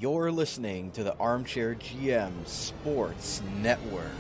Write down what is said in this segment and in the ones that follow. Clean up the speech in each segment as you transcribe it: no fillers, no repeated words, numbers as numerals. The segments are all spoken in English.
You're listening to the Armchair GM Sports Network.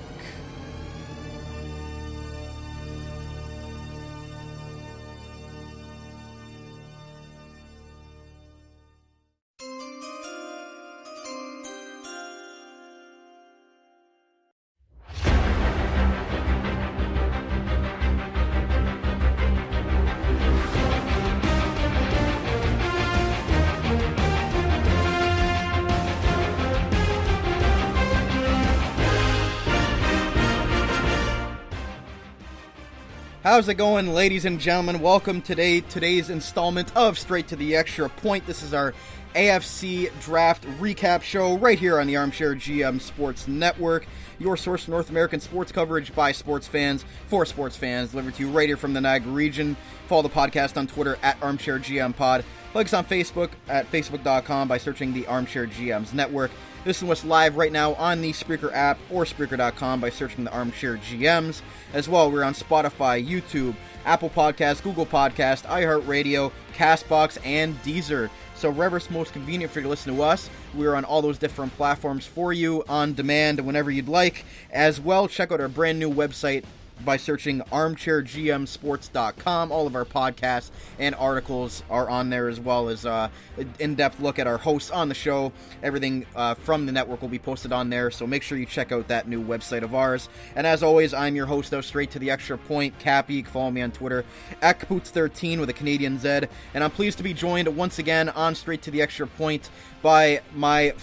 How's it going, ladies and gentlemen? Welcome to today's installment of Straight to the Extra Point. This is our AFC Draft Recap Show right here on the Armchair GM Sports Network, your source for North American sports coverage by sports fans, for sports fans, delivered to you right here from the Niagara region. Follow the podcast on Twitter at Armchair GM Pod. Like us on Facebook at facebook.com by searching the Armchair GMs Network. Listen to us live right now on the Spreaker app or Spreaker.com by searching the Armchair GMs. As well, we're on Spotify, YouTube, Apple Podcasts, Google Podcasts, iHeartRadio, CastBox, and Deezer. So wherever it's most convenient for you to listen to us, we're on all those different platforms for you on demand whenever you'd like. As well, check out our brand new website by searching armchairgmsports.com. All of our podcasts and articles are on there, as well as an in-depth look at our hosts on the show. Everything from the network will be posted on there, so make sure you check out that new website of ours. And as always, I'm your host of Straight to the Extra Point, Cappy. You can follow me on Twitter at Capoots13 with a Canadian Z. And I'm pleased to be joined once again on Straight to the Extra Point by my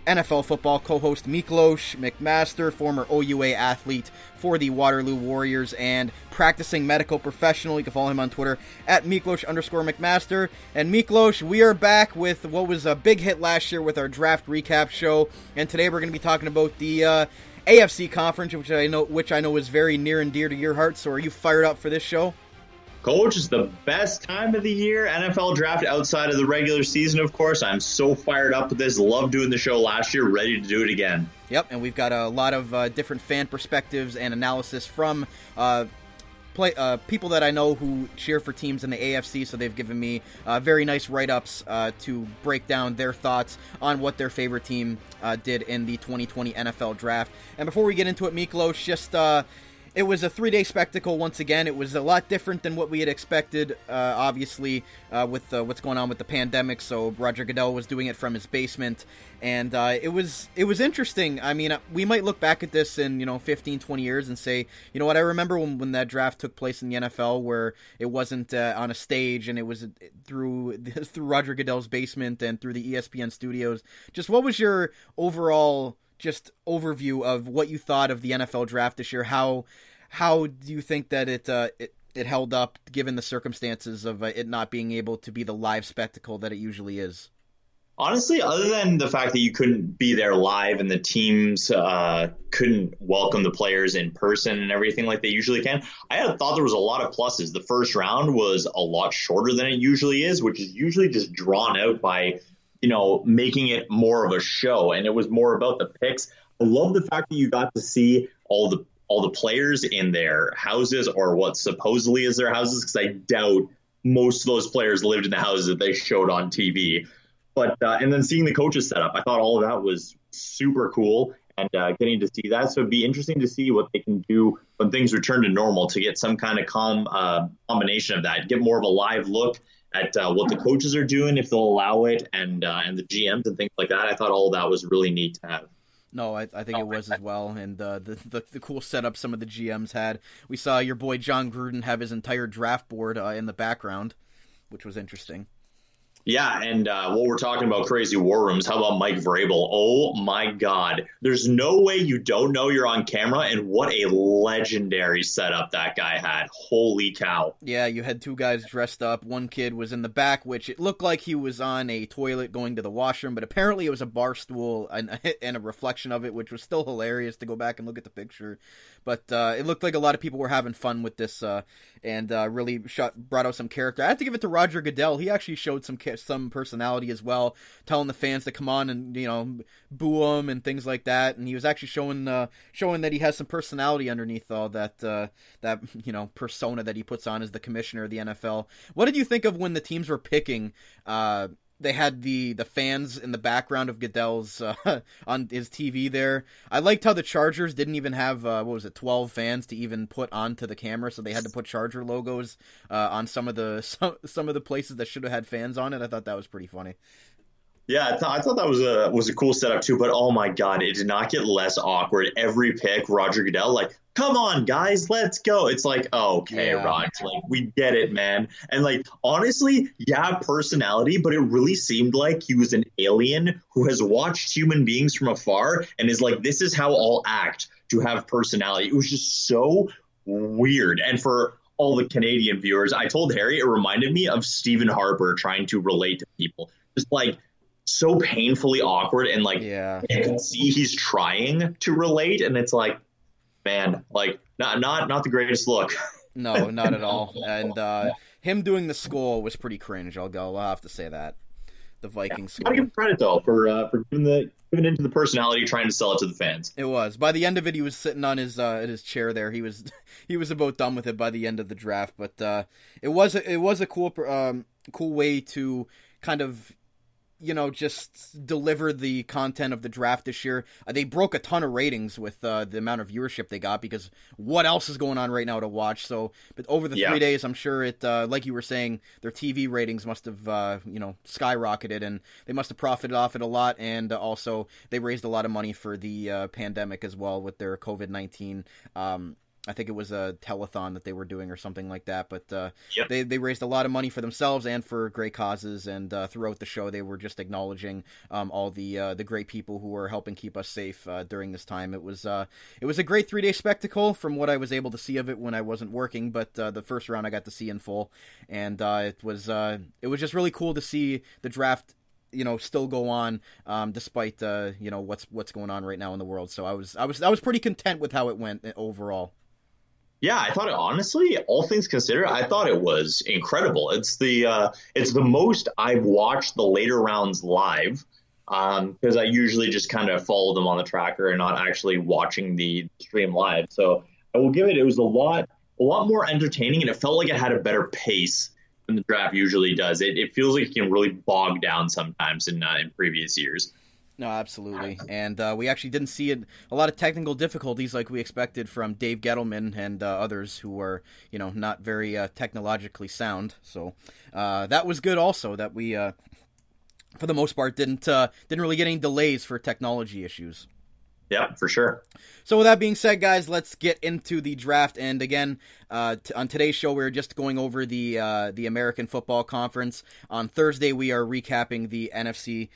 NFL football co-host Miklos McMaster, former OUA athlete for the Waterloo Warriors and practicing medical professional. You can follow him on Twitter at Miklos_McMaster. And Miklos, we are back with what was a big hit last year with our draft recap show. And today we're going to be talking about the AFC conference, which I know is very near and dear to your heart. So are you fired up for this show? Coach, it's the best time of the year. NFL draft outside of the regular season, of course. I'm so fired up with this. Loved doing the show last year. Ready to do it again. Yep, and we've got a lot of different fan perspectives and analysis from people that I know who cheer for teams in the AFC, so they've given me very nice write-ups to break down their thoughts on what their favorite team did in the 2020 NFL draft. And before we get into it, Miklos, it was a 3-day spectacle once again. It was a lot different than what we had expected, obviously, with what's going on with the pandemic. So Roger Goodell was doing it from his basement, and it was interesting. I mean, we might look back at this in 15, 20 years and say, you know what, I remember when that draft took place in the NFL where it wasn't on a stage and it was through Roger Goodell's basement and through the ESPN studios. Just what was your overall overview of what you thought of the NFL draft this year? How do you think that it held up given the circumstances of it not being able to be the live spectacle that it usually is? Honestly, other than the fact that you couldn't be there live and the teams couldn't welcome the players in person and everything like they usually can, I had thought there was a lot of pluses. The first round was a lot shorter than it usually is, which is usually just drawn out by making it more of a show, and it was more about the picks. I love the fact that you got to see all the players in their houses, or what supposedly is their houses, because I doubt most of those players lived in the houses that they showed on TV. But and then seeing the coaches set up, I thought all of that was super cool, and getting to see that. So it'd be interesting to see what they can do when things return to normal, to get some kind of combination of that, get more of a live look at what the coaches are doing, if they'll allow it, and the GMs and things like that. I thought all of that was really neat to have. No, I think it was as well, and the cool setup some of the GMs had. We saw your boy John Gruden have his entire draft board in the background, which was interesting. Yeah, and what we're talking about crazy war rooms, how about Mike Vrabel? Oh, my God. There's no way you don't know you're on camera, and what a legendary setup that guy had. Holy cow. Yeah, you had two guys dressed up. One kid was in the back, which it looked like he was on a toilet going to the washroom, but apparently it was a bar stool and a reflection of it, which was still hilarious to go back and look at the picture. But it looked like a lot of people were having fun with this and really brought out some character. I have to give it to Roger Goodell. He actually showed some personality as well, telling the fans to come on and boo him and things like that. And he was actually showing that he has some personality underneath all that persona that he puts on as the commissioner of the NFL. What did you think of when the teams were picking they had the fans in the background of Goodell's on his TV there. I liked how the Chargers didn't even have 12 fans to even put onto the camera, so they had to put Charger logos on some of the places that should have had fans on it. I thought that was pretty funny. Yeah, I thought that was a cool setup too, but oh my god, it did not get less awkward. Every pick, Roger Goodell, like, come on, guys, let's go. It's like, oh, okay, yeah. Rog, like, we get it, man. And like, honestly, yeah, personality, but it really seemed like he was an alien who has watched human beings from afar and is like, this is how I'll act to have personality. It was just so weird. And for all the Canadian viewers, I told Harry it reminded me of Stephen Harper trying to relate to people. Just like, so painfully awkward, and like you can see he's trying to relate, and it's like, man, like not the greatest look. No, not at all. And him doing the skull was pretty cringe. I'll have to say that. The Vikings. Gotta give him credit though for giving into the personality, trying to sell it to the fans. It was. By the end of it, he was sitting on his chair there. He was about done with it by the end of the draft. But it was a cool way to kind of, just deliver the content of the draft this year. They broke a ton of ratings with the amount of viewership they got, because what else is going on right now to watch? So, but over the 3 days, I'm sure it, like you were saying, their TV ratings must have, skyrocketed, and they must have profited off it a lot. And also, they raised a lot of money for the pandemic as well with their COVID-19. I think it was a telethon that they were doing or something like that, but they raised a lot of money for themselves and for great causes, and throughout the show they were just acknowledging all the great people who were helping keep us safe during this time. It was a great 3-day spectacle from what I was able to see of it when I wasn't working, but the first round I got to see in full, and it was just really cool to see the draft still go on, despite what's going on right now in the world. So I was pretty content with how it went overall. Yeah, I thought it, honestly, all things considered, I thought it was incredible. It's the most I've watched the later rounds live, because I usually just kind of follow them on the tracker and not actually watching the stream live. So I will give it. It was a lot more entertaining, and it felt like it had a better pace than the draft usually does. It feels like it can really bog down sometimes in previous years. No, absolutely. And we actually didn't see a lot of technical difficulties like we expected from Dave Gettleman and others who were, not very technologically sound. So that was good also, that we, for the most part, didn't really get any delays for technology issues. Yeah, for sure. So with that being said, guys, let's get into the draft. And again, on today's show, we're just going over the American Football Conference. On Thursday, we are recapping the NFC.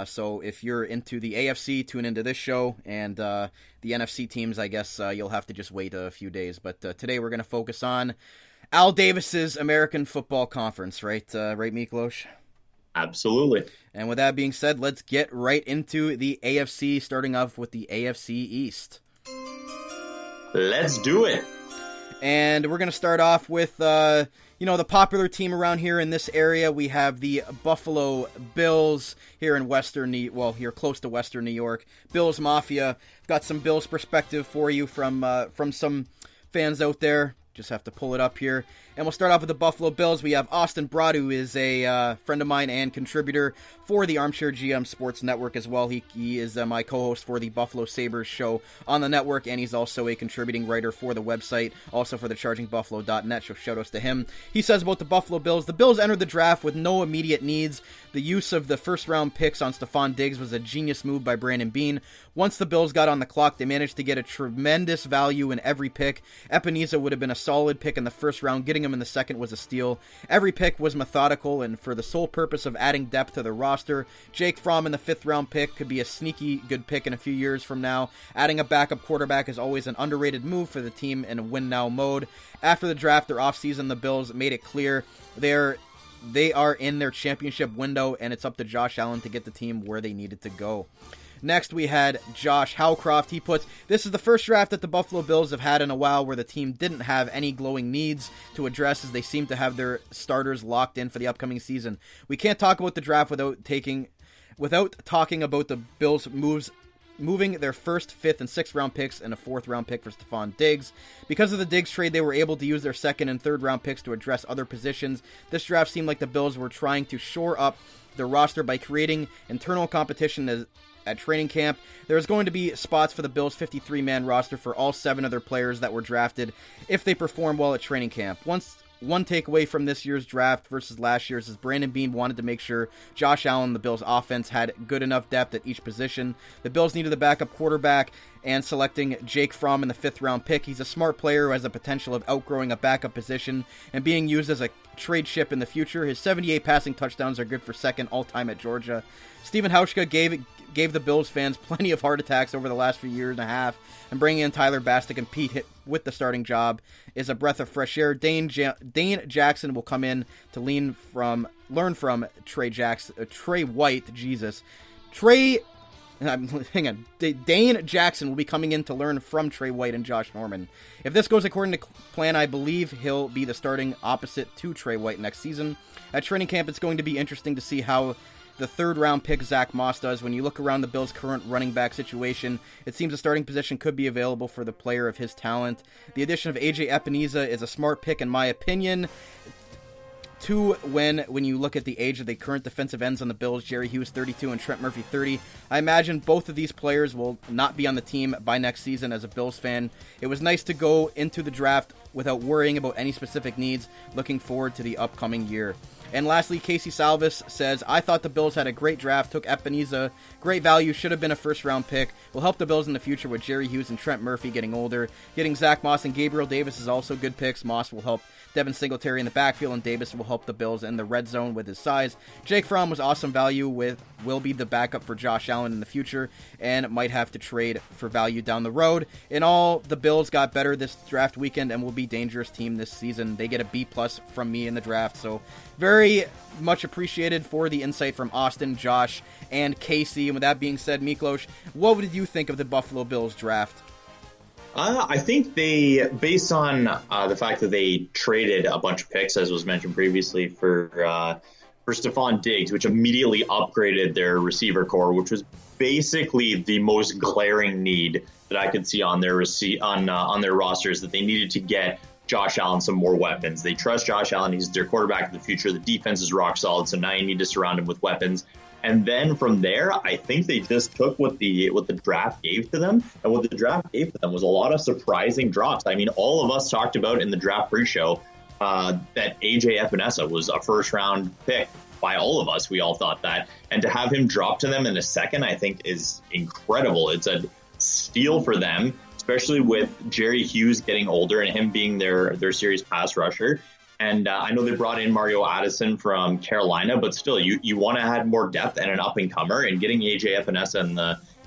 So if you're into the AFC, tune into this show. And the NFC teams, I guess you'll have to just wait a few days. But today we're going to focus on Al Davis's American Football Conference, right, Miklos? Absolutely. And with that being said, let's get right into the AFC, starting off with the AFC East. Let's do it. And we're going to start off with, the popular team around here in this area. We have the Buffalo Bills here in here close to Western New York. Bills Mafia. Got some Bills perspective for you from some fans out there. Just have to pull it up here. And we'll start off with the Buffalo Bills. We have Austin Broad, who is a friend of mine and contributor for the Armchair GM Sports Network as well. He is my co-host for the Buffalo Sabres show on the network, and he's also a contributing writer for the website, also for the ChargingBuffalo.net, so shout-outs to him. He says about the Buffalo Bills, the Bills entered the draft with no immediate needs. The use of the first-round picks on Stephon Diggs was a genius move by Brandon Beane. Once the Bills got on the clock, they managed to get a tremendous value in every pick. Ebenezer would have been a solid pick in the first round. Getting him in the second was a steal. Every pick was methodical and for the sole purpose of adding depth to the roster. Jake Fromm in the 5th round pick could be a sneaky good pick in a few years from now. Adding a backup quarterback is always an underrated move for the team in a win-now mode. After the draft, their offseason, the Bills made it clear they are in their championship window, and it's up to Josh Allen to get the team where they needed to go. Next, we had Josh Howcroft. He puts, this is the first draft that the Buffalo Bills have had in a while where the team didn't have any glowing needs to address, as they seem to have their starters locked in for the upcoming season. We can't talk about the draft without talking about the Bills' moves moving their first, fifth, and sixth round picks and a fourth round pick for Stephon Diggs. Because of the Diggs trade, they were able to use their second and third round picks to address other positions. This draft seemed like the Bills were trying to shore up their roster by creating internal competition at training camp. There's going to be spots for the Bills' 53-man roster for all 7 of their players that were drafted if they perform well at training camp. One takeaway from this year's draft versus last year's is Brandon Beane wanted to make sure Josh Allen, the Bills' offense, had good enough depth at each position. The Bills needed a backup quarterback, and selecting Jake Fromm in the 5th-round pick. He's a smart player who has the potential of outgrowing a backup position and being used as a trade chip in the future. His 78 passing touchdowns are good for second all-time at Georgia. Stephen Hauschka gave the Bills fans plenty of heart attacks over the last few years and a half, and bringing in Tyler Bass to compete with the starting job is a breath of fresh air. Dane Jackson will come in to learn from Trey White. Dane Jackson will be coming in to learn from Trey White and Josh Norman. If this goes according to plan, I believe he'll be the starting opposite to Trey White next season. At training camp, it's going to be interesting to see how the 3rd-round pick Zach Moss does. When you look around the Bills' current running back situation, it seems a starting position could be available for the player of his talent. The addition of A.J. Epineza is a smart pick in my opinion. When you look at the age of the current defensive ends on the Bills, Jerry Hughes 32 and Trent Murphy 30, I imagine both of these players will not be on the team by next season. As a Bills fan, it was nice to go into the draft without worrying about any specific needs. Looking forward to the upcoming year. And lastly, Casey Salvis says, I thought the Bills had a great draft, took Epineza, great value, should have been a first-round pick, will help the Bills in the future with Jerry Hughes and Trent Murphy getting older. Getting Zach Moss and Gabriel Davis is also good picks. Moss will help Devin Singletary in the backfield, and Davis will help the Bills in the red zone with his size. Jake Fromm was awesome value, will be the backup for Josh Allen in the future, and might have to trade for value down the road. In all, the Bills got better this draft weekend and will be a dangerous team this season. They get a B+ from me in the draft, so very much appreciated for the insight from Austin, Josh, and Casey. And with that being said, Miklos, what did you think of the Buffalo Bills draft? I think they, based on the fact that they traded a bunch of picks, as was mentioned previously, for Stephon Diggs, which immediately upgraded their receiver core, which was basically the most glaring need that I could see on their on their rosters, that they needed to get Josh Allen some more weapons. They trust Josh Allen. He's their quarterback of the future. The defense is rock solid, so now you need to surround him with weapons. And then from there, I think they just took what the draft gave to them. And what the draft gave to them was a lot of surprising drops. I mean, all of us talked about in the draft pre-show that A.J. Epineza was a first-round pick by all of us. We all thought that. And to have him drop to them in a second, I think is incredible. It's a steal for them, especially with Jerry Hughes getting older and him being their serious pass rusher. And I know they brought in Mario Addison from Carolina, but still, you want to add more depth and an up-and-comer, and getting A.J. Epineza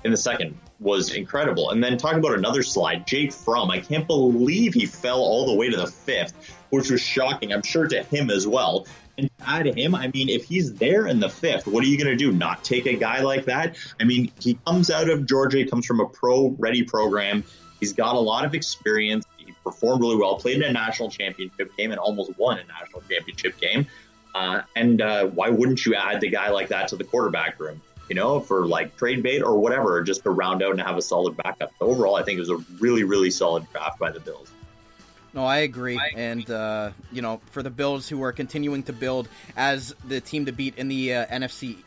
in the second was incredible. And then talking about another slide, Jake Fromm, I can't believe he fell all the way to the 5th, which was shocking, I'm sure, to him as well. And to add him, I mean, if he's there in the 5th, what are you going to do? Not take a guy like that? I mean, he comes out of Georgia, he comes from a pro-ready program. He's got a lot of experience. He performed really well, played in a national championship game, and almost won a national championship game. And why wouldn't you add the guy like that to the quarterback room, for like trade bait or whatever, just to round out and have a solid backup? So overall, I think it was a really, really solid draft by the Bills. No, I agree. And, for the Bills, who are continuing to build as the team to beat in the the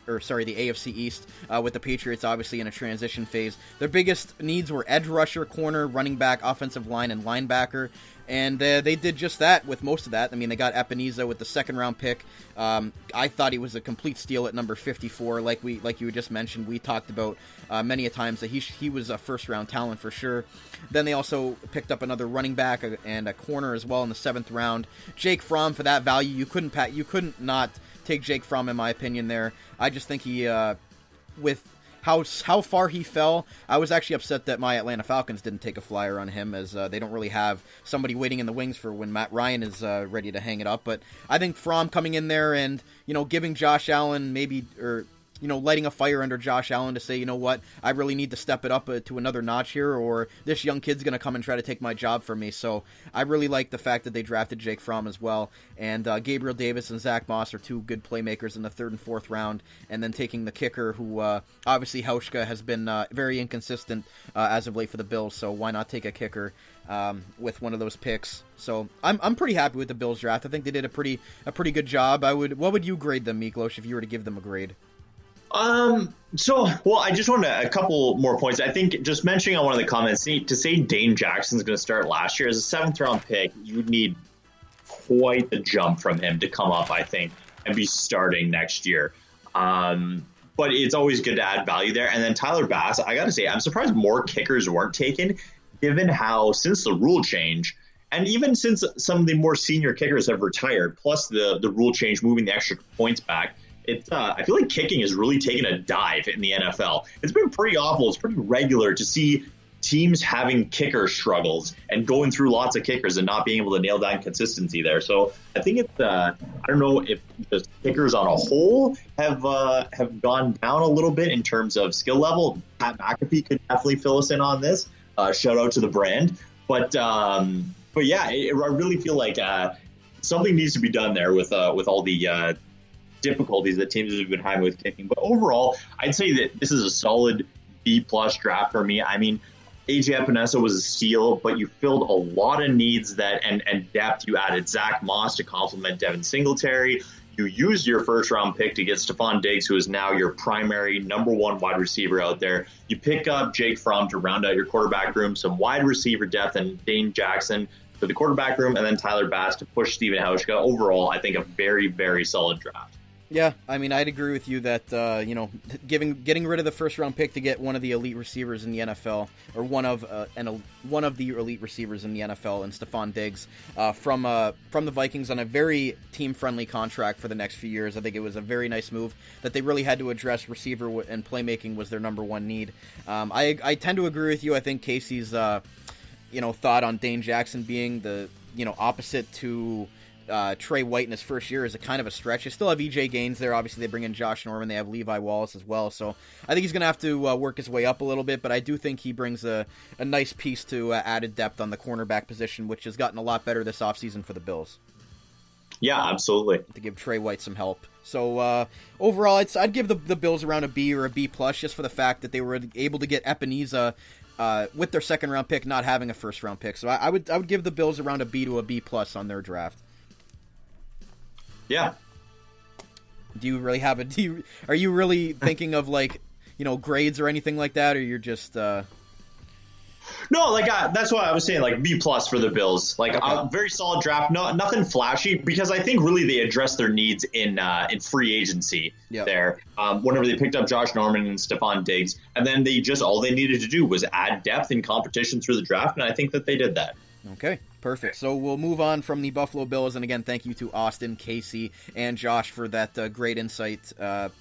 AFC East, with the Patriots obviously in a transition phase, their biggest needs were edge rusher, corner, running back, offensive line, and linebacker. And they did just that with most of that. I mean, they got Epineza with the second-round pick. I thought he was a complete steal at number 54. Like you just mentioned, we talked about many a times that he was a first-round talent for sure. Then they also picked up another running back and a corner as well in the 7th round. Jake Fromm, for that value, you couldn't not take Jake Fromm, in my opinion there. I just think he, with how far he fell, I was actually upset that my Atlanta Falcons didn't take a flyer on him, as they don't really have somebody waiting in the wings for when Matt Ryan is ready to hang it up. But I think Fromm coming in there and giving Josh Allen lighting a fire under Josh Allen to say, you know what, I really need to step it up to another notch here, or this young kid's going to come and try to take my job from me. So I really like the fact that they drafted Jake Fromm as well. And Gabriel Davis and Zach Moss are two good playmakers in the 3rd and 4th round. And then taking the kicker, who obviously Hauschka has been very inconsistent as of late for the Bills. So why not take a kicker with one of those picks? So I'm pretty happy with the Bills draft. I think they did a pretty good job. What would you grade them, Miklos, if you were to give them a grade? I just wanted a couple more points. I think just mentioning on one of the comments, to say Dane Jackson's going to start last year as a 7th round pick, you would need quite the jump from him to come up, I think, and be starting next year. But it's always good to add value there. And then Tyler Bass, I got to say, I'm surprised more kickers weren't taken, given how since the rule change, and even since some of the more senior kickers have retired, plus the rule change moving the extra points back, I feel like kicking has really taken a dive in the NFL. It's been pretty awful. It's pretty regular to see teams having kicker struggles and going through lots of kickers and not being able to nail down consistency there. So I think I don't know if the kickers on a whole have gone down a little bit in terms of skill level. Pat McAfee could definitely fill us in on this. Shout out to the brand. But yeah, I really feel like something needs to be done there with all the difficulties that teams have been having with kicking. But overall, I'd say that this is a solid B+ draft for me. I mean, AJ Epinesa was a steal, but you filled a lot of needs and depth. You added Zach Moss to complement Devin Singletary. You used your 1st round pick to get Stephon Diggs, who is now your primary number 1 wide receiver out there. You pick up Jake Fromm to round out your quarterback room, some wide receiver depth, and Dane Jackson for the quarterback room, and then Tyler Bass to push Steven Hauschka. Overall, I think a very, very solid draft. Yeah, I mean, I'd agree with you that getting rid of the 1st round pick to get one of the elite receivers in the NFL, or one of the elite receivers in the NFL, and Stephon Diggs from the Vikings on a very team friendly contract for the next few years. I think it was a very nice move that they really had to address. Receiver and playmaking was their number 1 need. I tend to agree with you. I think Casey's thought on Dane Jackson being the opposite to Trey White in his first year is a kind of a stretch. They still have EJ Gaines there. Obviously, they bring in Josh Norman. They have Levi Wallace as well. So I think he's going to have to work his way up a little bit, but I do think he brings a nice piece to added depth on the cornerback position, which has gotten a lot better this offseason for the Bills. Yeah, absolutely. To give Trey White some help. So overall, I'd give the Bills around a B or a B+, just for the fact that they were able to get Epinesa with their 2nd round pick, not having a 1st round pick. So I would give the Bills around a B to a B+ on their draft. Yeah. Do you really have are you really thinking of grades or anything like that, or you're just No, that's why I was saying B+ for the Bills. A very solid draft, nothing flashy, because I think really they addressed their needs in free agency there. Whenever they picked up Josh Norman and Stephon Diggs, and then all they needed to do was add depth and competition through the draft, and I think that they did that. Okay, perfect. So we'll move on from the Buffalo Bills, and again, thank you to Austin, Casey, and Josh for that great insight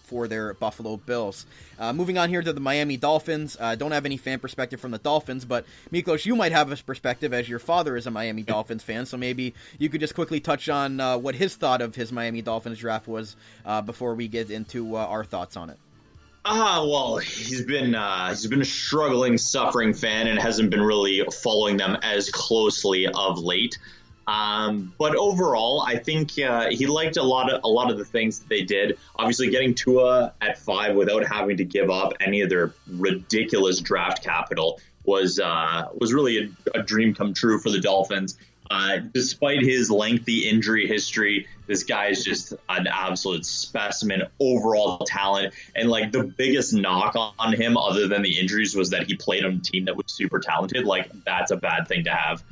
for their Buffalo Bills. Moving on here to the Miami Dolphins. Don't have any fan perspective from the Dolphins, but Miklos, you might have a perspective as your father is a Miami Dolphins fan, so maybe you could just quickly touch on what his thought of his Miami Dolphins draft was before we get into our thoughts on it. Well, he's been a struggling, suffering fan and hasn't been really following them as closely of late. But overall, I think he liked a lot of the things that they did. Obviously, getting Tua at 5 without having to give up any of their ridiculous draft capital was really a dream come true for the Dolphins. Despite his lengthy injury history, this guy is just an absolute specimen, overall talent. And the biggest knock on him, other than the injuries, was that he played on a team that was super talented. That's a bad thing to have.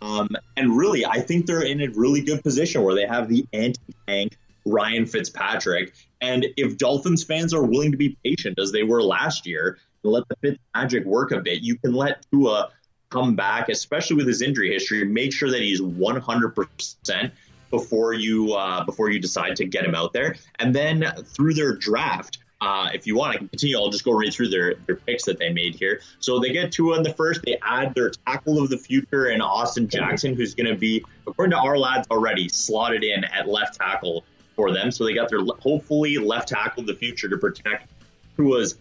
And really, I think they're in a really good position where they have the anti-tank Ryan Fitzpatrick. And if Dolphins fans are willing to be patient, as they were last year, and let the Fitzmagic work a bit, you can let Tua come back, especially with his injury history. Make sure that he's 100% before you decide to get him out there. And then through their draft, if you want, I can continue. I'll just go right through their picks that they made here. So they get Tua in the first. They add their tackle of the future in Austin Jackson, who's going to be, according to our lads already, slotted in at left tackle for them. So they got their hopefully left tackle of the future to protect Tua's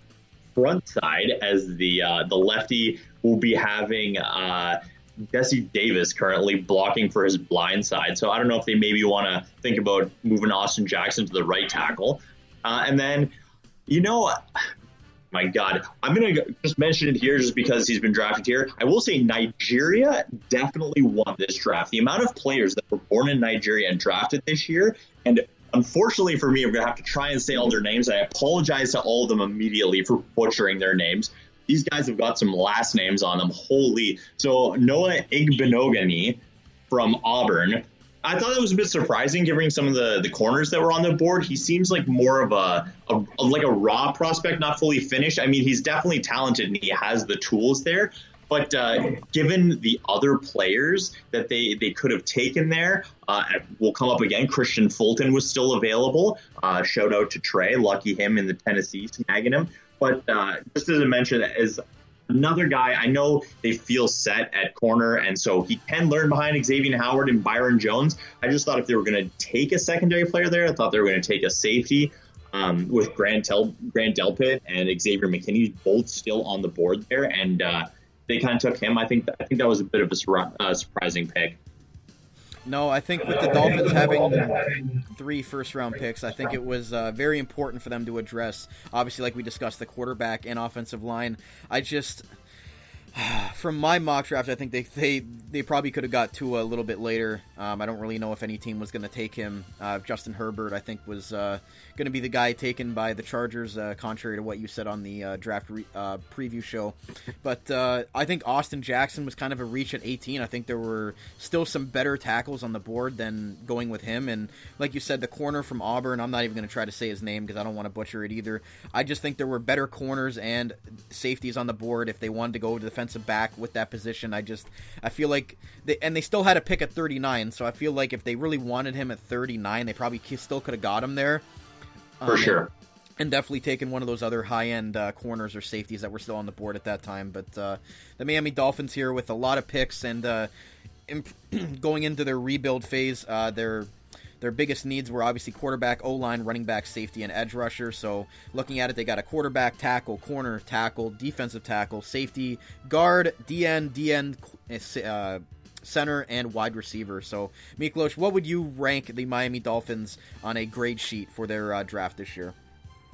front side, as the lefty will be having Jesse Davis currently blocking for his blind side. So I don't know if they maybe want to think about moving Austin Jackson to the right tackle. And then, my God, I'm going to just mention it here just because he's been drafted here. I will say Nigeria definitely won this draft. The amount of players that were born in Nigeria and drafted this year, and unfortunately for me, I'm going to have to try and say all their names. I apologize to all of them immediately for butchering their names. These guys have got some last names on them. Holy. So Noah Igbenogany from Auburn. I thought that was a bit surprising, given some of the corners that were on the board. He seems like more of a raw prospect, not fully finished. I mean, he's definitely talented and he has the tools there. But given the other players that they could have taken there, will come up again. Christian Fulton was still available. Shout out to Trey. Lucky him in the Tennessee snagging him. But just as I mentioned, as another guy, I know they feel set at corner, and so he can learn behind Xavier Howard and Byron Jones. I just thought if they were going to take a secondary player there, I thought they were going to take a safety with Grant Delpit and Xavier McKinney, both still on the board there, and they kind of took him. I think that was a bit of a surprising pick. No, I think with the Dolphins having 3 first-round picks, I think it was very important for them to address, obviously, like we discussed, the quarterback and offensive line. From my mock draft, I think they probably could have got Tua a little bit later. I don't really know if any team was going to take him. Justin Herbert, I think, was going to be the guy taken by the Chargers, contrary to what you said on the draft preview show. But I think Austin Jackson was kind of a reach at 18. I think there were still some better tackles on the board than going with him. And like you said, the corner from Auburn, I'm not even going to try to say his name because I don't want to butcher it either. I just think there were better corners and safeties on the board if they wanted to go to defensive back with that position. I feel like they still had a pick at 39, so I feel like if they really wanted him at 39, they probably still could have got him there. For sure. And definitely taken one of those other high-end corners or safeties that were still on the board at that time. But the Miami Dolphins here with a lot of picks and going into their rebuild phase, their biggest needs were obviously quarterback, O-line, running back, safety, and edge rusher. So looking at it, they got a quarterback, tackle, corner, tackle, defensive tackle, safety, guard, DN, center, and wide receiver. So, Miklos, what would you rank the Miami Dolphins on a grade sheet for their draft this year?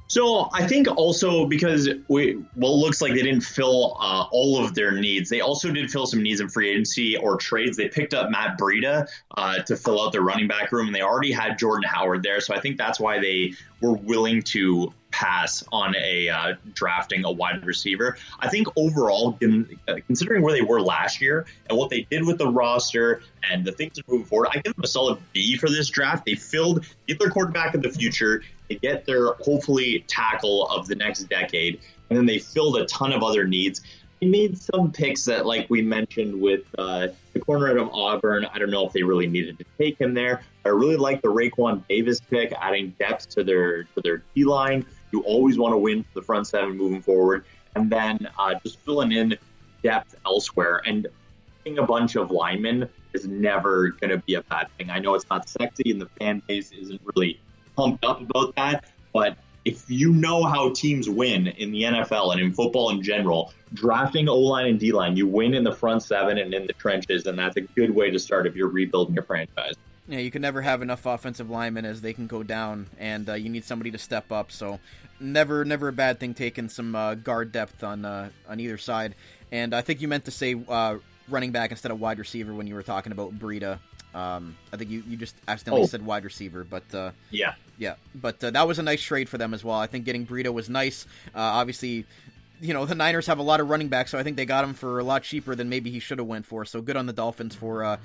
So I think also because it looks like they didn't fill all of their needs, they also did fill some needs in free agency or trades. They picked up Matt Breida to fill out their running back room, and they already had Jordan Howard there. So I think that's why they were willing to pass on drafting a wide receiver. I think overall, considering where they were last year and what they did with the roster and the things that are moving forward, I give them a solid B for this draft. They get their quarterback of the future, they get their hopefully tackle of the next decade, and then they filled a ton of other needs. They made some picks that, like we mentioned with the corner out of Auburn, I don't know if they really needed to take him there. I really like the Raekwon Davis pick, adding depth to their D-line. You always want to win for the front seven moving forward. And then just filling in depth elsewhere. And picking a bunch of linemen is never going to be a bad thing. I know it's not sexy and the fan base isn't really pumped up about that, but if you know how teams win in the NFL and in football in general, drafting O-line and D-line, you win in the front seven and in the trenches, and that's a good way to start if you're rebuilding your franchise. Yeah, you can never have enough offensive linemen as they can go down, and you need somebody to step up. So, never a bad thing taking some guard depth on either side. And I think you meant to say running back instead of wide receiver when you were talking about Breida. I think you just accidentally said wide receiver, but yeah. But that was a nice trade for them as well. I think getting Breida was nice. Obviously, the Niners have a lot of running backs, so I think they got him for a lot cheaper than maybe he should have went for. So good on the Dolphins for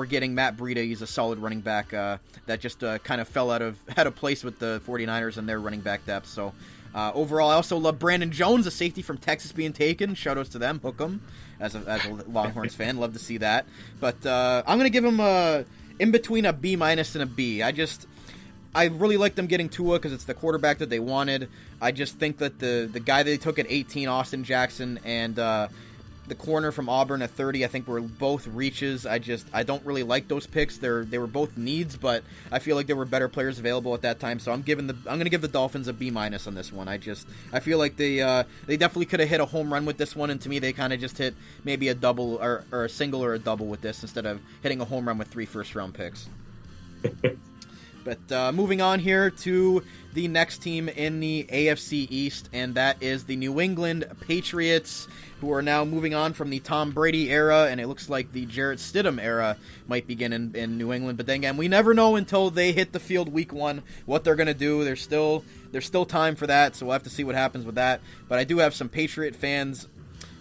getting Matt Breida. He's a solid running back that just kind of fell out of place with the 49ers and their running back depth. So overall, I also love Brandon Jones, a safety from Texas, being taken. Shout-outs to them. Hook 'em. As a Longhorns fan, love to see that. But I'm going to give him in between a B- and a B. I really like them getting Tua because it's the quarterback that they wanted. I just think that the guy they took at 18, Austin Jackson, and the the corner from Auburn at 30, I think were both reaches. I don't really like those picks. They were both needs, but I feel like there were better players available at that time. So I'm going to give the Dolphins a B- on this one. I feel like they definitely could have hit a home run with this one, and to me they kind of just hit maybe a double or a single or a double with this instead of hitting a home run with 3 first-round picks. But moving on here to the next team in the AFC East, and that is the New England Patriots, who are now moving on from the Tom Brady era, and it looks like the Jarrett Stidham era might begin in New England. But then again, we never know until they hit the field week 1 what they're going to do. There's still time for that, so we'll have to see what happens with that. But I do have some Patriot fans.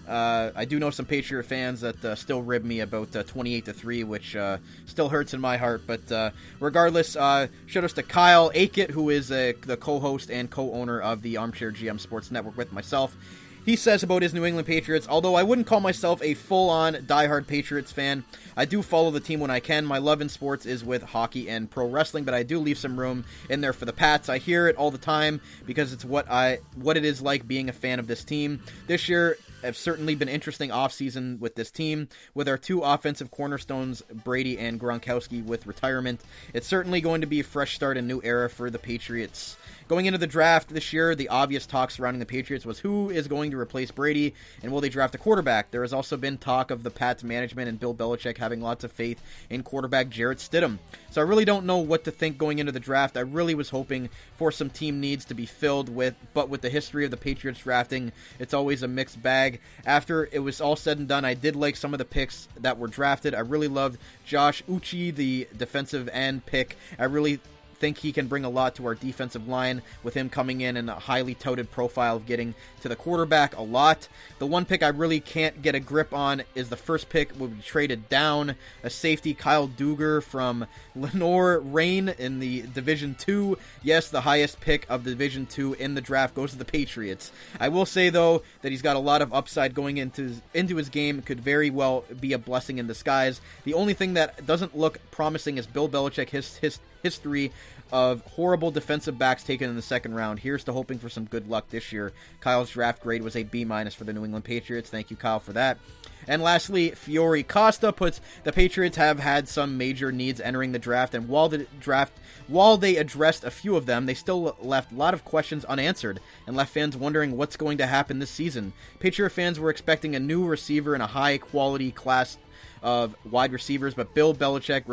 I do know some Patriot fans that still rib me about 28-3, which still hurts in my heart. But regardless, shout outs to Kyle Aikett, who is the co-host and co-owner of the Armchair GM Sports Network with myself. He says about his New England Patriots, although I wouldn't call myself a full-on diehard Patriots fan, I do follow the team when I can. My love in sports is with hockey and pro wrestling, but I do leave some room in there for the Pats. I hear it all the time because it's what it is like being a fan of this team. This year have certainly been interesting offseason with this team, with our 2 offensive cornerstones, Brady and Gronkowski, with retirement. It's certainly going to be a fresh start and new era for the Patriots. Going into the draft this year, the obvious talk surrounding the Patriots was who is going to replace Brady, and will they draft a quarterback? There has also been talk of the Pats management and Bill Belichick having lots of faith in quarterback Jarrett Stidham. So I really don't know what to think going into the draft. I really was hoping for some team needs to be filled with, but with the history of the Patriots drafting, it's always a mixed bag. After it was all said and done, I did like some of the picks that were drafted. I really loved Josh Uche, the defensive end pick. I really think he can bring a lot to our defensive line with him coming in and a highly touted profile of getting to the quarterback a lot. The one pick I really can't get a grip on is the first pick will be traded down, a safety Kyle Duggar from Lenore Rain in the Division 2. Yes, the highest pick of Division 2 in the draft goes to the Patriots. I will say though that he's got a lot of upside going into his game. Could very well be a blessing in disguise. The only thing that doesn't look promising is Bill Belichick, his history of horrible defensive backs taken in the second round. Here's to hoping for some good luck this year. Kyle's draft grade was a B- for the New England Patriots. Thank you, Kyle, for that. And lastly, Fiore Costa puts the Patriots have had some major needs entering the draft, and while they addressed a few of them, they still left a lot of questions unanswered and left fans wondering what's going to happen this season. Patriot fans were expecting a new receiver in a high-quality class of wide receivers, but Bill Belichick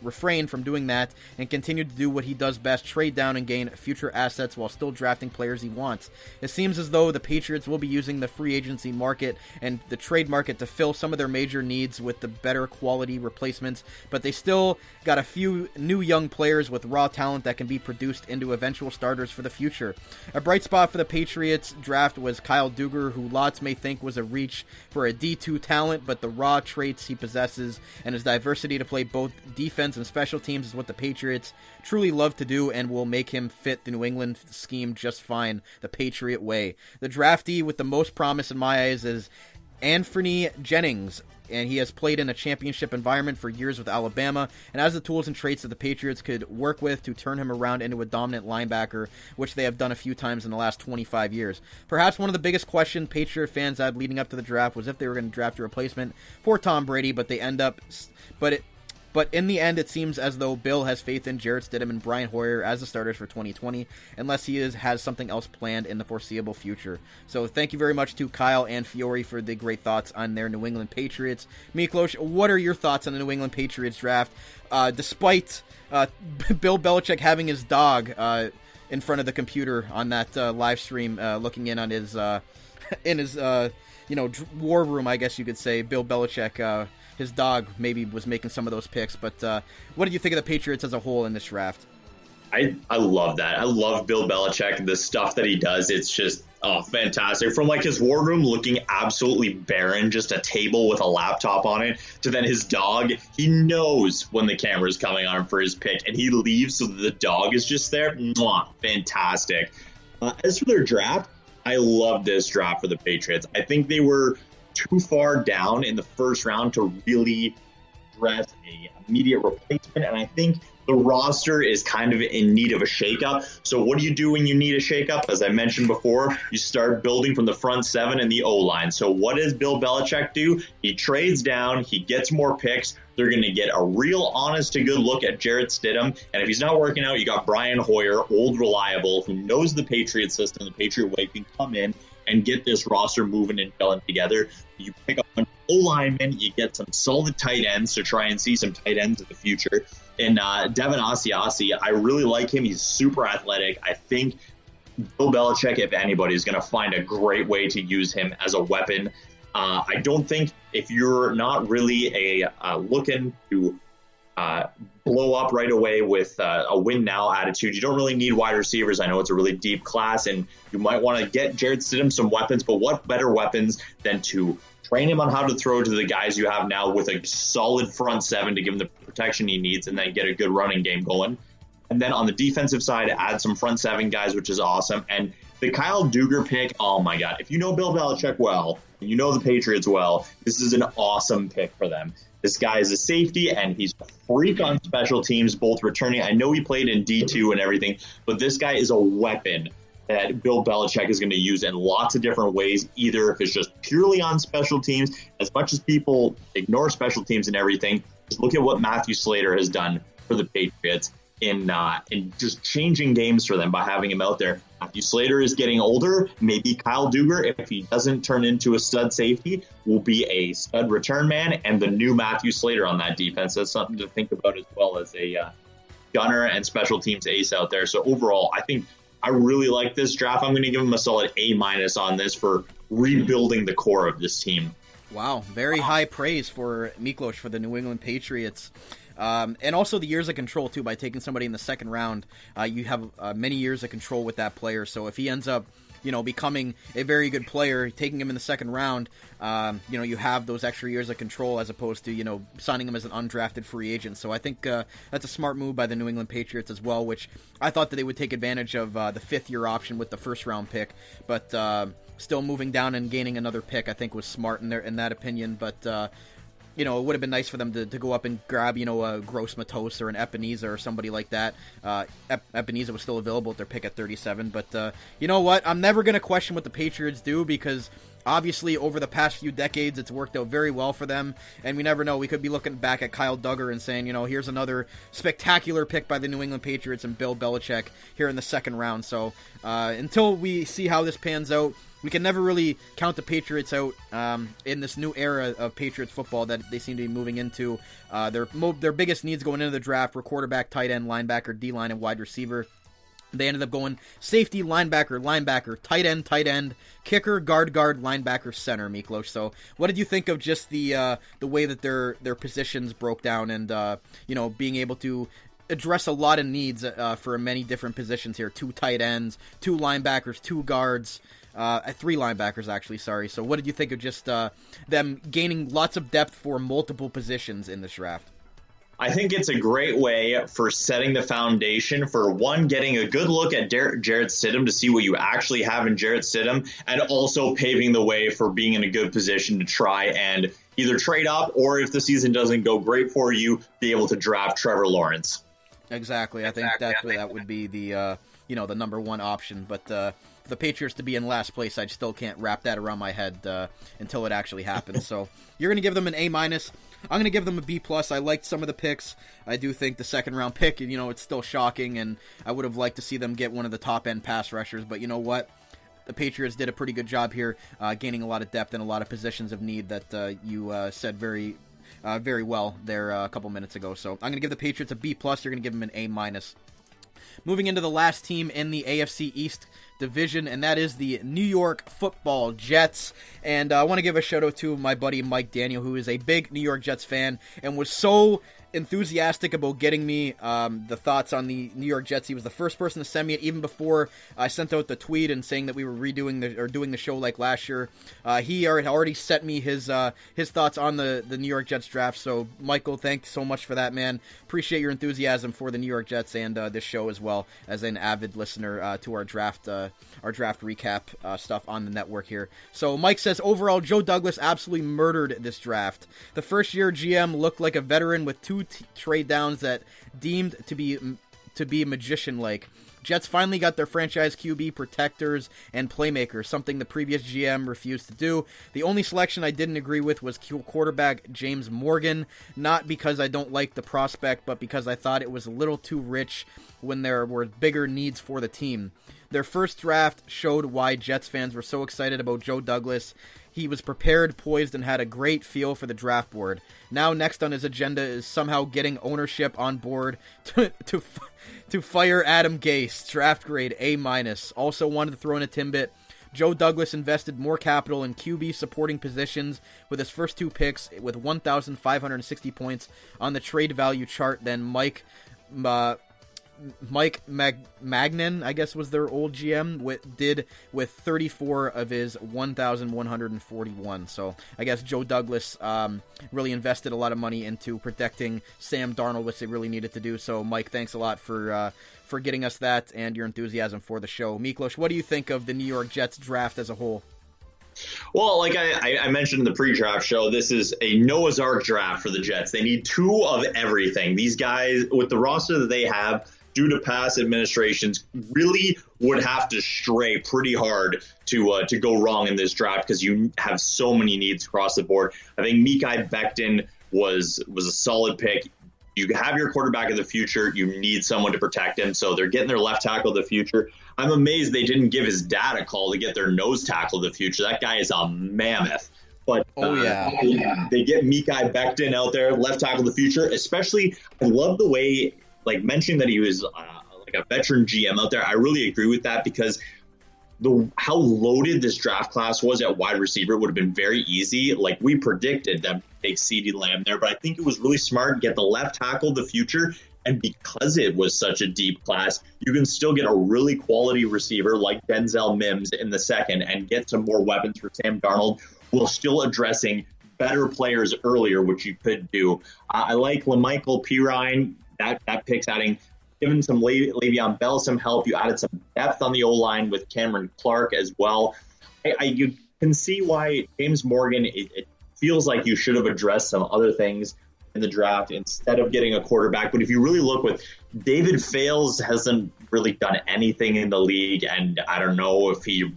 refrained from doing that and continued to do what he does best, trade down and gain future assets while still drafting players he wants. It seems as though the Patriots will be using the free agency market and the trade market to fill some of their major needs with the better quality replacements, but they still got a few new young players with raw talent that can be produced into eventual starters for the future. A bright spot for the Patriots draft was Kyle Duggar, who lots may think was a reach for a D2 talent, but the raw traits he possesses and his diversity to play both defense and special teams is what the Patriots truly love to do and will make him fit the New England scheme just fine, the Patriot way. The draftee with the most promise in my eyes is Anthony Jennings, and he has played in a championship environment for years with Alabama and has the tools and traits that the Patriots could work with to turn him around into a dominant linebacker, which they have done a few times in the last 25 years. Perhaps one of the biggest questions Patriot fans had leading up to the draft was if they were going to draft a replacement for Tom Brady, but in the end, it seems as though Bill has faith in Jarrett Stidham and Brian Hoyer as the starters for 2020, unless he has something else planned in the foreseeable future. So thank you very much to Kyle and Fiore for the great thoughts on their New England Patriots. Miklos, what are your thoughts on the New England Patriots draft? Despite Bill Belichick having his dog in front of the computer on that live stream, looking in on his war room, I guess you could say, Bill Belichick. His dog maybe was making some of those picks, but what did you think of the Patriots as a whole in this draft? I love that. I love Bill Belichick, the stuff that he does. It's just fantastic. From like his war room looking absolutely barren, just a table with a laptop on it, to then his dog. He knows when the camera is coming on for his pick, and he leaves so that the dog is just there. Mwah, fantastic. As for their draft, I love this draft for the Patriots. I think they were too far down in the first round to really address a immediate replacement, and I think the roster is kind of in need of a shakeup. So what do you do when you need a shakeup? As I mentioned before, you start building from the front seven and the O-line. So what does Bill Belichick do? He trades down, he gets more picks. They're going to get a real honest to good look at Jarrett Stidham. And if he's not working out, you got Brian Hoyer, old reliable, who knows the Patriot system, the Patriot way, can come in and get this roster moving and gelling together. You pick up an O-lineman, you get some solid tight ends to try and see some tight ends in the future. And Devin Asiasi, I really like him. He's super athletic. I think Bill Belichick, if anybody, is going to find a great way to use him as a weapon. I don't think if you're not really looking to blow up right away with a win now attitude, you don't really need wide receivers. I know it's a really deep class, and you might want to get Jarrett Stidham some weapons, but what better weapons than to train him on how to throw to the guys you have now with a solid front seven to give him the protection he needs, and then get a good running game going. And then on the defensive side, add some front seven guys, which is awesome. And the Kyle Duggar pick, oh my God, if you know Bill Belichick well, and you know the Patriots well, this is an awesome pick for them. This guy is a safety, and he's a freak on special teams, both returning. I know he played in D2 and everything, but this guy is a weapon that Bill Belichick is going to use in lots of different ways, either if it's just purely on special teams. As much as people ignore special teams and everything, just look at what Matthew Slater has done for the Patriots in just changing games for them by having him out there. Matthew Slater is getting older. Maybe Kyle Duggar, if he doesn't turn into a stud safety, will be a stud return man and the new Matthew Slater on that defense. That's something to think about as well as a gunner and special teams ace out there. So overall, I think I really like this draft. I'm going to give him a solid A- on this for rebuilding the core of this team. Wow, very high praise for Miklos for the New England Patriots. And also the years of control, too. By taking somebody in the second round, you have many years of control with that player. So if he ends up, becoming a very good player, taking him in the second round, you have those extra years of control as opposed to, signing him as an undrafted free agent. So I think that's a smart move by the New England Patriots as well, which I thought that they would take advantage of the fifth-year option with the first-round pick. But still moving down and gaining another pick, I think, was smart in that opinion. But it would have been nice for them to go up and grab, a Gross Matos or an Ebenezer or somebody like that. Ebenezer was still available at their pick at 37. But you know what? I'm never going to question what the Patriots do because obviously over the past few decades it's worked out very well for them. And we never know. We could be looking back at Kyle Duggar and saying, here's another spectacular pick by the New England Patriots and Bill Belichick here in the second round. So until we see how this pans out, we can never really count the Patriots out in this new era of Patriots football that they seem to be moving into. Their biggest needs going into the draft were quarterback, tight end, linebacker, D-line, and wide receiver. They ended up going safety, linebacker, tight end, kicker, guard, linebacker, center, Miklos. So what did you think of just the way that their positions broke down and, being able to address a lot of needs for many different positions here? 2 tight ends, 2 linebackers, 2 guards. 3 linebackers, actually, sorry. So what did you think of just them gaining lots of depth for multiple positions in this draft? I think it's a great way for setting the foundation for, one, getting a good look at Jarrett Stidham to see what you actually have in Jarrett Stidham, and also paving the way for being in a good position to try and either trade up or, if the season doesn't go great for you, be able to draft Trevor Lawrence. Exactly. I think that would be the the number one option, but for the Patriots to be in last place, I still can't wrap that around my head until it actually happens. So you're going to give them an A-. I'm going to give them a B+. I liked some of the picks. I do think the second round pick, it's still shocking, and I would have liked to see them get one of the top end pass rushers, but you know what? The Patriots did a pretty good job here, gaining a lot of depth and a lot of positions of need that you said very well there a couple minutes ago. So I'm going to give the Patriots a B+. You're going to give them an A-. Moving into the last team in the AFC East division, and that is the New York Football Jets. And I want to give a shout out to my buddy Mike Daniel, who is a big New York Jets fan and was so enthusiastic about getting me the thoughts on the New York Jets. He was the first person to send me it even before I sent out the tweet and saying that we were doing the show like last year. He already sent me his thoughts on the New York Jets draft. So Michael, thanks so much for that, man. Appreciate your enthusiasm for the New York Jets and this show as well as an avid listener to our draft recap stuff on the network here. So Mike says, overall, Joe Douglas absolutely murdered this draft. The first year GM looked like a veteran with 2 two trade downs that deemed to be magician-like. Jets finally got their franchise QB protectors and playmakers, something the previous GM refused to do. The only selection I didn't agree with was quarterback James Morgan, not because I don't like the prospect, but because I thought it was a little too rich when there were bigger needs for the team. Their first draft showed why Jets fans were so excited about Joe Douglas. He was prepared, poised, and had a great feel for the draft board. Now next on his agenda is somehow getting ownership on board to fire Adam Gase, draft grade A-. Also wanted to throw in a tidbit. Joe Douglas invested more capital in QB supporting positions with his first two picks with 1,560 points on the trade value chart than Mike Magnan, I guess was their old GM, did with 34 of his 1,141. So I guess Joe Douglas really invested a lot of money into protecting Sam Darnold, which they really needed to do. So Mike, thanks a lot for getting us that and your enthusiasm for the show. Miklos, what do you think of the New York Jets draft as a whole? Well, like I mentioned in the pre-draft show, this is a Noah's Ark draft for the Jets. They need two of everything. These guys, with the roster that they have, due to past administrations, really would have to stray pretty hard to go wrong in this draft because you have so many needs across the board. I think Mekhi Becton was a solid pick. You have your quarterback of the future. You need someone to protect him, so they're getting their left tackle of the future. I'm amazed they didn't give his dad a call to get their nose tackle of the future. That guy is a mammoth. But they get Mekhi Becton out there, left tackle of the future. Especially, I love the way, like, mentioning that he was like a veteran GM out there. I really agree with that because how loaded this draft class was at wide receiver would have been very easy. Like, we predicted them to take CeeDee Lamb there, but I think it was really smart to get the left tackle of the future. And because it was such a deep class, you can still get a really quality receiver like Denzel Mims in the second and get some more weapons for Sam Darnold while still addressing better players earlier, which you could do. I like LaMichael Pirine. That pick's giving some Le'Veon Bell some help. You added some depth on the O-line with Cameron Clark as well. You can see why James Morgan, it feels like you should have addressed some other things in the draft instead of getting a quarterback. But if you really look with David Fales hasn't really done anything in the league, and I don't know if he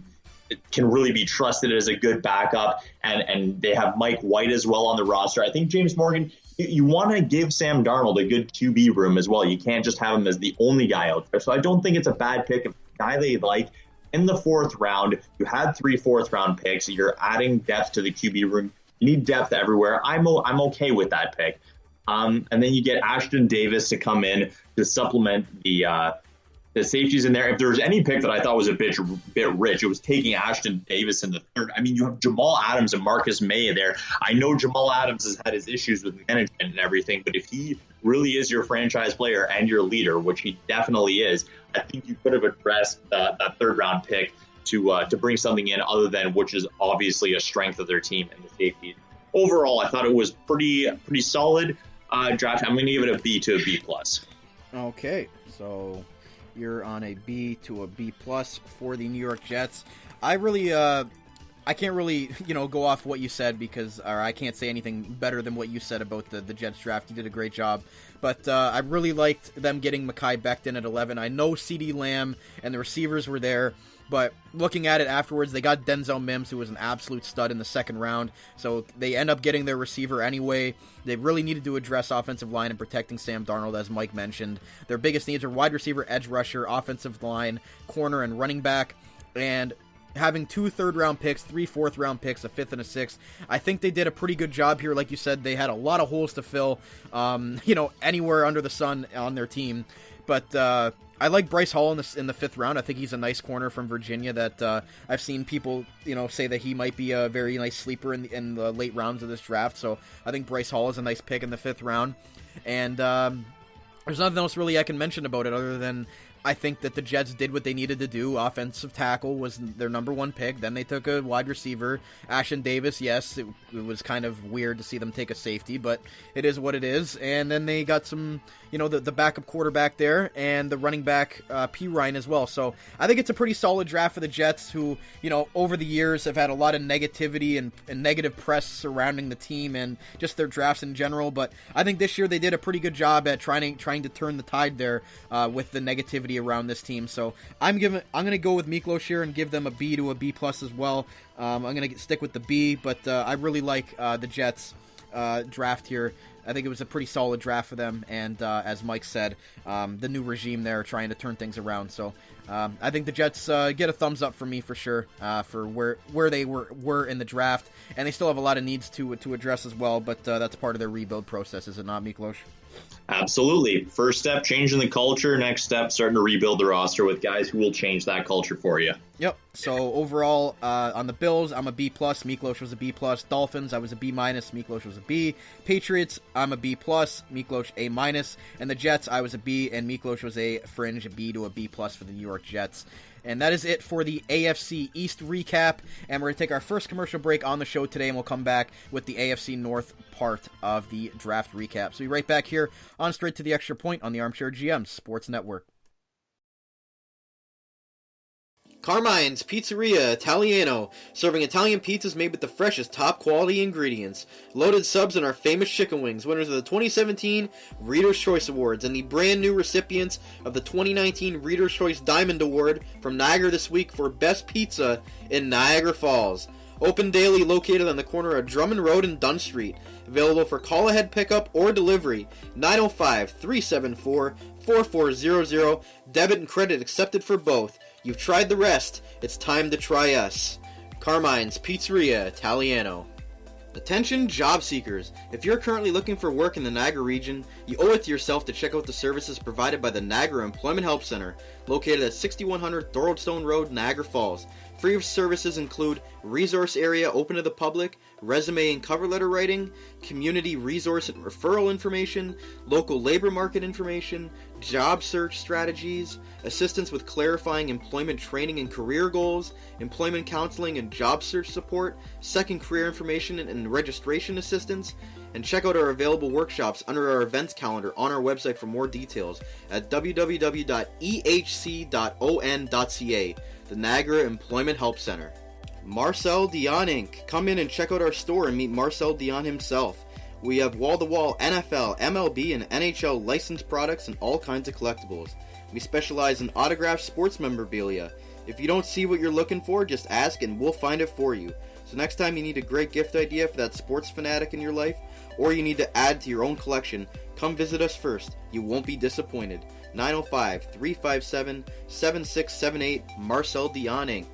can really be trusted as a good backup. And they have Mike White as well on the roster. I think James Morgan, you want to give Sam Darnold a good QB room as well. You can't just have him as the only guy out there. So I don't think it's a bad pick. If a guy they like in the fourth round, you had 3 fourth-round picks. You're adding depth to the QB room. You need depth everywhere. I'm okay with that pick. And then you get Ashton Davis to come in to supplement the safeties in there. If there was any pick that I thought was a bit rich, it was taking Ashton Davis in the third. I mean, you have Jamal Adams and Marcus May there. I know Jamal Adams has had his issues with management and everything, but if he really is your franchise player and your leader, which he definitely is, I think you could have addressed that third-round pick to bring something in other than, which is obviously a strength of their team and the safety. Overall, I thought it was pretty solid draft. I'm going to give it a B to a B+. Okay, so you're on a B to a B+ for the New York Jets. I can't really, go off what you said or I can't say anything better than what you said about the Jets draft. You did a great job. But I really liked them getting Mekhi Becton at 11. I know CeeDee Lamb and the receivers were there, but looking at it afterwards, they got Denzel Mims, who was an absolute stud in the second round. So they end up getting their receiver anyway. They really needed to address offensive line and protecting Sam Darnold, as Mike mentioned. Their biggest needs are wide receiver, edge rusher, offensive line, corner, and running back. And having 2 third-round picks, 3 fourth-round picks, a fifth and a sixth, I think they did a pretty good job here. Like you said, they had a lot of holes to fill, anywhere under the sun on their team. But I like Bryce Hall in the 5th round. I think he's a nice corner from Virginia that I've seen people, say that he might be a very nice sleeper in the late rounds of this draft. So I think Bryce Hall is a nice pick in the 5th round. And there's nothing else really I can mention about it other than I think that the Jets did what they needed to do. Offensive tackle was their number one pick. Then they took a wide receiver, Ashtyn Davis. Yes, it was kind of weird to see them take a safety, but it is what it is. And then they got some, the backup quarterback there and the running back, P. Ryan as well. So I think it's a pretty solid draft for the Jets, who, over the years have had a lot of negativity and negative press surrounding the team and just their drafts in general. But I think this year they did a pretty good job at trying to turn the tide there with the negativity around this team. So I'm going to go with Miklos here and give them a B to a B plus as well. I'm going to stick with the B, but I really like the Jets draft here. I think it was a pretty solid draft for them, and as Mike said, the new regime there trying to turn things around. So I think the Jets get a thumbs up from me for sure for where they were in the draft, and they still have a lot of needs to address as well, but that's part of their rebuild process, is it not, Miklos? Absolutely. First step, changing the culture. Next step, starting to rebuild the roster with guys who will change that culture for you. Yep. So overall, on the Bills, I'm a B+. Miklos was a B+. Dolphins, I was a B-. Miklos was a B. Patriots, I'm a B+. Miklos A-. And the Jets, I was a B, and Miklos was a fringe B to a B+ for the New York Jets. And that is it for the AFC East recap. And we're going to take our first commercial break on the show today, and we'll come back with the AFC North part of the draft recap. So we'll be right back here on Straight to the Extra Point on the Armchair GM Sports Network. Carmine's Pizzeria Italiano, serving Italian pizzas made with the freshest, top-quality ingredients. Loaded subs and our famous chicken wings, winners of the 2017 Reader's Choice Awards, and the brand-new recipients of the 2019 Reader's Choice Diamond Award from Niagara this week for Best Pizza in Niagara Falls. Open daily, located on the corner of Drummond Road and Dunn Street. Available for call-ahead pickup or delivery. 905-374-4400. Debit and credit accepted for both. You've tried the rest. It's time to try us. Carmine's Pizzeria Italiano. Attention job seekers. If you're currently looking for work in the Niagara region, you owe it to yourself to check out the services provided by the Niagara Employment Help Center, located at 6100 Thoroldstone Road, Niagara Falls. Free services include resource area open to the public, resume and cover letter writing, community resource and referral information, local labor market information, job search strategies, assistance with clarifying employment training and career goals, employment counseling and job search support, second career information and registration assistance, and check out our available workshops under our events calendar on our website for more details at www.ehc.on.ca, the Niagara Employment Help Center. Marcel Dion Inc. Come in and check out our store and meet Marcel Dion himself. We have wall-to-wall NFL, MLB, and NHL licensed products and all kinds of collectibles. We specialize in autographed sports memorabilia. If you don't see what you're looking for, just ask and we'll find it for you. So next time you need a great gift idea for that sports fanatic in your life, or you need to add to your own collection, come visit us first. You won't be disappointed. 905-357-7678, Marcel Dion Inc.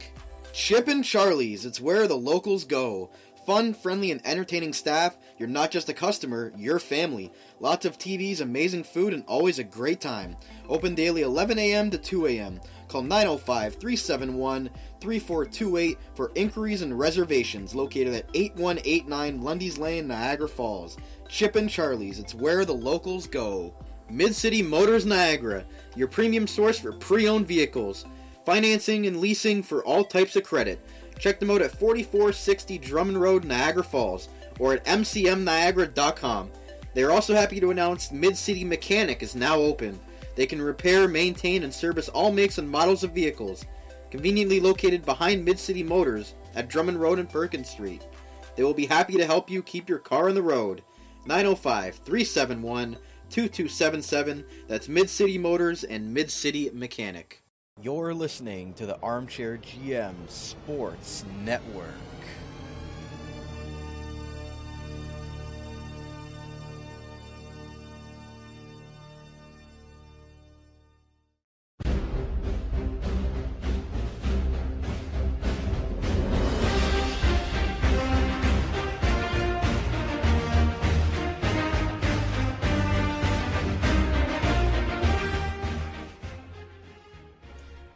Chippin' Charlie's, it's where the locals go. Fun, friendly, and entertaining staff. You're not just a customer, you're family. Lots of TVs, amazing food, and always a great time. Open daily 11 a.m. to 2 a.m. Call 905-371-3428 for inquiries and reservations, located at 8189 Lundy's Lane, Niagara Falls. Chippin' Charlie's, it's where the locals go. Mid-City Motors Niagara, your premium source for pre-owned vehicles. Financing and leasing for all types of credit. Check them out at 4460 Drummond Road, Niagara Falls, or at mcmniagara.com. They are also happy to announce Mid-City Mechanic is now open. They can repair, maintain, and service all makes and models of vehicles. Conveniently located behind Mid-City Motors at Drummond Road and Perkins Street. They will be happy to help you keep your car on the road. 905-371-2277. That's Mid-City Motors and Mid-City Mechanic. You're listening to the Armchair GM Sports Network.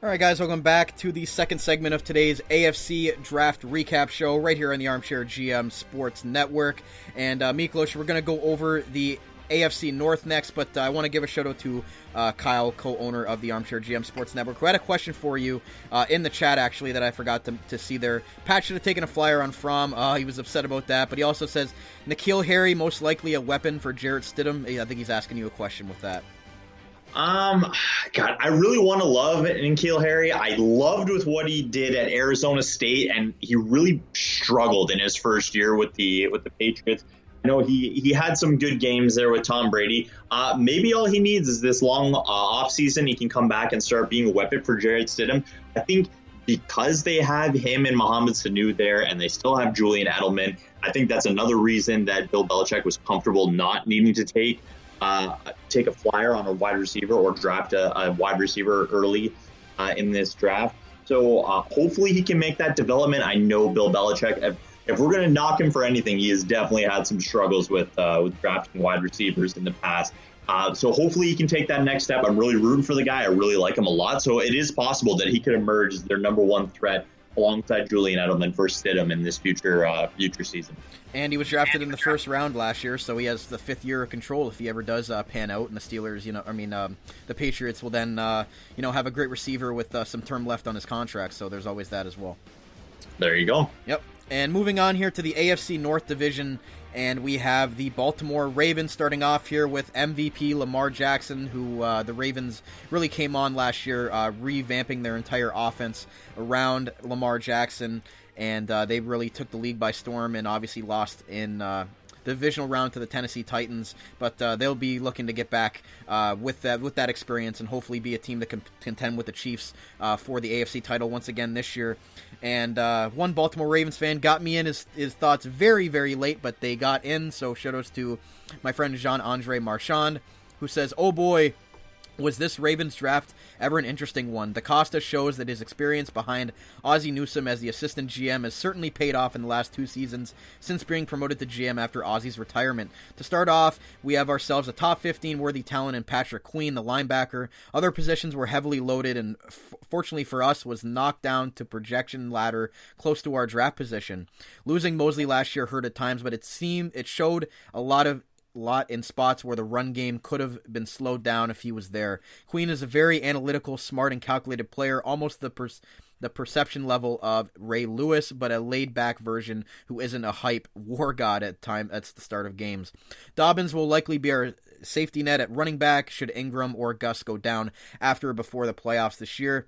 Alright guys, welcome back to the second segment of today's AFC Draft Recap Show right here on the Armchair GM Sports Network. And Miklos, we're going to go over the AFC North next, but I want to give a shout out to Kyle, co-owner of the Armchair GM Sports Network, who had a question for you in the chat, actually, that I forgot to see there. Pat should have taken a flyer on Fromm. He was upset about that, but he also says, N'Keal Harry most likely a weapon for Jarrett Stidham. I think he's asking you a question with that. God, I really want to love N'Keal Harry. I loved with what he did at Arizona State, and he really struggled in his first year with the Patriots. I know he had some good games there with Tom Brady. Maybe all he needs is this long off season. He can come back and start being a weapon for Jarrett Stidham. I think because they have him and Mohamed Sanu there, and they still have Julian Edelman, I think that's another reason that Bill Belichick was comfortable not needing to take a flyer on a wide receiver or draft a wide receiver early in this draft. So hopefully he can make that development. I know Bill Belichick, if we're going to knock him for anything, he has definitely had some struggles with drafting wide receivers in the past. So hopefully he can take that next step. I'm really rooting for the guy. I really like him a lot. So it is possible that he could emerge as their number one threat alongside Julian Edelman for Stidham in this future season. And he was drafted in the first round last year, so he has the 5th year of control if he ever does pan out. And the Steelers, the Patriots will then, have a great receiver with some term left on his contract. So there's always that as well. There you go. Yep. And moving on here to the AFC North Division, and we have the Baltimore Ravens starting off here with MVP Lamar Jackson, who the Ravens really came on last year, revamping their entire offense around Lamar Jackson, and they really took the league by storm and obviously lost in the divisional round to the Tennessee Titans, but they'll be looking to get back with that experience and hopefully be a team that can contend with the Chiefs for the AFC title once again this year. And one Baltimore Ravens fan got me in his thoughts very, very late, but they got in, so shout-outs to my friend Jean-Andre Marchand, who says, "Oh boy, was this Ravens draft ever an interesting one? DaCosta shows that his experience behind Ozzie Newsome as the assistant GM has certainly paid off in the last 2 seasons since being promoted to GM after Ozzie's retirement. To start off, we have ourselves a top 15 worthy talent in Patrick Queen, the linebacker. Other positions were heavily loaded and fortunately for us was knocked down to projection ladder close to our draft position. Losing Mosley last year hurt at times, but it showed a lot in spots where the run game could have been slowed down if he was there. Queen is a very analytical, smart, and calculated player, almost the perception level of Ray Lewis, but a laid-back version who isn't a hype war god at the start of games. Dobbins will likely be our safety net at running back should Ingram or Gus go down after or before the playoffs this year.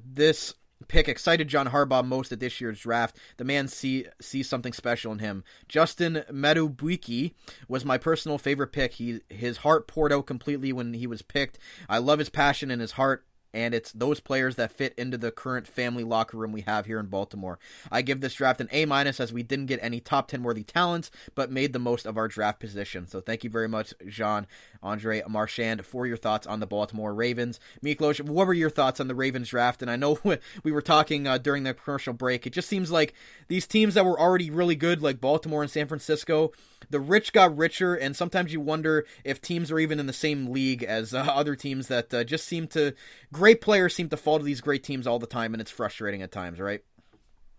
This pick excited John Harbaugh most at this year's draft. The man sees something special in him. Justin Madubuike was my personal favorite pick. His heart poured out completely when he was picked. I love his passion and his heart, and it's those players that fit into the current family locker room we have here in Baltimore. I give this draft an A- as we didn't get any top 10 worthy talents, but made the most of our draft position. So thank you very much, Jean-Andre Marchand, for your thoughts on the Baltimore Ravens. Miklos, what were your thoughts on the Ravens draft? And I know we were talking during the commercial break. It just seems like these teams that were already really good, like Baltimore and San Francisco, the rich got richer, and sometimes you wonder if teams are even in the same league as other teams that just seem to... Great players seem to fall to these great teams all the time, and it's frustrating at times, right?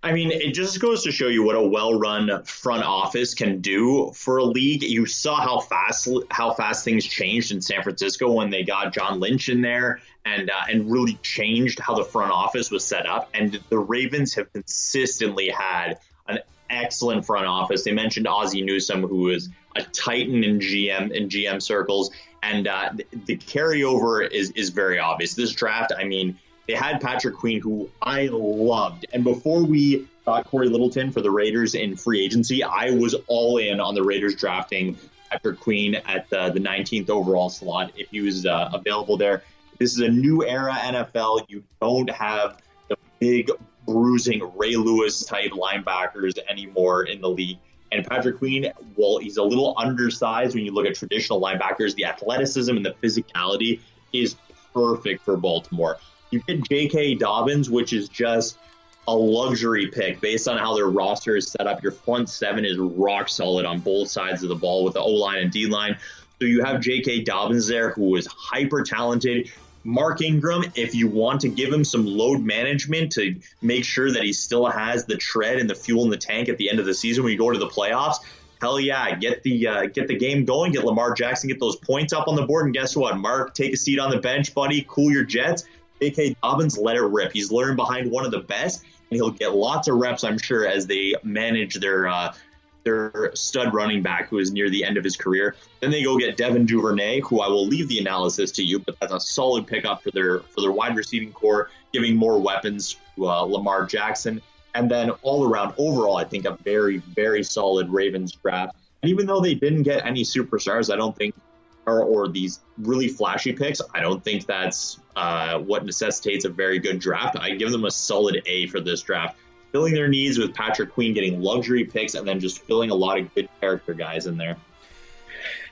I mean, it just goes to show you what a well-run front office can do for a league. You saw how fast things changed in San Francisco when they got John Lynch in there and really changed how the front office was set up. And the Ravens have consistently had an excellent front office. They mentioned Ozzie Newsome, who is a titan in GM circles, and the carryover is very obvious. This draft, I mean, they had Patrick Queen, who I loved. And before we got Corey Littleton for the Raiders in free agency, I was all in on the Raiders drafting Patrick Queen at the 19th overall slot if he was available there. This is a new era NFL. You don't have the big, bruising Ray Lewis type linebackers anymore in the league. And Patrick Queen, well, he's a little undersized when you look at traditional linebackers. The athleticism and the physicality is perfect for Baltimore. You get J.K. Dobbins, which is just a luxury pick based on how their roster is set up. Your front seven is rock solid on both sides of the ball with the O-line and D-line. So you have J.K. Dobbins there, who is hyper talented. Mark Ingram, if you want to give him some load management to make sure that he still has the tread and the fuel in the tank at the end of the season when you go to the playoffs, hell yeah, get the game going, get Lamar Jackson, get those points up on the board, and guess what, Mark, take a seat on the bench, buddy, cool your jets. J.K. Dobbins, let it rip. He's learned behind one of the best, and he'll get lots of reps, I'm sure, as they manage their stud running back who is near the end of his career. Then they go get Devin Duvernay, who I will leave the analysis to you, but that's a solid pickup for their wide receiving core, giving more weapons to Lamar Jackson. And then overall, I think a very, very solid Ravens draft. And even though they didn't get any superstars, I don't think, or these really flashy picks, I don't think that's what necessitates a very good draft. I give them a solid A for this draft, filling their needs with Patrick Queen getting luxury picks and then just filling a lot of good character guys in there.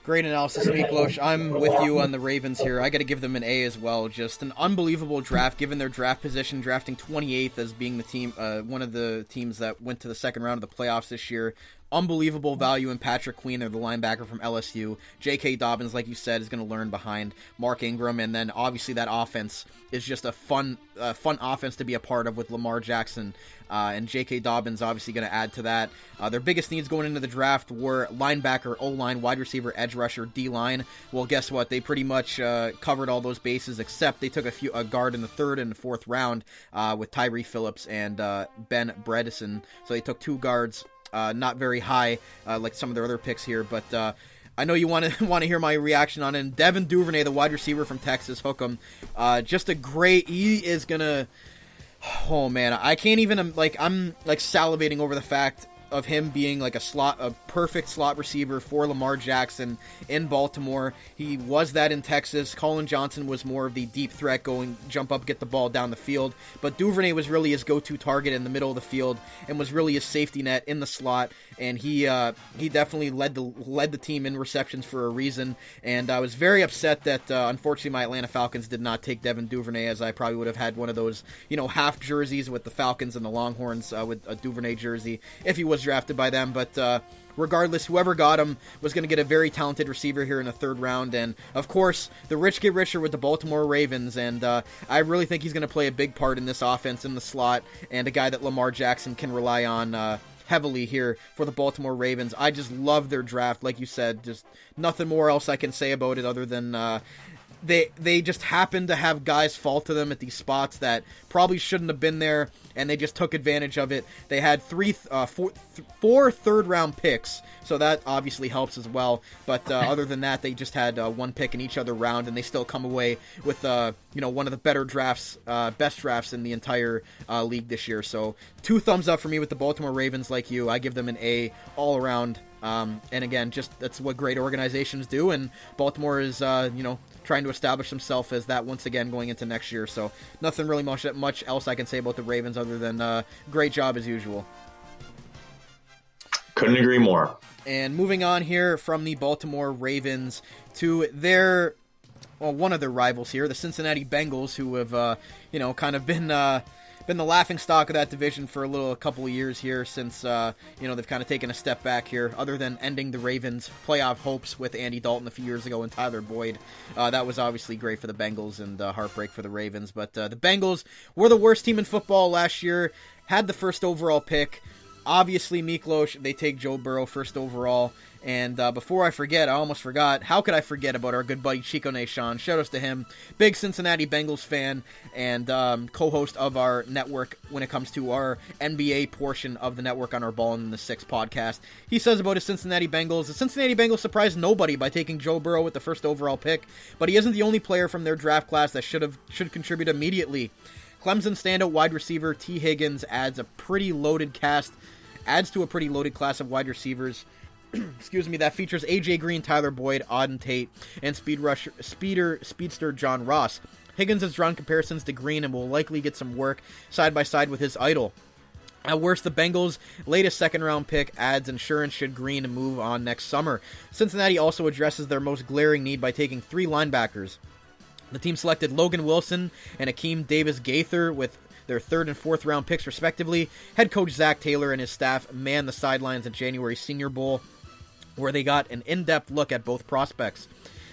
Great analysis, Miklos. I'm with you on the Ravens here. I got to give them an A as well. Just an unbelievable draft, given their draft position, drafting 28th as being the team, one of the teams that went to the second round of the playoffs this year. Unbelievable value in Patrick Queen, or the linebacker from LSU. J.K. Dobbins, like you said, is going to learn behind Mark Ingram, and then obviously that offense is just a fun offense to be a part of with Lamar Jackson, and J.K. Dobbins obviously going to add to that. Their biggest needs going into the draft were linebacker, O-line, wide receiver, edge rusher, D-line. Well, guess what? They pretty much covered all those bases, except they took a guard in the third and fourth round with Tyree Phillips and Ben Bredesen. So they took two guards. Not very high, like some of their other picks here, but I know you want to hear my reaction on it. Devin Duvernay, the wide receiver from Texas, hook him. Just a great. He is gonna. Oh man, I can't even. I'm salivating over the fact of him being like a perfect slot receiver for Lamar Jackson in Baltimore. He was that in Texas. Colin Johnson was more of the deep threat, jump up, get the ball down the field. But Duvernay was really his go-to target in the middle of the field and was really his safety net in the slot. And he definitely led the team in receptions for a reason. And I was very upset that unfortunately my Atlanta Falcons did not take Devin Duvernay, as I probably would have had one of those half jerseys with the Falcons and the Longhorns with a Duvernay jersey if he was drafted by them. But regardless, whoever got him was going to get a very talented receiver here in the third round. And of course, the rich get richer with the Baltimore Ravens, and I really think he's going to play a big part in this offense in the slot, and a guy that Lamar Jackson can rely on heavily here for the Baltimore Ravens. I just love their draft. Like you said, just nothing more else I can say about it other than they just happen to have guys fall to them at these spots that probably shouldn't have been there, and they just took advantage of it. They had four third-round picks, so that obviously helps as well. But other than that, they just had one pick in each other round, and they still come away with one of the better drafts, best drafts in the entire league this year. So 2 thumbs up for me with the Baltimore Ravens. Like you, I give them an A all around. And again, just that's what great organizations do, and Baltimore is trying to establish himself as that once again going into next year. So nothing really much else I can say about the Ravens other than great job as usual. Couldn't agree more. And moving on here from the Baltimore Ravens to one of their rivals here, the Cincinnati Bengals, who have kind of been the laughing stock of that division for a couple of years here since they've kind of taken a step back here, other than ending the Ravens' playoff hopes with Andy Dalton a few years ago and Tyler Boyd. That was obviously great for the Bengals and heartbreak for the Ravens. But the Bengals were the worst team in football last year, had the first overall pick. Obviously, Miklos, they take Joe Burrow first overall. And before I forget, I almost forgot. How could I forget about our good buddy Chico Nation? Shout outs to him. Big Cincinnati Bengals fan and co-host of our network when it comes to our NBA portion of the network on our Ball in the Six podcast. He says about his Cincinnati Bengals, the Cincinnati Bengals surprised nobody by taking Joe Burrow with the first overall pick, but he isn't the only player from their draft class that should contribute immediately. Clemson standout wide receiver T. Higgins adds to a pretty loaded class of wide receivers. That features A.J. Green, Tyler Boyd, Auden Tate, and speedster John Ross. Higgins has drawn comparisons to Green and will likely get some work side by side with his idol. At worst, the Bengals' latest second-round pick adds insurance should Green move on next summer. Cincinnati also addresses their most glaring need by taking 3 linebackers. The team selected Logan Wilson and Akeem Davis-Gaither with their 3rd and 4th round picks respectively. Head coach Zach Taylor and his staff manned the sidelines at January Senior Bowl, where they got an in-depth look at both prospects.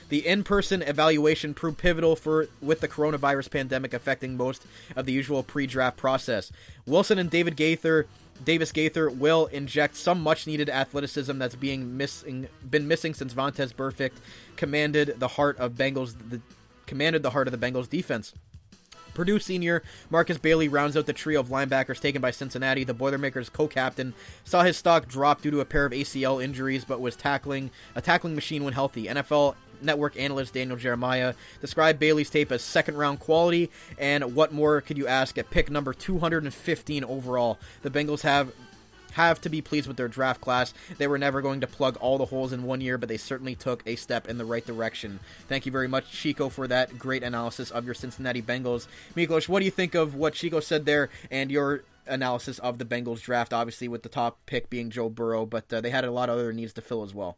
The in-person evaluation proved pivotal with the coronavirus pandemic affecting most of the usual pre-draft process. Wilson and David Gaither Davis Gaither will inject some much-needed athleticism that's been missing since Vontaze Burfict commanded the heart of the Bengals defense. Purdue senior Marcus Bailey rounds out the trio of linebackers taken by Cincinnati. The Boilermakers co-captain saw his stock drop due to a pair of ACL injuries, but was a tackling machine when healthy. NFL Network analyst Daniel Jeremiah described Bailey's tape as second-round quality, and what more could you ask at pick number 215 overall? The Bengals have to be pleased with their draft class. They were never going to plug all the holes in one year, but they certainly took a step in the right direction. Thank you very much, Chico, for that great analysis of your Cincinnati Bengals. Miklos, what do you think of what Chico said there and your analysis of the Bengals draft, obviously with the top pick being Joe Burrow, but they had a lot of other needs to fill as well?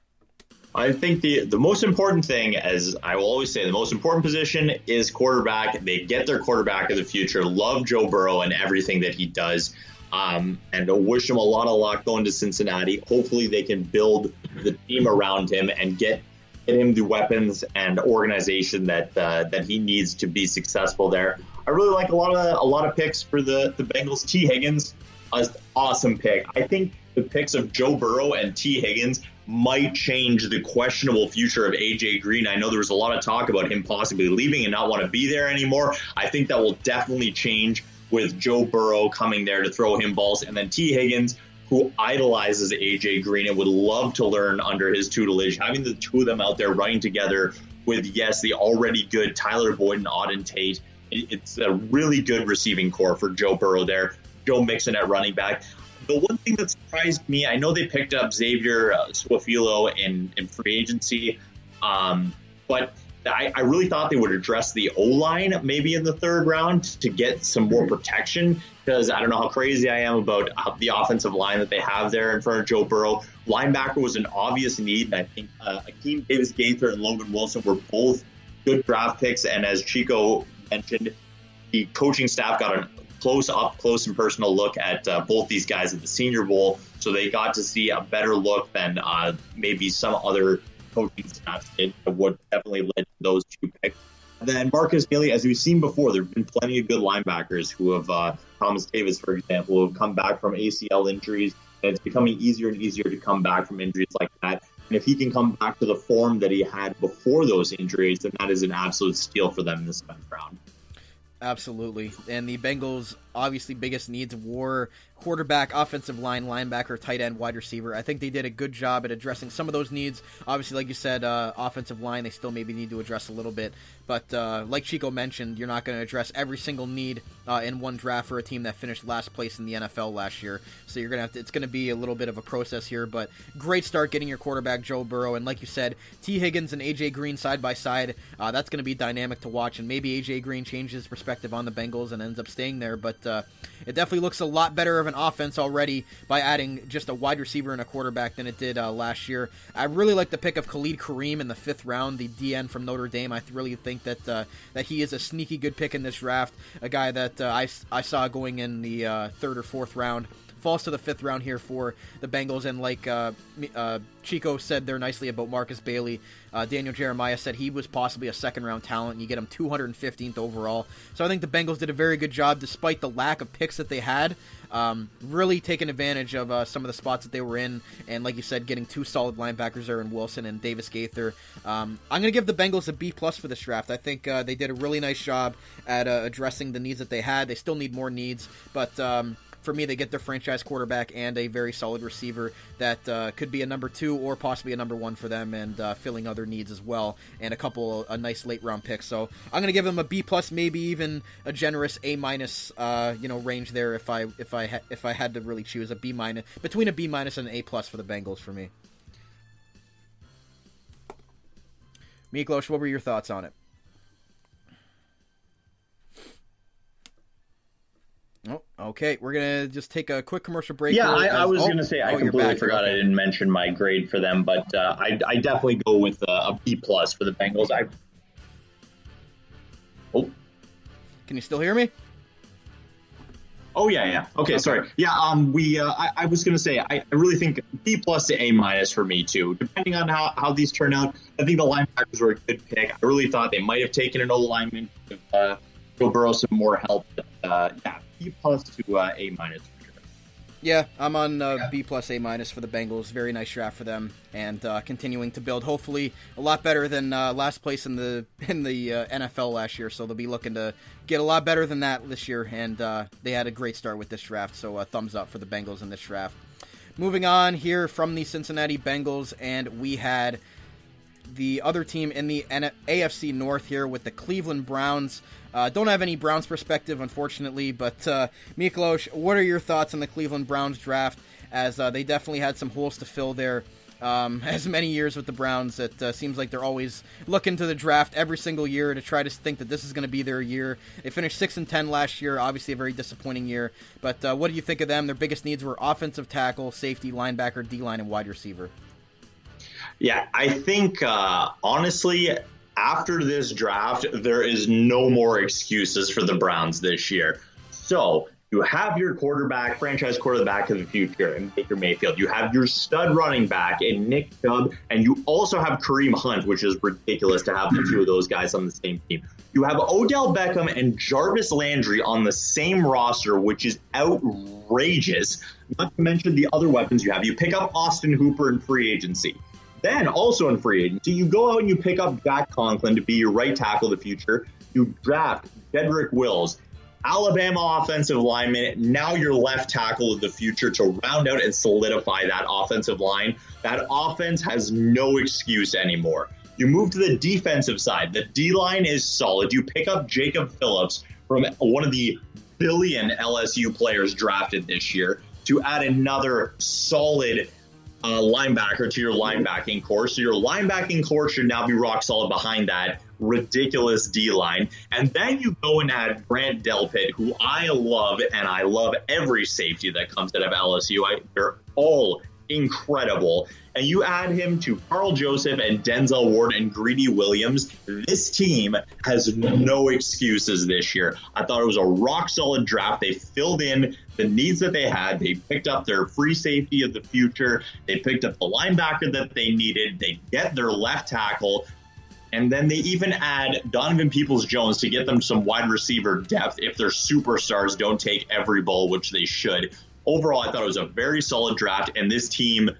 I think the most important thing, as I will always say, the most important position is quarterback. They get their quarterback of the future. Love Joe Burrow and everything that he does. And wish him a lot of luck going to Cincinnati. Hopefully they can build the team around him and get him the weapons and organization that he needs to be successful there. I really like a lot of picks for the Bengals. T. Higgins, awesome pick. I think the picks of Joe Burrow and T. Higgins might change the questionable future of A.J. Green. I know there was a lot of talk about him possibly leaving and not want to be there anymore. I think that will definitely change with Joe Burrow coming there to throw him balls. And then T. Higgins, who idolizes A.J. Green and would love to learn under his tutelage, having the two of them out there running together with, yes, the already good Tyler Boyd and Auden Tate. It's a really good receiving core for Joe Burrow there. Joe Mixon at running back. The one thing that surprised me, I know they picked up Xavier Suafilo in free agency, but I really thought they would address the O-line maybe in the third round to get some more protection, because I don't know how crazy I am about the offensive line that they have there in front of Joe Burrow. Linebacker was an obvious need, and I think Akeem Davis Gaither and Logan Wilson were both good draft picks, and as Chico mentioned, the coaching staff got a close and personal look at both these guys at the Senior Bowl, so they got to see a better look than maybe some other coaching staffs did. What definitely led to those two picks. And then Marcus Bailey, as we've seen before, there have been plenty of good linebackers who have, Thomas Davis, for example, who have come back from ACL injuries, and it's becoming easier and easier to come back from injuries like that. And if he can come back to the form that he had before those injuries, then that is an absolute steal for them in the 7th round. Absolutely. And the Bengals' obviously biggest needs were quarterback, offensive line, linebacker, tight end, wide receiver. I think they did a good job at addressing some of those needs. Obviously, like you said, offensive line, they still maybe need to address a little bit. But like Chico mentioned, you're not going to address every single need in one draft for a team that finished last place in the NFL last year. So you're going to it's going to be a little bit of a process here. But great start getting your quarterback, Joe Burrow. And like you said, T. Higgins and A.J. Green side by side. That's going to be dynamic to watch. And maybe A.J. Green changes his perspective on the Bengals and ends up staying there. But it definitely looks a lot better of an offense already by adding just a wide receiver and a quarterback than it did last year. I really like the pick of Khalid Kareem in the 5th round, the DN from Notre Dame. I really think that he is a sneaky good pick in this draft, a guy that I saw going in the 3rd or 4th round. Falls to the 5th round here for the Bengals, and like Chico said there nicely about Marcus Bailey, Daniel Jeremiah said he was possibly a 2nd-round talent, and you get him 215th overall. So I think the Bengals did a very good job, despite the lack of picks that they had, really taking advantage of some of the spots that they were in, and like you said, getting 2 solid linebackers there in Wilson and Davis Gaither. I'm going to give the Bengals a B+ for this draft. I think they did a really nice job at addressing the needs that they had. They still need more needs, but for me, they get their franchise quarterback and a very solid receiver that could be a number 2 or possibly a number 1 for them, and filling other needs as well, and a nice late round pick. So I'm going to give them a B+, maybe even a generous A- range there if I had to really choose a B-, between a B- and an A+ for the Bengals for me. Miklos, what were your thoughts on it? Oh, okay. We're going to just take a quick commercial break. Yeah, I was going to say, I completely forgot I didn't mention my grade for them, but I definitely go with a B+ for the Bengals. Can you still hear me? Oh, yeah. Okay, sorry. Yeah, I was going to say, I really think B+ to A- for me, too. Depending on how these turn out, I think the linebackers were a good pick. I really thought they might have taken an O-lineman to give Joe Burrow some more help. B+ to A- for sure. Yeah, I'm on B plus A minus for the Bengals. Very nice draft for them, and continuing to build. Hopefully, a lot better than last place in the NFL last year. So they'll be looking to get a lot better than that this year. And they had a great start with this draft. So thumbs up for the Bengals in this draft. Moving on here from the Cincinnati Bengals, and we had the other team in the AFC North here with the Cleveland Browns. Don't have any Browns perspective, unfortunately, but Miklos, what are your thoughts on the Cleveland Browns draft, as they definitely had some holes to fill there. As many years with the Browns, it seems like they're always looking to the draft every single year to try to think that this is going to be their year. They finished 6-10 last year, obviously a very disappointing year, but what do you think of them? Their biggest needs were offensive tackle, safety, linebacker, D-line, and wide receiver. Yeah, I think, honestly, after this draft, there is no more excuses for the Browns this year. So you have your quarterback, franchise quarterback of the future in Baker Mayfield. You have your stud running back in Nick Chubb, and you also have Kareem Hunt, which is ridiculous to have the two of those guys on the same team. You have Odell Beckham and Jarvis Landry on the same roster, which is outrageous. Not to mention the other weapons you have. You pick up Austin Hooper in free agency. Then, also in free agency, you go out and you pick up Jack Conklin to be your right tackle of the future. You draft Jedrick Wills, Alabama offensive lineman, now your left tackle of the future to round out and solidify that offensive line. That offense has no excuse anymore. You move to the defensive side. The D-line is solid. You pick up Jacob Phillips from one of the billion LSU players drafted this year to add another solid linebacker to your linebacking core. So your linebacking core should now be rock solid behind that ridiculous D-line. And then you go and add Grant Delpit, who I love, and I love every safety that comes out of LSU. They're all incredible. And you add him to Carl Joseph and Denzel Ward and Greedy Williams. This team has no excuses this year. I thought it was a rock-solid draft. They filled in the needs that they had. They picked up their free safety of the future. They picked up the linebacker that they needed. They get their left tackle. And then they even add Donovan Peoples-Jones to get them some wide receiver depth if their superstars don't take every ball, which they should. Overall, I thought it was a very solid draft, and this team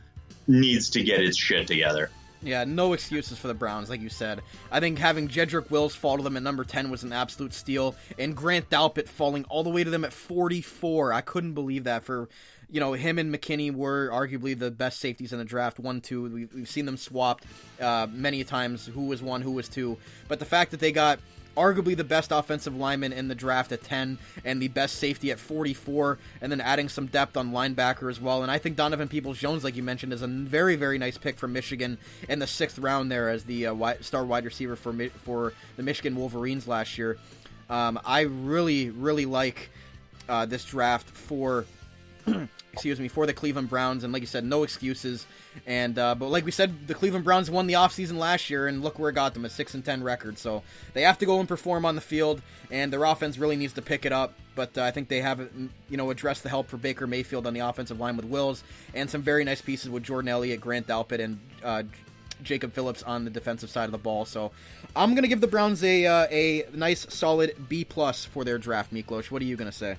needs to get its shit together. Yeah, no excuses for the Browns, like you said. I think having Jedrick Wills fall to them at number 10 was an absolute steal, and Grant Dalpit falling all the way to them at 44. I couldn't believe that. For, him and McKinney were arguably the best safeties in the draft. 1, 2, we've seen them swapped many times, who was 1, who was 2. But the fact that they got arguably the best offensive lineman in the draft at 10 and the best safety at 44, and then adding some depth on linebacker as well. And I think Donovan Peoples-Jones, like you mentioned, is a very, very nice pick from Michigan in the 6th round there as the star wide receiver for the Michigan Wolverines last year. I really, really like this draft for for the Cleveland Browns, and like you said, no excuses. And but like we said, the Cleveland Browns won the offseason last year, and look where it got them, a 6-10 record. So they have to go and perform on the field, and their offense really needs to pick it up. But I think they have, addressed the help for Baker Mayfield on the offensive line with Wills, and some very nice pieces with Jordan Elliott, Grant Dalpit, and Jacob Phillips on the defensive side of the ball. So I'm going to give the Browns a nice, solid B+ for their draft. Miklos, what are you going to say?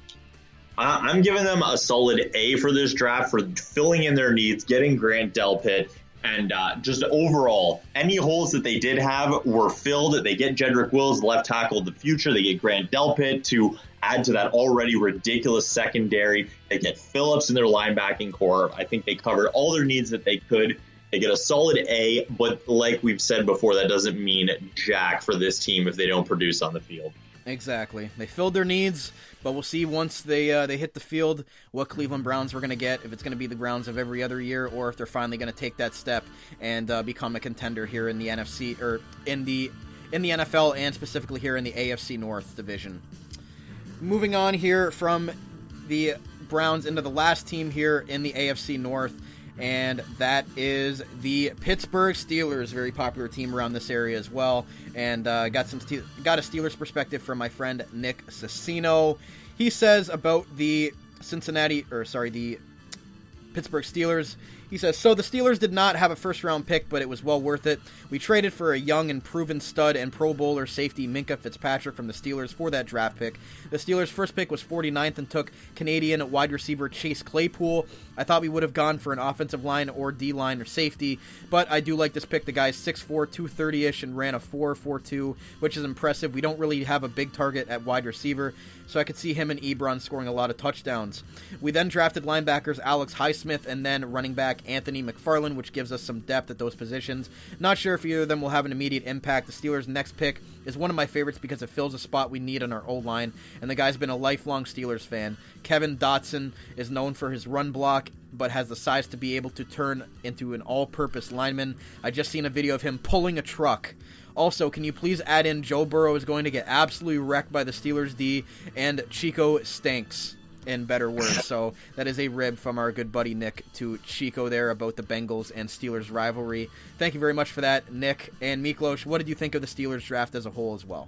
I'm giving them a solid A for this draft for filling in their needs, getting Grant Delpit, and just overall, any holes that they did have were filled. They get Jedrick Wills, left tackle of the future. They get Grant Delpit to add to that already ridiculous secondary. They get Phillips in their linebacking core. I think they covered all their needs that they could. They get a solid A, but like we've said before, that doesn't mean jack for this team if they don't produce on the field. Exactly. They filled their needs, but we'll see once they hit the field what Cleveland Browns we're going to get, if it's going to be the Browns of every other year, or if they're finally going to take that step and become a contender here in the NFC, or in the NFL, and specifically here in the AFC North division. Moving on here from the Browns into the last team here in the AFC North, and that is the Pittsburgh Steelers, very popular team around this area as well. And got a Steelers perspective from my friend Nick Cicino. He says about the Pittsburgh Steelers. He says, so the Steelers did not have a first-round pick, but it was well worth it. We traded for a young and proven stud and Pro Bowler safety Minkah Fitzpatrick from the Steelers for that draft pick. The Steelers' first pick was 49th and took Canadian wide receiver Chase Claypool. I thought we would have gone for an offensive line or D-line or safety, but I do like this pick. The guy's 6'4", 230-ish, and ran a 4.42, which is impressive. We don't really have a big target at wide receiver, so I could see him and Ebron scoring a lot of touchdowns. We then drafted linebackers Alex Highsmith and then running back Anthony McFarland, which gives us some depth at those positions. Not sure if either of them will have an immediate impact. The Steelers' next pick is one of my favorites because it fills a spot we need on our O-line, and the guy's been a lifelong Steelers fan. Kevin Dotson is known for his run block, but has the size to be able to turn into an all-purpose lineman. I just seen a video of him pulling a truck. Also, can you please add in Joe Burrow is going to get absolutely wrecked by the Steelers D, and Chico stinks, in better words. So that is a rib from our good buddy Nick to Chico there about the Bengals and Steelers rivalry. Thank you very much for that, Nick. And Miklos, what did you think of the Steelers draft as a whole as well?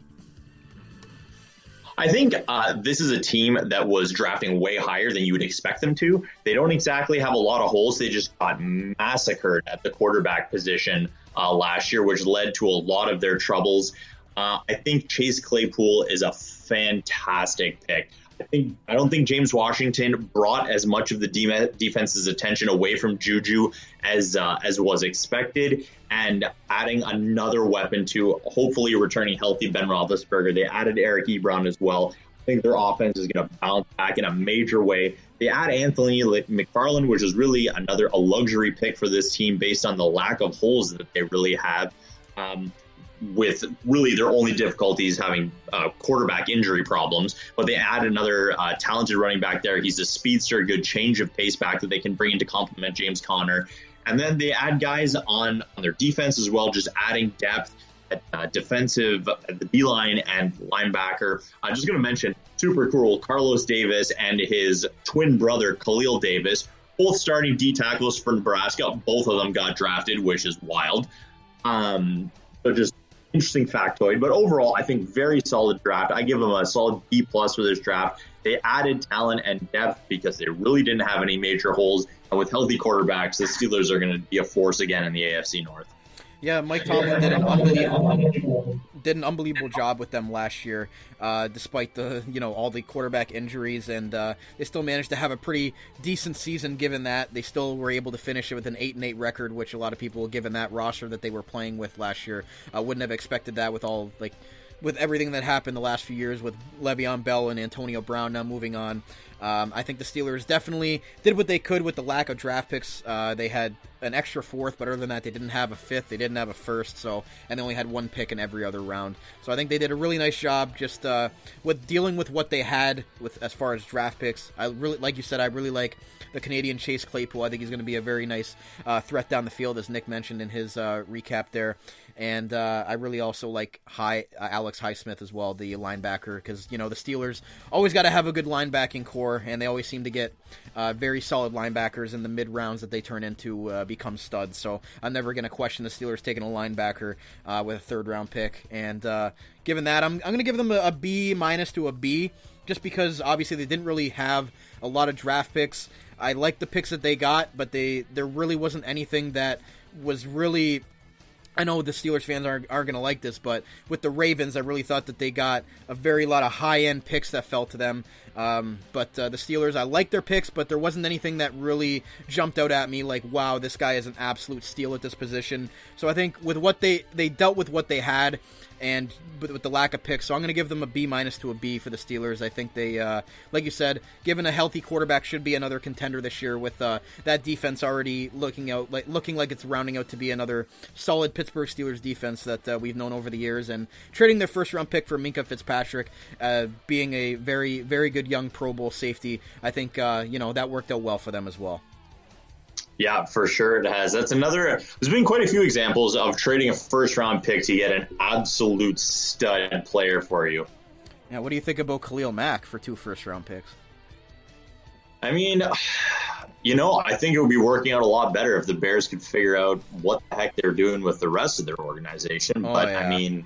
I think this is a team that was drafting way higher than you would expect them to. They don't exactly have a lot of holes. They just got massacred at the quarterback position last year, which led to a lot of their troubles. I think Chase Claypool is a fantastic pick. I don't think James Washington brought as much of the defense's attention away from Juju as was expected, and adding another weapon to hopefully returning healthy Ben Roethlisberger. They added Eric Ebron as well. I think their offense is going to bounce back in a major way. They add Anthony McFarland, which is really a luxury pick for this team based on the lack of holes that they really have. With really their only difficulties having quarterback injury problems, but they add another talented running back there. He's a speedster, good change of pace back that they can bring in to complement James Conner. And then they add guys on their defense as well, just adding depth at defensive, at the D-line and linebacker. I'm just going to mention, super cool, Carlos Davis and his twin brother, Khalil Davis, both starting D tackles for Nebraska. Both of them got drafted, which is wild. So just interesting factoid, but overall, I think very solid draft. I give them a solid B+ for this draft. They added talent and depth because they really didn't have any major holes. And with healthy quarterbacks, the Steelers are going to be a force again in the AFC North. Yeah, Mike Tomlin did an unbelievable job with them last year, despite the all the quarterback injuries, and they still managed to have a pretty decent season. Given that, they still were able to finish it with an 8-8 record, which a lot of people, given that roster that they were playing with last year, wouldn't have expected that with everything that happened the last few years with Le'Veon Bell and Antonio Brown now moving on. I think the Steelers definitely did what they could with the lack of draft picks. They had an extra fourth, but other than that, they didn't have a fifth. They didn't have a first, and they only had one pick in every other round. So I think they did a really nice job just with dealing with what they had with as far as draft picks. I really, like you said, I really like the Canadian Chase Claypool. I think he's going to be a very nice threat down the field, as Nick mentioned in his recap there. And I really also like Alex Highsmith as well, the linebacker, because, the Steelers always got to have a good linebacking core, and they always seem to get very solid linebackers in the mid-rounds that they turn into become studs. So I'm never going to question the Steelers taking a linebacker with a third-round pick. And given that, I'm going to give them a B- to a B, just because obviously they didn't really have a lot of draft picks. I like the picks that they got, but there really wasn't anything that was really... I know the Steelers fans are going to like this, but with the Ravens, I really thought that they got a very lot of high-end picks that fell to them. But the Steelers, I like their picks, but there wasn't anything that really jumped out at me like, wow, this guy is an absolute steal at this position. So I think with what they dealt with what they had, and with the lack of picks, so I'm going to give them a B- to a B for the Steelers. I think they, like you said, given a healthy quarterback, should be another contender this year with that defense already looking like it's rounding out to be another solid Pittsburgh Steelers defense that we've known over the years. And trading their first-round pick for Minkah Fitzpatrick, being a very, very good young Pro Bowl safety, I think that worked out well for them as well. Yeah, for sure it has. There's been quite a few examples of trading a first-round pick to get an absolute stud player for you. Yeah, what do you think about Khalil Mack for 2 first-round picks? I mean, I think it would be working out a lot better if the Bears could figure out what the heck they're doing with the rest of their organization. Yeah. I mean,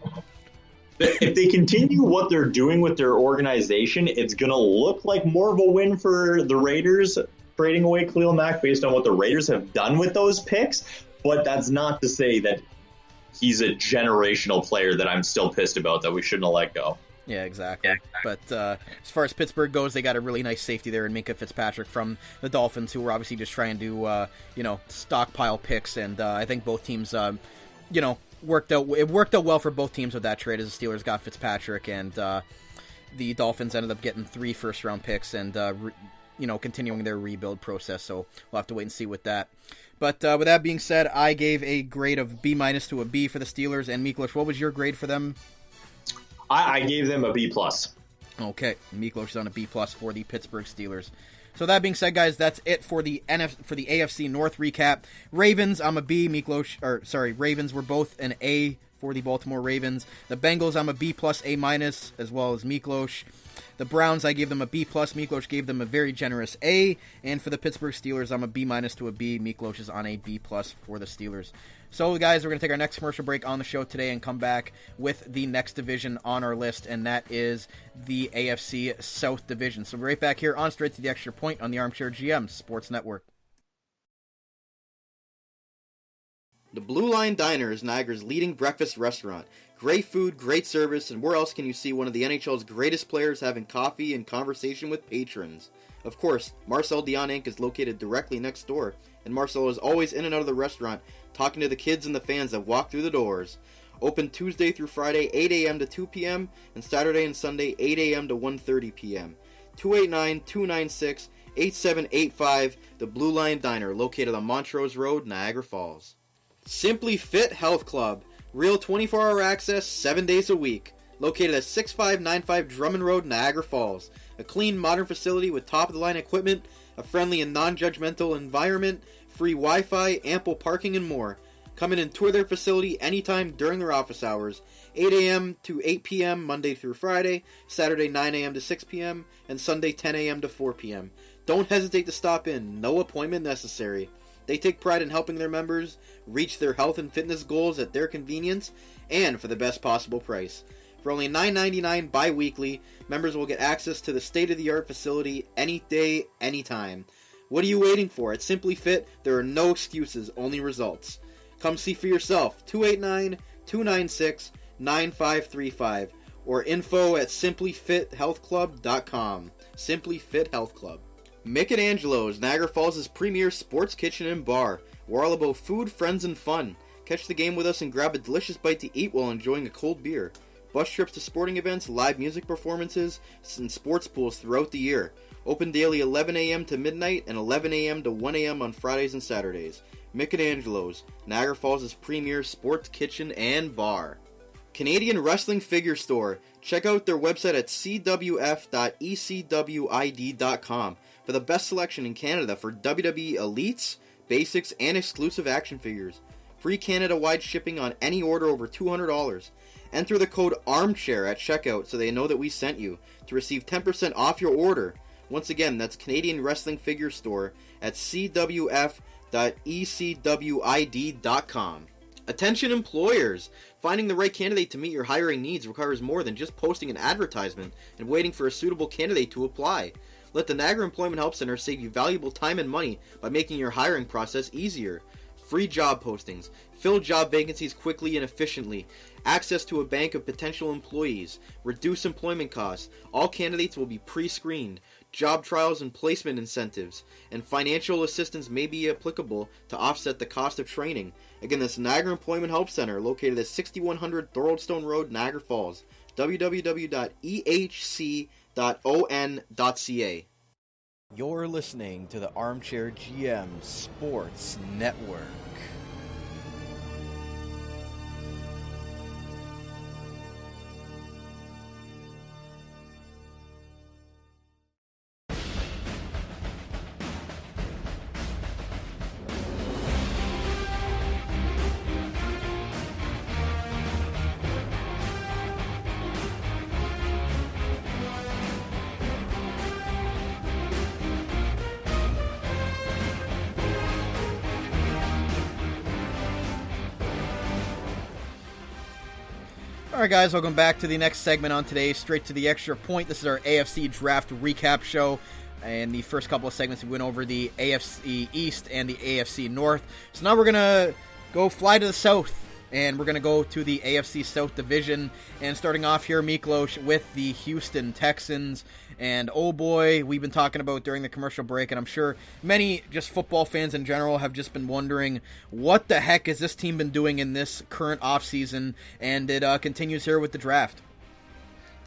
if they continue what they're doing with their organization, it's going to look like more of a win for the Raiders trading away Khalil Mack based on what the Raiders have done with those picks, but that's not to say that he's a generational player that I'm still pissed about that we shouldn't have let go. Yeah, exactly. But as far as Pittsburgh goes, they got a really nice safety there in Minkah Fitzpatrick from the Dolphins, who were obviously just trying to, stockpile picks. And I think both teams, worked out. It worked out well for both teams with that trade, as the Steelers got Fitzpatrick, and the Dolphins ended up getting 3 first-round picks and, continuing their rebuild process. So we'll have to wait and see with that. But with that being said, I gave a grade of B- to a B for the Steelers. And Miklos, what was your grade for them? I gave them a B+. Okay, Miklos is on a B+ for the Pittsburgh Steelers. So that being said, guys, that's it for the AFC North recap. Ravens, I'm a B. Ravens were both an A for the Baltimore Ravens. The Bengals, I'm a B+, A-, as well as Miklos. The Browns, I gave them a B+. Miklos gave them a very generous A. And for the Pittsburgh Steelers, I'm a B- to a B. Miklos is on a B+ for the Steelers. So, guys, we're going to take our next commercial break on the show today and come back with the next division on our list, and that is the AFC South Division. So, we're right back here on Straight to the Extra Point on the Armchair GM Sports Network. The Blue Line Diner is Niagara's leading breakfast restaurant. Great food, great service, and where else can you see one of the NHL's greatest players having coffee and conversation with patrons? Of course, Marcel Dion Inc. is located directly next door, and Marcel is always in and out of the restaurant talking to the kids and the fans that walk through the doors. Open Tuesday through Friday, 8 a.m. to 2 p.m., and Saturday and Sunday, 8 a.m. to 1:30 p.m. 289-296-8785, the Blue Line Diner, located on Montrose Road, Niagara Falls. Simply Fit Health Club, real 24-hour access, 7 days a week. Located at 6595 Drummond Road, Niagara Falls. A clean, modern facility with top-of-the-line equipment, a friendly and non-judgmental environment, free Wi-Fi, ample parking, and more. Come in and tour their facility anytime during their office hours. 8 a.m. to 8 p.m. Monday through Friday, Saturday 9 a.m. to 6 p.m., and Sunday 10 a.m. to 4 p.m. Don't hesitate to stop in. No appointment necessary. They take pride in helping their members reach their health and fitness goals at their convenience and for the best possible price. For only $9.99 bi-weekly, members will get access to the state-of-the-art facility any day, anytime. What are you waiting for? At Simply Fit, there are no excuses, only results. Come see for yourself. 289-296-9535 or info at simplyfithealthclub.com. Simply Fit Health Club. Mick and Angelo's, Niagara Falls' premier sports kitchen and bar. We're all about food, friends, and fun. Catch the game with us and grab a delicious bite to eat while enjoying a cold beer. Bus trips to sporting events, live music performances, and sports pools throughout the year. Open daily 11 a.m. to midnight and 11 a.m. to 1 a.m. on Fridays and Saturdays. Mick and Angelo's, Niagara Falls' premier sports kitchen and bar. Canadian Wrestling Figure Store. Check out their website at cwf.ecwid.com for the best selection in Canada for WWE Elites, Basics, and exclusive action figures. Free Canada-wide shipping on any order over $200. Enter the code ARMCHAIR at checkout so they know that we sent you to receive 10% off your order. Once again, that's Canadian Wrestling Figure Store at cwf.ecwid.com. Attention employers! Finding the right candidate to meet your hiring needs requires more than just posting an advertisement and waiting for a suitable candidate to apply. Let the Niagara Employment Help Center save you valuable time and money by making your hiring process easier. Free job postings, fill job vacancies quickly and efficiently, access to a bank of potential employees, reduce employment costs, all candidates will be pre-screened, job trials and placement incentives, and financial assistance may be applicable to offset the cost of training. Again, that's Niagara Employment Help Center, located at 6100 Thoroldstone Road, Niagara Falls. www.ehc.on.ca. You're listening to the Armchair GM Sports Network. Alright guys, welcome back to the next segment on today's Straight to the Extra Point. This is our AFC Draft Recap Show. In the first couple of segments, we went over the AFC East and the AFC North. So now we're going to go fly to the South, and we're going to go to the AFC South Division. And starting off here, Miklos, with the Houston Texans. And oh boy, we've been talking about during the commercial break, and I'm sure many just football fans in general have just been wondering, what the heck has this team been doing in this current offseason? And it continues here with the draft.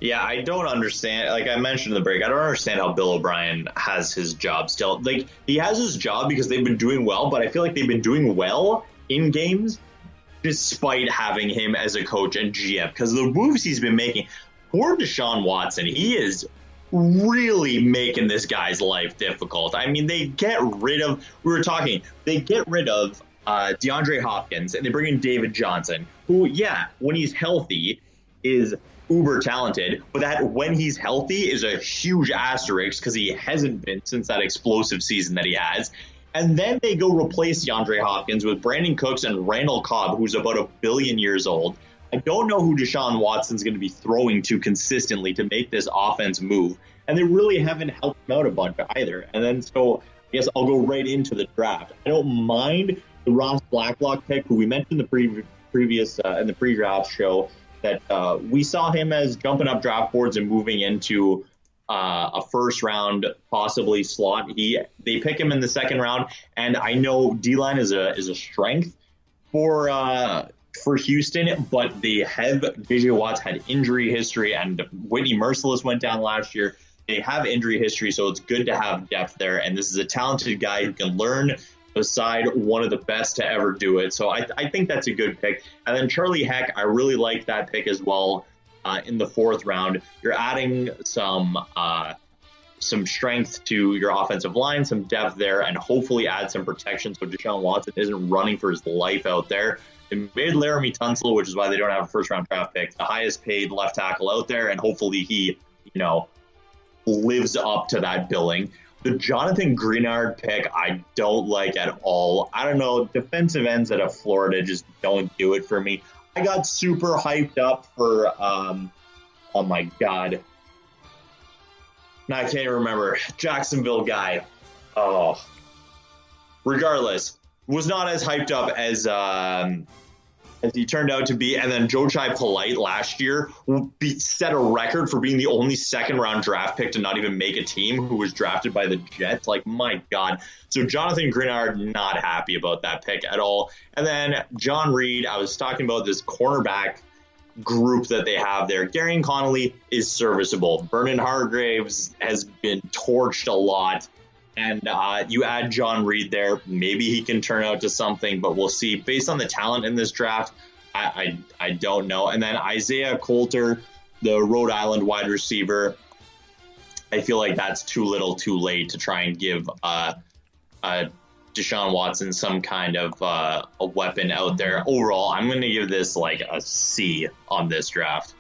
Yeah, I don't understand. Like I mentioned in the break, I don't understand how Bill O'Brien has his job still. Like, he has his job because they've been doing well, but I feel like they've been doing well in games despite having him as a coach and GM, because the moves he's been making. Poor Deshaun Watson, he is really making this guy's life difficult. I mean, they get rid of DeAndre Hopkins, and they bring in David Johnson, who, yeah, when he's healthy is uber talented, but that when he's healthy is a huge asterisk because he hasn't been since that explosive season that he has. And then they go replace DeAndre Hopkins with Brandon Cooks and Randall Cobb, who's about 1 billion years old. I don't know who Deshaun Watson's going to be throwing to consistently to make this offense move. And they really haven't helped him out a bunch either. And then so I guess I'll go right into the draft. I don't mind the Ross Blacklock pick, who we mentioned in the in the pre-draft show, that we saw him as jumping up draft boards and moving into a first round, possibly slot. They pick him in the second round, and I know D-line is a strength for Houston, but they have J.J. Watt's had injury history, and Whitney Merciless went down last year. They have injury history, so it's good to have depth there, and this is a talented guy who can learn beside one of the best to ever do it. So I think that's a good pick. And then Charlie Heck, I really like that pick as well in the fourth round. You're adding some strength to your offensive line, some depth there, and hopefully add some protection so Deshaun Watson isn't running for his life out there. They made Laramie Tunsil, which is why they don't have a first-round draft pick, the highest paid left tackle out there, and hopefully he, lives up to that billing. The Jonathan Greenard pick, I don't like at all. I don't know. Defensive ends out of Florida just don't do it for me. I got super hyped up for, oh my God. Now I can't remember. Jacksonville guy. Oh. Regardless, was not as hyped up as he turned out to be. And then Jochai Polite last year set a record for being the only second-round draft pick to not even make a team, who was drafted by the Jets. Like, my God. So Jonathan Greenard, not happy about that pick at all. And then John Reed, I was talking about this cornerback group that they have there. Darian Connolly is serviceable. Vernon Hargraves has been torched a lot. And you add John Reed there, maybe he can turn out to something, but we'll see. Based on the talent in this draft, I don't know. And then Isaiah Coulter, the Rhode Island wide receiver, I feel like that's too little too late to try and give Deshaun Watson some kind of a weapon out there. Overall, I'm going to give this like a C on this draft.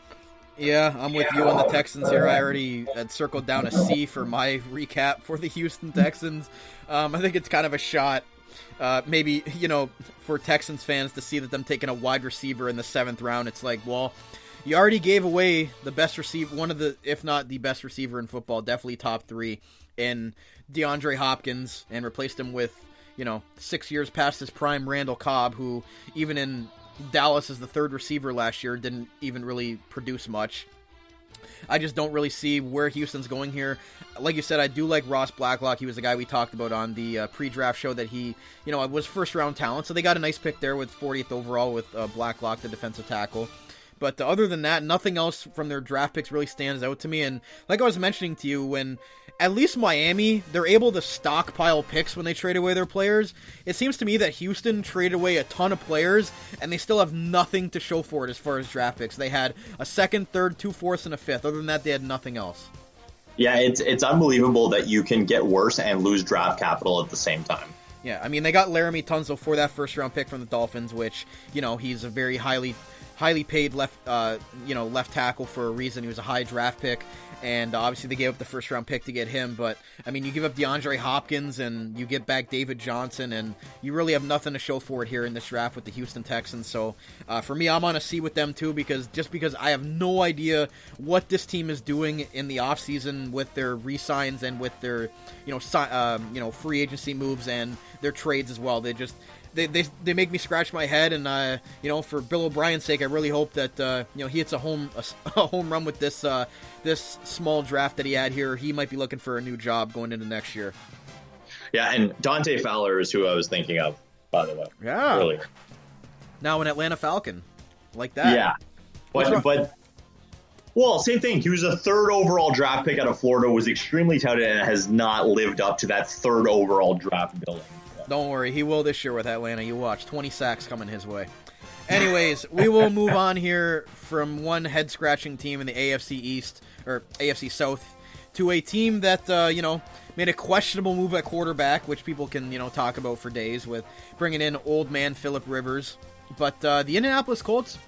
Yeah, I'm with you on the Texans here. I already had circled down a C for my recap for the Houston Texans. I think it's kind of a shot, maybe, for Texans fans to see that them taking a wide receiver in the 7th round. It's like, well, you already gave away the best receiver, one of the, if not the best receiver in football, definitely top 3, in DeAndre Hopkins, and replaced him with, 6 years past his prime Randall Cobb, who even in Dallas as the 3rd receiver last year didn't even really produce much. I just don't really see where Houston's going here. Like you said, I do like Ross Blacklock. He was the guy we talked about on the pre-draft show that he, was first-round talent. So they got a nice pick there with 40th overall with Blacklock, the defensive tackle. But other than that, nothing else from their draft picks really stands out to me. And like I was mentioning to you, when at least Miami, they're able to stockpile picks when they trade away their players. It seems to me that Houston traded away a ton of players, and they still have nothing to show for it as far as draft picks. They had a 2nd, 3rd, 2 4ths, and a 5th. Other than that, they had nothing else. Yeah, it's unbelievable that you can get worse and lose draft capital at the same time. Yeah, I mean, they got Laramie Tunsil for that first-round pick from the Dolphins, which, he's a very highly highly paid left tackle for a reason. He was a high draft pick, and obviously they gave up the first round pick to get him. But I mean, you give up DeAndre Hopkins and you get back David Johnson, and you really have nothing to show for it here in this draft with the Houston Texans. So for me, I'm on a C with them too, because I have no idea what this team is doing in the offseason with their re-signs and with their free agency moves and their trades as well. They make me scratch my head, and for Bill O'Brien's sake, I really hope that he hits a home run with this small draft that he had here. He might be looking for a new job going into next year. Yeah, and Dante Fowler is who I was thinking of, by the way. Yeah, really. Now an Atlanta Falcon, like that. Yeah, well, same thing. He was a third overall draft pick out of Florida, was extremely touted, and has not lived up to that third overall draft billing. Don't worry, he will this year with Atlanta. You watch, 20 sacks coming his way. Anyways, we will move on here from one head-scratching team in the AFC East, or AFC South, to a team that, made a questionable move at quarterback, which people can, talk about for days, with bringing in old man Phillip Rivers. But the Indianapolis Colts,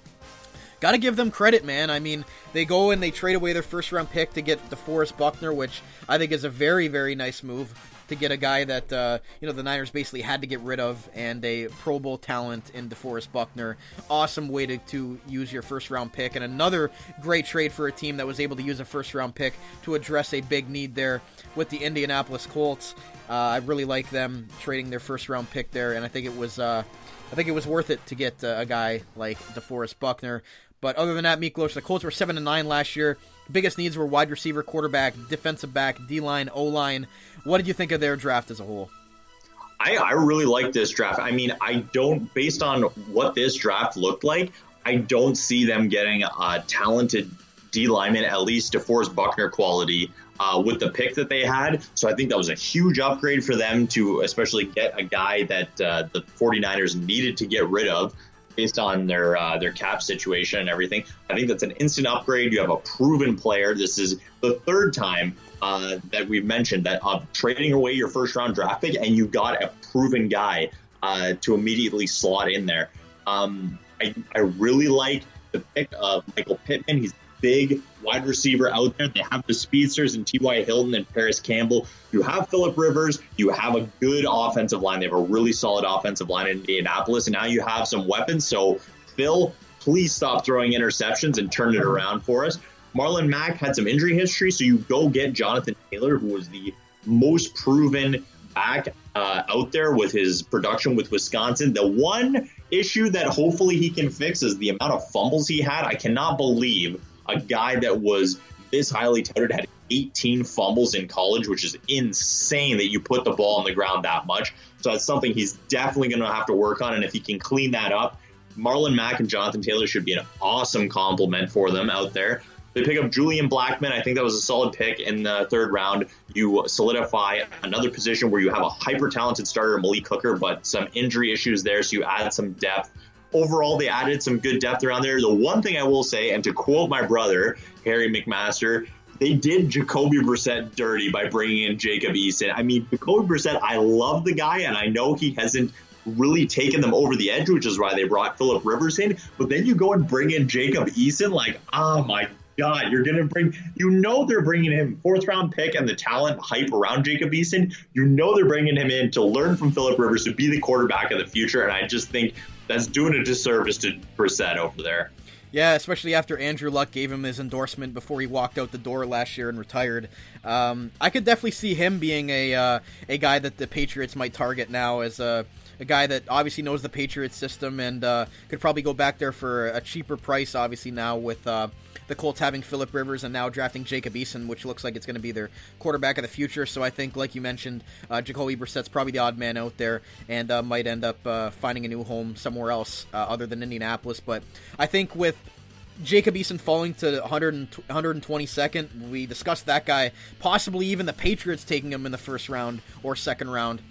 got to give them credit, man. I mean, they go and they trade away their first-round pick to get DeForest Buckner, which I think is a very, very nice move, to get a guy that, the Niners basically had to get rid of, and a Pro Bowl talent in DeForest Buckner. Awesome way to use your first-round pick, and another great trade for a team that was able to use a first-round pick to address a big need there with the Indianapolis Colts. I really like them trading their first-round pick there, and I think it was worth it to get a guy like DeForest Buckner. But other than that, Miklos, the Colts were 7-9 last year. Biggest needs were wide receiver, quarterback, defensive back, D-line, O-line. What did you think of their draft as a whole? I really like this draft. I mean, based on what this draft looked like, I don't see them getting a talented D lineman, at least DeForest Buckner quality, with the pick that they had. So I think that was a huge upgrade for them to especially get a guy that the 49ers needed to get rid of, based on their cap situation and everything. I think that's an instant upgrade. You have a proven player. This is the third time that we've mentioned that trading away your first-round draft pick, and you got a proven guy to immediately slot in there. I really like the pick of Michael Pittman. He's big wide receiver out there. They have the speedsters and T.Y. Hilton and Paris Campbell. You have Phillip Rivers. You have a good offensive line. They have a really solid offensive line in Indianapolis, and now you have some weapons. So, Phil, please stop throwing interceptions and turn it around for us. Marlon Mack had some injury history, so you go get Jonathan Taylor, who was the most proven back out there with his production with Wisconsin. The one issue that hopefully he can fix is the amount of fumbles he had. I cannot believe a guy that was this highly touted had 18 fumbles in college, which is insane that you put the ball on the ground that much. So that's something he's definitely going to have to work on. And if he can clean that up, Marlon Mack and Jonathan Taylor should be an awesome compliment for them out there. They pick up Julian Blackmon. I think that was a solid pick in the third round. You solidify another position where you have a hyper-talented starter, Malik Hooker, but some injury issues there, so you add some depth. Overall, they added some good depth around there. The one thing I will say, and to quote my brother, Harry McMaster, they did Jacoby Brissett dirty by bringing in Jacob Eason. I mean, Jacoby Brissett, I love the guy, and I know he hasn't really taken them over the edge, which is why they brought Phillip Rivers in. But then you go and bring in Jacob Eason, like, oh my God, you're going to they're bringing him fourth-round pick and the talent hype around Jacob Eason. They're bringing him in to learn from Phillip Rivers to be the quarterback of the future, and I just think that's doing a disservice to Brissett over there. Yeah, especially after Andrew Luck gave him his endorsement before he walked out the door last year and retired. I could definitely see him being a guy that the Patriots might target now as a guy that obviously knows the Patriots system and could probably go back there for a cheaper price, obviously now with the Colts having Phillip Rivers and now drafting Jacob Eason, which looks like it's going to be their quarterback of the future. So I think, like you mentioned, Jacoby Brissett's probably the odd man out there and might end up finding a new home somewhere else other than Indianapolis. But I think with Jacob Eason falling to 122nd, we discussed that guy, possibly even the Patriots taking him in the first round or second round.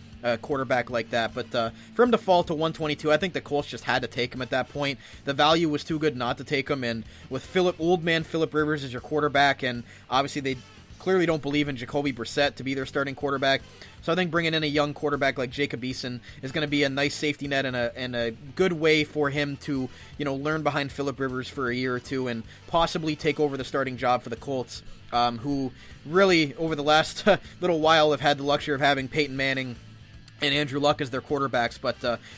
Quarterback like that, but for him to fall to 122, I think the Colts just had to take him at that point. The value was too good not to take him, and with old man Phillip Rivers as your quarterback, and obviously they clearly don't believe in Jacoby Brissett to be their starting quarterback. So I think bringing in a young quarterback like Jacob Eason is going to be a nice safety net and a good way for him to, learn behind Phillip Rivers for a year or two and possibly take over the starting job for the Colts, who really over the last little while have had the luxury of having Peyton Manning and Andrew Luck as their quarterbacks, but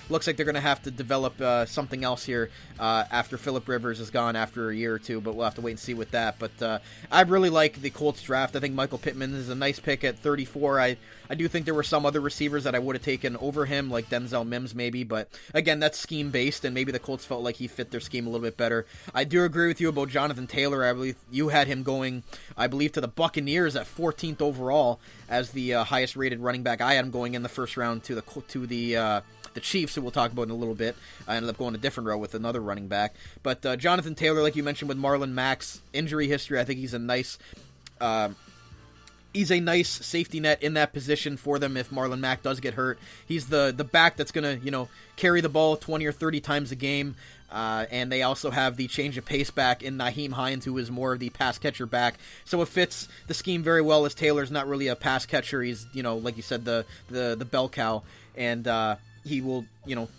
looks like they're going to have to develop something else here after Phillip Rivers is gone after a year or two, but we'll have to wait and see with that. But I really like the Colts draft. I think Michael Pittman is a nice pick at 34. I do think there were some other receivers that I would have taken over him, like Denzel Mims maybe, but again, that's scheme-based, and maybe the Colts felt like he fit their scheme a little bit better. I do agree with you about Jonathan Taylor. I believe you had him going, to the Buccaneers at 14th overall as the highest-rated running back. I had him going in the first round to the Chiefs, who we'll talk about in a little bit. I ended up going a different route with another running back. But Jonathan Taylor, like you mentioned with Marlon Mack's injury history, I think he's a nice safety net in that position for them if Marlon Mack does get hurt. He's the back that's going to, carry the ball 20 or 30 times a game. And they also have the change of pace back in Nyheim Hines, who is more of the pass catcher back. So it fits the scheme very well, as Taylor's not really a pass catcher. He's, like you said, the bell cow. And he will,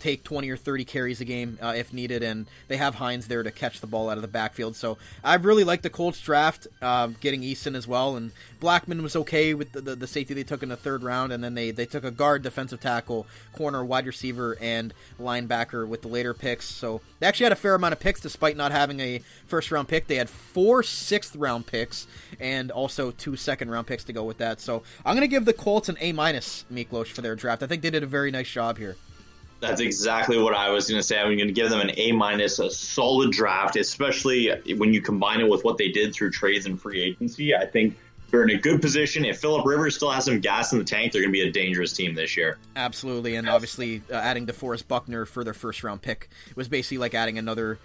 take 20 or 30 carries a game if needed, and they have Hines there to catch the ball out of the backfield. So I really like the Colts draft, getting Eason as well, and Blackman was okay with the safety they took in the third round, and then they took a guard, defensive tackle, corner, wide receiver, and linebacker with the later picks. So they actually had a fair amount of picks despite not having a first-round pick. They had 4 sixth-round picks and also 2 second-round picks to go with that. So I'm going to give the Colts an A-, Miklos, for their draft. I think they did a very nice job here. That's exactly what I was going to say. I'm going to give them an A-, a solid draft, especially when you combine it with what they did through trades and free agency. I think they're in a good position. If Phillip Rivers still has some gas in the tank, they're going to be a dangerous team this year. Absolutely, and obviously adding DeForest Buckner for their first-round pick was basically like having another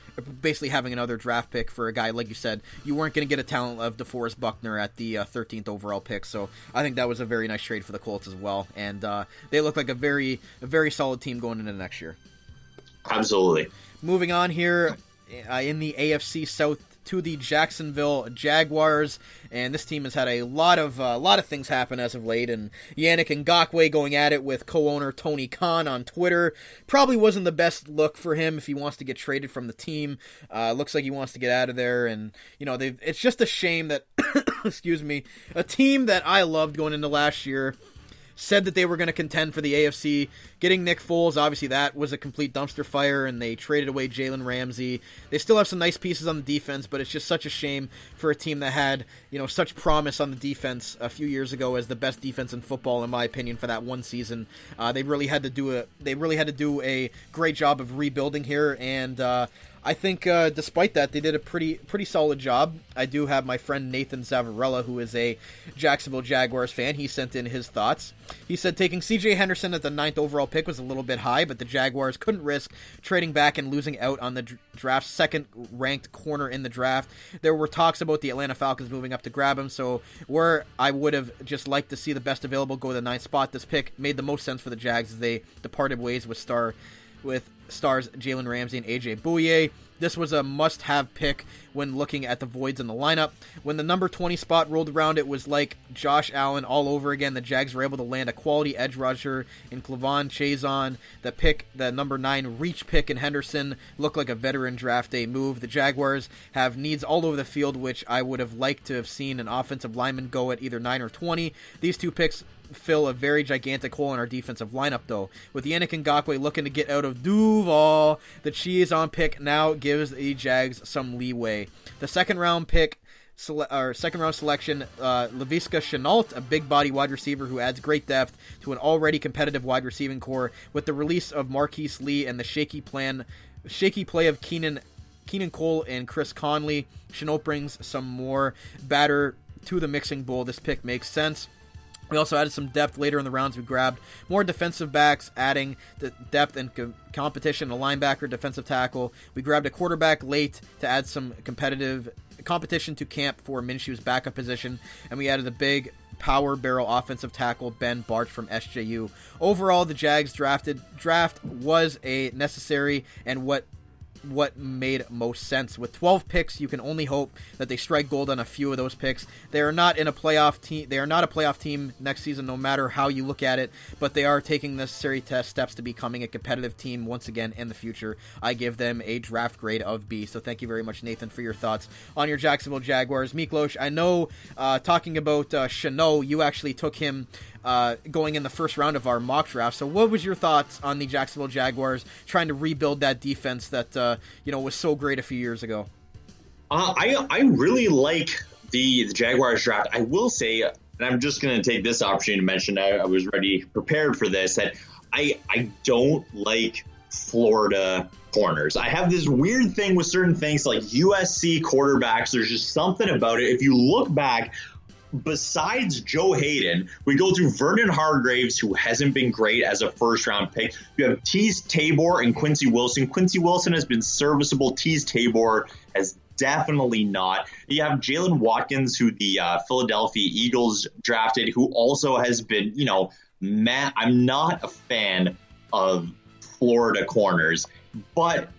draft pick for a guy, like you said. You weren't going to get a talent of DeForest Buckner at the 13th overall pick, so I think that was a very nice trade for the Colts as well, and they look like a very solid team going into next year. Absolutely. Moving on here in the AFC South to the Jacksonville Jaguars, and this team has had a lot of things happen as of late, and Yannick Ngakoue going at it with co-owner Tony Khan on Twitter. Probably wasn't the best look for him if he wants to get traded from the team. Looks like he wants to get out of there, and it's just a shame that excuse me, a team that I loved going into last year said that they were going to contend for the AFC. Getting Nick Foles, obviously that was a complete dumpster fire, and they traded away Jalen Ramsey. They still have some nice pieces on the defense, but it's just such a shame for a team that had, such promise on the defense a few years ago as the best defense in football, in my opinion, for that one season. They really had to do a great job of rebuilding here, and I think despite that, they did a pretty solid job. I do have my friend Nathan Zavarella, who is a Jacksonville Jaguars fan. He sent in his thoughts. He said taking C.J. Henderson at the 9th overall pick was a little bit high, but the Jaguars couldn't risk trading back and losing out on the draft's second-ranked corner in the draft. There were talks about the Atlanta Falcons moving up to grab him, so where I would have just liked to see the best available go to the 9th spot, this pick made the most sense for the Jags as they departed ways with stars Jalen Ramsey and AJ Bouye. This was a must-have pick when looking at the voids in the lineup. When the number 20 spot rolled around, it was like Josh Allen all over again. The Jags were able to land a quality edge rusher in Clavon Chazon. The number 9 reach pick in Henderson looked like a veteran draft day move. The Jaguars have needs all over the field, which I would have liked to have seen an offensive lineman go at either 9 or 20. These two picks fill a very gigantic hole in our defensive lineup, though. With Yannick Ngakoue looking to get out of Duval, the cheese on pick now gives the Jags some leeway. The second round selection, Laviska Shenault, a big body wide receiver who adds great depth to an already competitive wide receiving core. With the release of Marquise Lee and the shaky play of Keenan Cole and Chris Conley, Shenault brings some more batter to the mixing bowl. This pick makes sense. We also added some depth later in the rounds. We grabbed more defensive backs, adding the depth and competition, a linebacker, defensive tackle. We grabbed a quarterback late to add some competition to camp for Minshew's backup position, and we added a big power barrel offensive tackle, Ben Barch from SJU. Overall, the Jags draft was a necessary and what what made most sense. With 12 picks, you can only hope that they strike gold on a few of those picks. They are not in a playoff team. They are not a playoff team next season, no matter how you look at it. But they are taking necessary steps to becoming a competitive team once again in the future. I give them a draft grade of B. So thank you very much, Nathan, for your thoughts on your Jacksonville Jaguars. Miklos, I know talking about Chanot, you actually took him going in the first round of our mock draft. So what was your thoughts on the Jacksonville Jaguars trying to rebuild that defense that was so great a few years ago? I really like the Jaguars draft. I will say, and I'm just going to take this opportunity to mention, I was prepared for this, that I don't like Florida corners. I have this weird thing with certain things like USC quarterbacks. There's just something about it. If you look back, besides Joe Hayden, we go through Vernon Hargraves, who hasn't been great as a first-round pick. You have Tease Tabor and Quincy Wilson. Quincy Wilson has been serviceable. Tease Tabor has definitely not. You have Jalen Watkins, who the Philadelphia Eagles drafted, who also has been, I'm not a fan of Florida corners. But,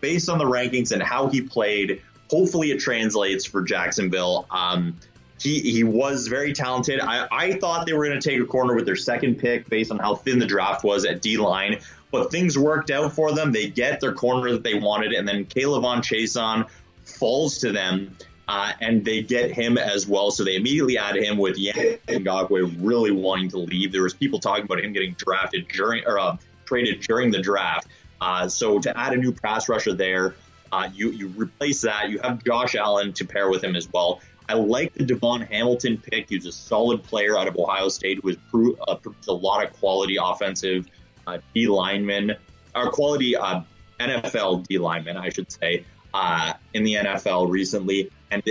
based on the rankings and how he played, hopefully it translates for Jacksonville. He was very talented. I thought they were going to take a corner with their second pick based on how thin the draft was at D-line. But things worked out for them. They get their corner that they wanted, and then Kayvon Chason falls to them, and they get him as well. So they immediately add him with Yannick Ngakoue really wanting to leave. There was people talking about him getting traded during the draft. So to add a new pass rusher there, you replace that. You have Josh Allen to pair with him as well. I like the Devon Hamilton pick. He's a solid player out of Ohio State who has produced a lot of quality offensive D linemen, or quality NFL D linemen, I should say, in the NFL recently. And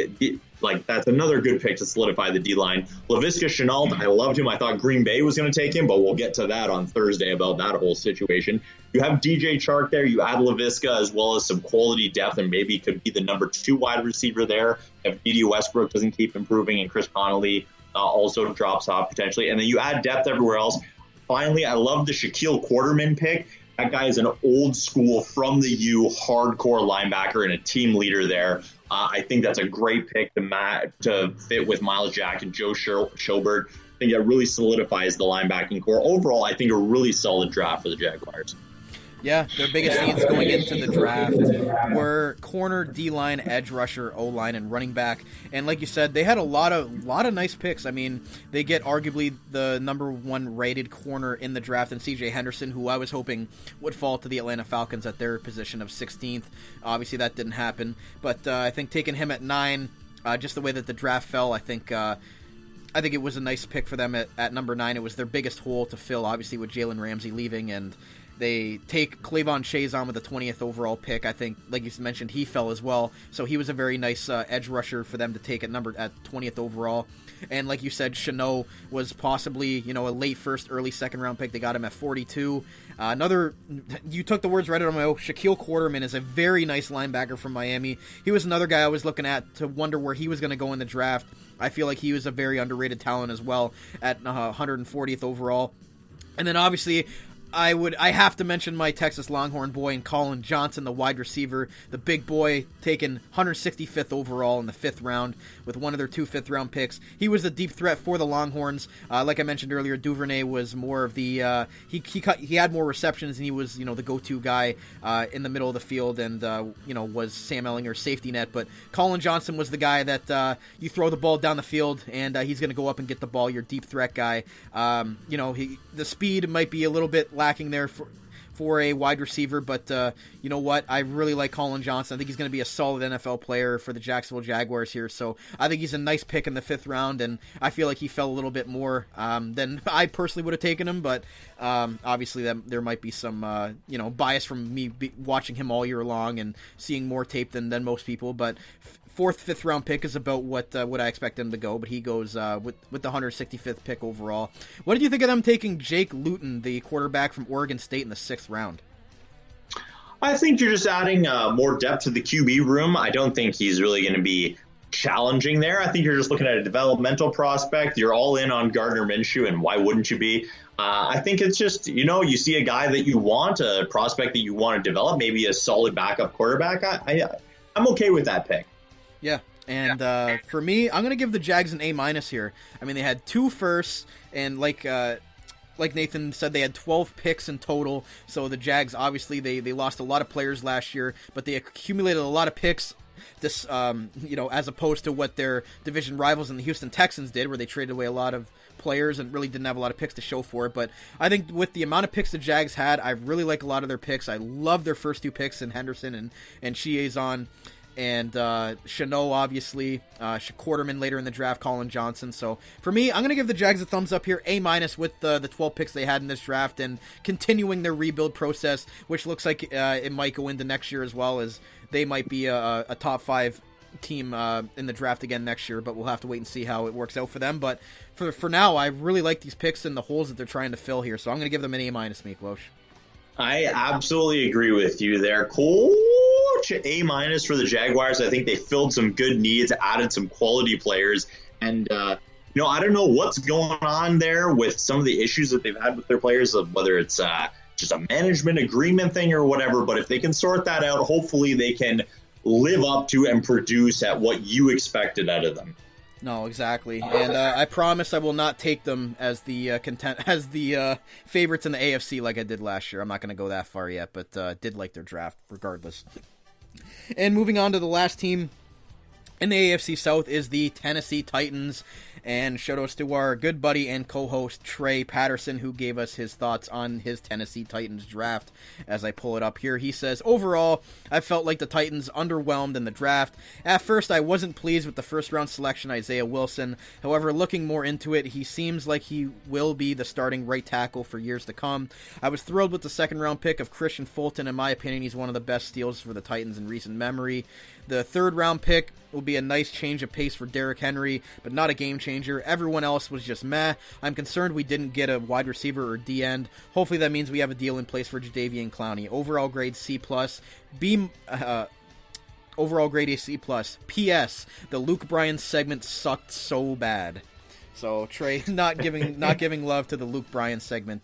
that's another good pick to solidify the D line. Laviska Shenault, I loved him. I thought Green Bay was going to take him, but we'll get to that on Thursday about that whole situation. You have DJ Chark there. You add Laviska as well as some quality depth, and maybe could be the number 2 wide receiver there if D.D. Westbrook doesn't keep improving and Chris Connolly also drops off potentially. And then you add depth everywhere else. Finally, I love the Shaquille Quarterman pick. That guy is an old school from the U hardcore linebacker and a team leader there. I think that's a great pick to fit with Miles Jack and Joe Schobert. I think that really solidifies the linebacking core. Overall, I think a really solid draft for the Jaguars. Yeah, their biggest needs going into the draft were corner, D-line, edge rusher, O-line, and running back. And like you said, they had a lot of nice picks. I mean, they get arguably the number 1 rated corner in the draft in C.J. Henderson, who I was hoping would fall to the Atlanta Falcons at their position of 16th. Obviously, that didn't happen. But I think taking him at 9, just the way that the draft fell, I think it was a nice pick for them at number 9. It was their biggest hole to fill, obviously, with Jalen Ramsey leaving, and they take Kayvon Chason with the 20th overall pick. I think, like you mentioned, he fell as well. So he was a very nice edge rusher for them to take at 20th overall. And like you said, Chanot was possibly, a late first, early second round pick. They got him at 42. You took the words right out of my mouth. Shaquille Quarterman is a very nice linebacker from Miami. He was another guy I was looking at to wonder where he was going to go in the draft. I feel like he was a very underrated talent as well at 140th overall. And then obviously, I have to mention my Texas Longhorn boy and Colin Johnson, the wide receiver, the big boy, taken 165th overall in the 5th round with one of their 2 5th-round picks. He was a deep threat for the Longhorns. Like I mentioned earlier, Duvernay was more of the he had more receptions, and he was the go-to guy in the middle of the field, and was Sam Ellinger's safety net. But Colin Johnson was the guy that you throw the ball down the field, and he's going to go up and get the ball. Your deep threat guy. The speed might be a little bit lacking there for a wide receiver, but you know what? I really like Colin Johnson. I think he's going to be a solid NFL player for the Jacksonville Jaguars here, so I think he's a nice pick in the 5th round, and I feel like he fell a little bit more than I personally would have taken him, but obviously there might be some bias from me watching him all year long and seeing more tape than most people, but 4th, 5th round pick is about what I expect him to go, but he goes with the 165th pick overall. What did you think of them taking Jake Luton, the quarterback from Oregon State, in the 6th round? I think you're just adding more depth to the QB room. I don't think he's really going to be challenging there. I think you're just looking at a developmental prospect. You're all in on Gardner Minshew, and why wouldn't you be? I think it's just, you see a guy that you want, a prospect that you want to develop, maybe a solid backup quarterback. I'm okay with that pick. Yeah. And for me, I'm going to give the Jags an A- here. I mean, they had 2 firsts, and like Nathan said, they had 12 picks in total. So the Jags, obviously, they lost a lot of players last year, but they accumulated a lot of picks. This, as opposed to what their division rivals in the Houston Texans did, where they traded away a lot of players and really didn't have a lot of picks to show for it. But I think with the amount of picks the Jags had, I really like a lot of their picks. I love their first 2 picks in Henderson and Chiazon. And Chanot, obviously, Quarterman later in the draft, Colin Johnson. So for me, I'm going to give the Jags a thumbs up here, A- with the 12 picks they had in this draft and continuing their rebuild process, which looks like it might go into next year as well, as they might be a top 5 team in the draft again next year, but we'll have to wait and see how it works out for them. But for now, I really like these picks and the holes that they're trying to fill here, so I'm going to give them an A-, Miklos. I absolutely agree with you there, Coach. A- for the Jaguars. I think they filled some good needs, added some quality players, and I don't know what's going on there with some of the issues that they've had with their players, of whether it's just a management agreement thing or whatever. But if they can sort that out, hopefully they can live up to and produce at what you expected out of them. No, exactly, and I promise I will not take them as the favorites in the AFC like I did last year. I'm not going to go that far yet, but did like their draft regardless. And moving on to the last team in the AFC South is the Tennessee Titans. And shout-outs to our good buddy and co-host Trey Patterson, who gave us his thoughts on his Tennessee Titans draft. As I pull it up here, he says, overall, I felt like the Titans underwhelmed in the draft. At first, I wasn't pleased with the first-round selection, Isaiah Wilson. However, looking more into it, he seems like he will be the starting right tackle for years to come. I was thrilled with the second-round pick of Christian Fulton. In my opinion, he's one of the best steals for the Titans in recent memory. The third-round pick will be a nice change of pace for Derrick Henry, but not a game changer. Everyone else was just meh. I'm concerned we didn't get a wide receiver or D-end. Hopefully that means we have a deal in place for Jadeveon Clowney. Overall grade C+. Overall grade A C+. P.S. The Luke Bryan segment sucked so bad. So Trey not giving love to the Luke Bryan segment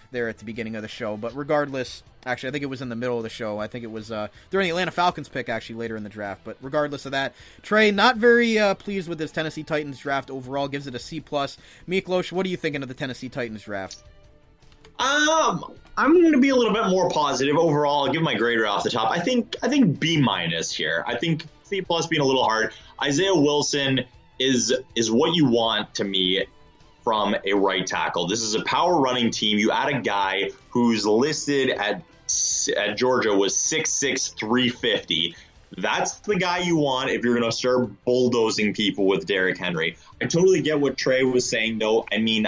there at the beginning of the show. But regardless, actually I think it was in the middle of the show. I think it was during the Atlanta Falcons pick actually later in the draft. But regardless of that, Trey not very pleased with this Tennessee Titans draft overall. Gives it a C+. Miklos, what are you thinking of the Tennessee Titans draft? I'm going to be a little bit more positive overall. I'll give my grade right off the top. I think B- here. I think C+ being a little hard. Isaiah Wilson is what you want to me from a right tackle. This is a power running team. You add a guy who's listed at Georgia was 6'6", 350. That's the guy you want if you're going to start bulldozing people with Derrick Henry. I totally get what Trey was saying, though. I mean,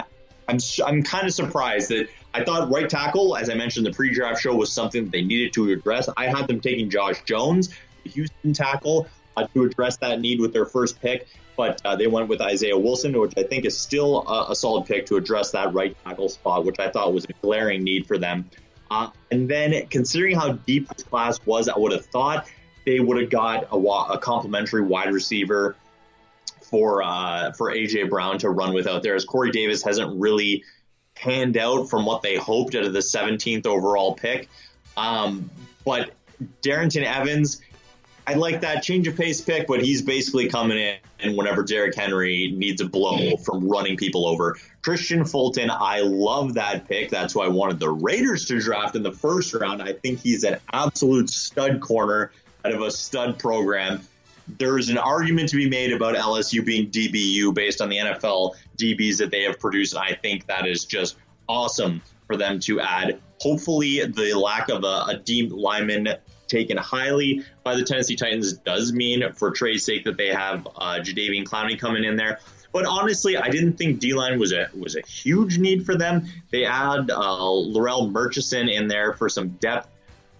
I'm kind of surprised that I thought right tackle, as I mentioned in the pre-draft show, was something that they needed to address. I had them taking Josh Jones, the Houston tackle, to address that need with their first pick. But they went with Isaiah Wilson, which I think is still a solid pick to address that right tackle spot, which I thought was a glaring need for them. And then considering how deep this class was, I would have thought they would have got a complimentary wide receiver for A.J. Brown to run with out there, as Corey Davis hasn't really panned out from what they hoped out of the 17th overall pick. But Darrington Evans, I like that change of pace pick, but he's basically coming in whenever Derrick Henry needs a blow from running people over. Christian Fulton, I love that pick. That's who I wanted the Raiders to draft in the first round. I think he's an absolute stud corner out of a stud program. There is an argument to be made about LSU being DBU based on the NFL DBs that they have produced. And I think that is just awesome for them to add. Hopefully the lack of a deep lineman taken highly by the Tennessee Titans does mean, for Trey's sake, that they have Jadeveon Clowney coming in there. But honestly, I didn't think D-line was a huge need for them. They add Laurel Murchison in there for some depth.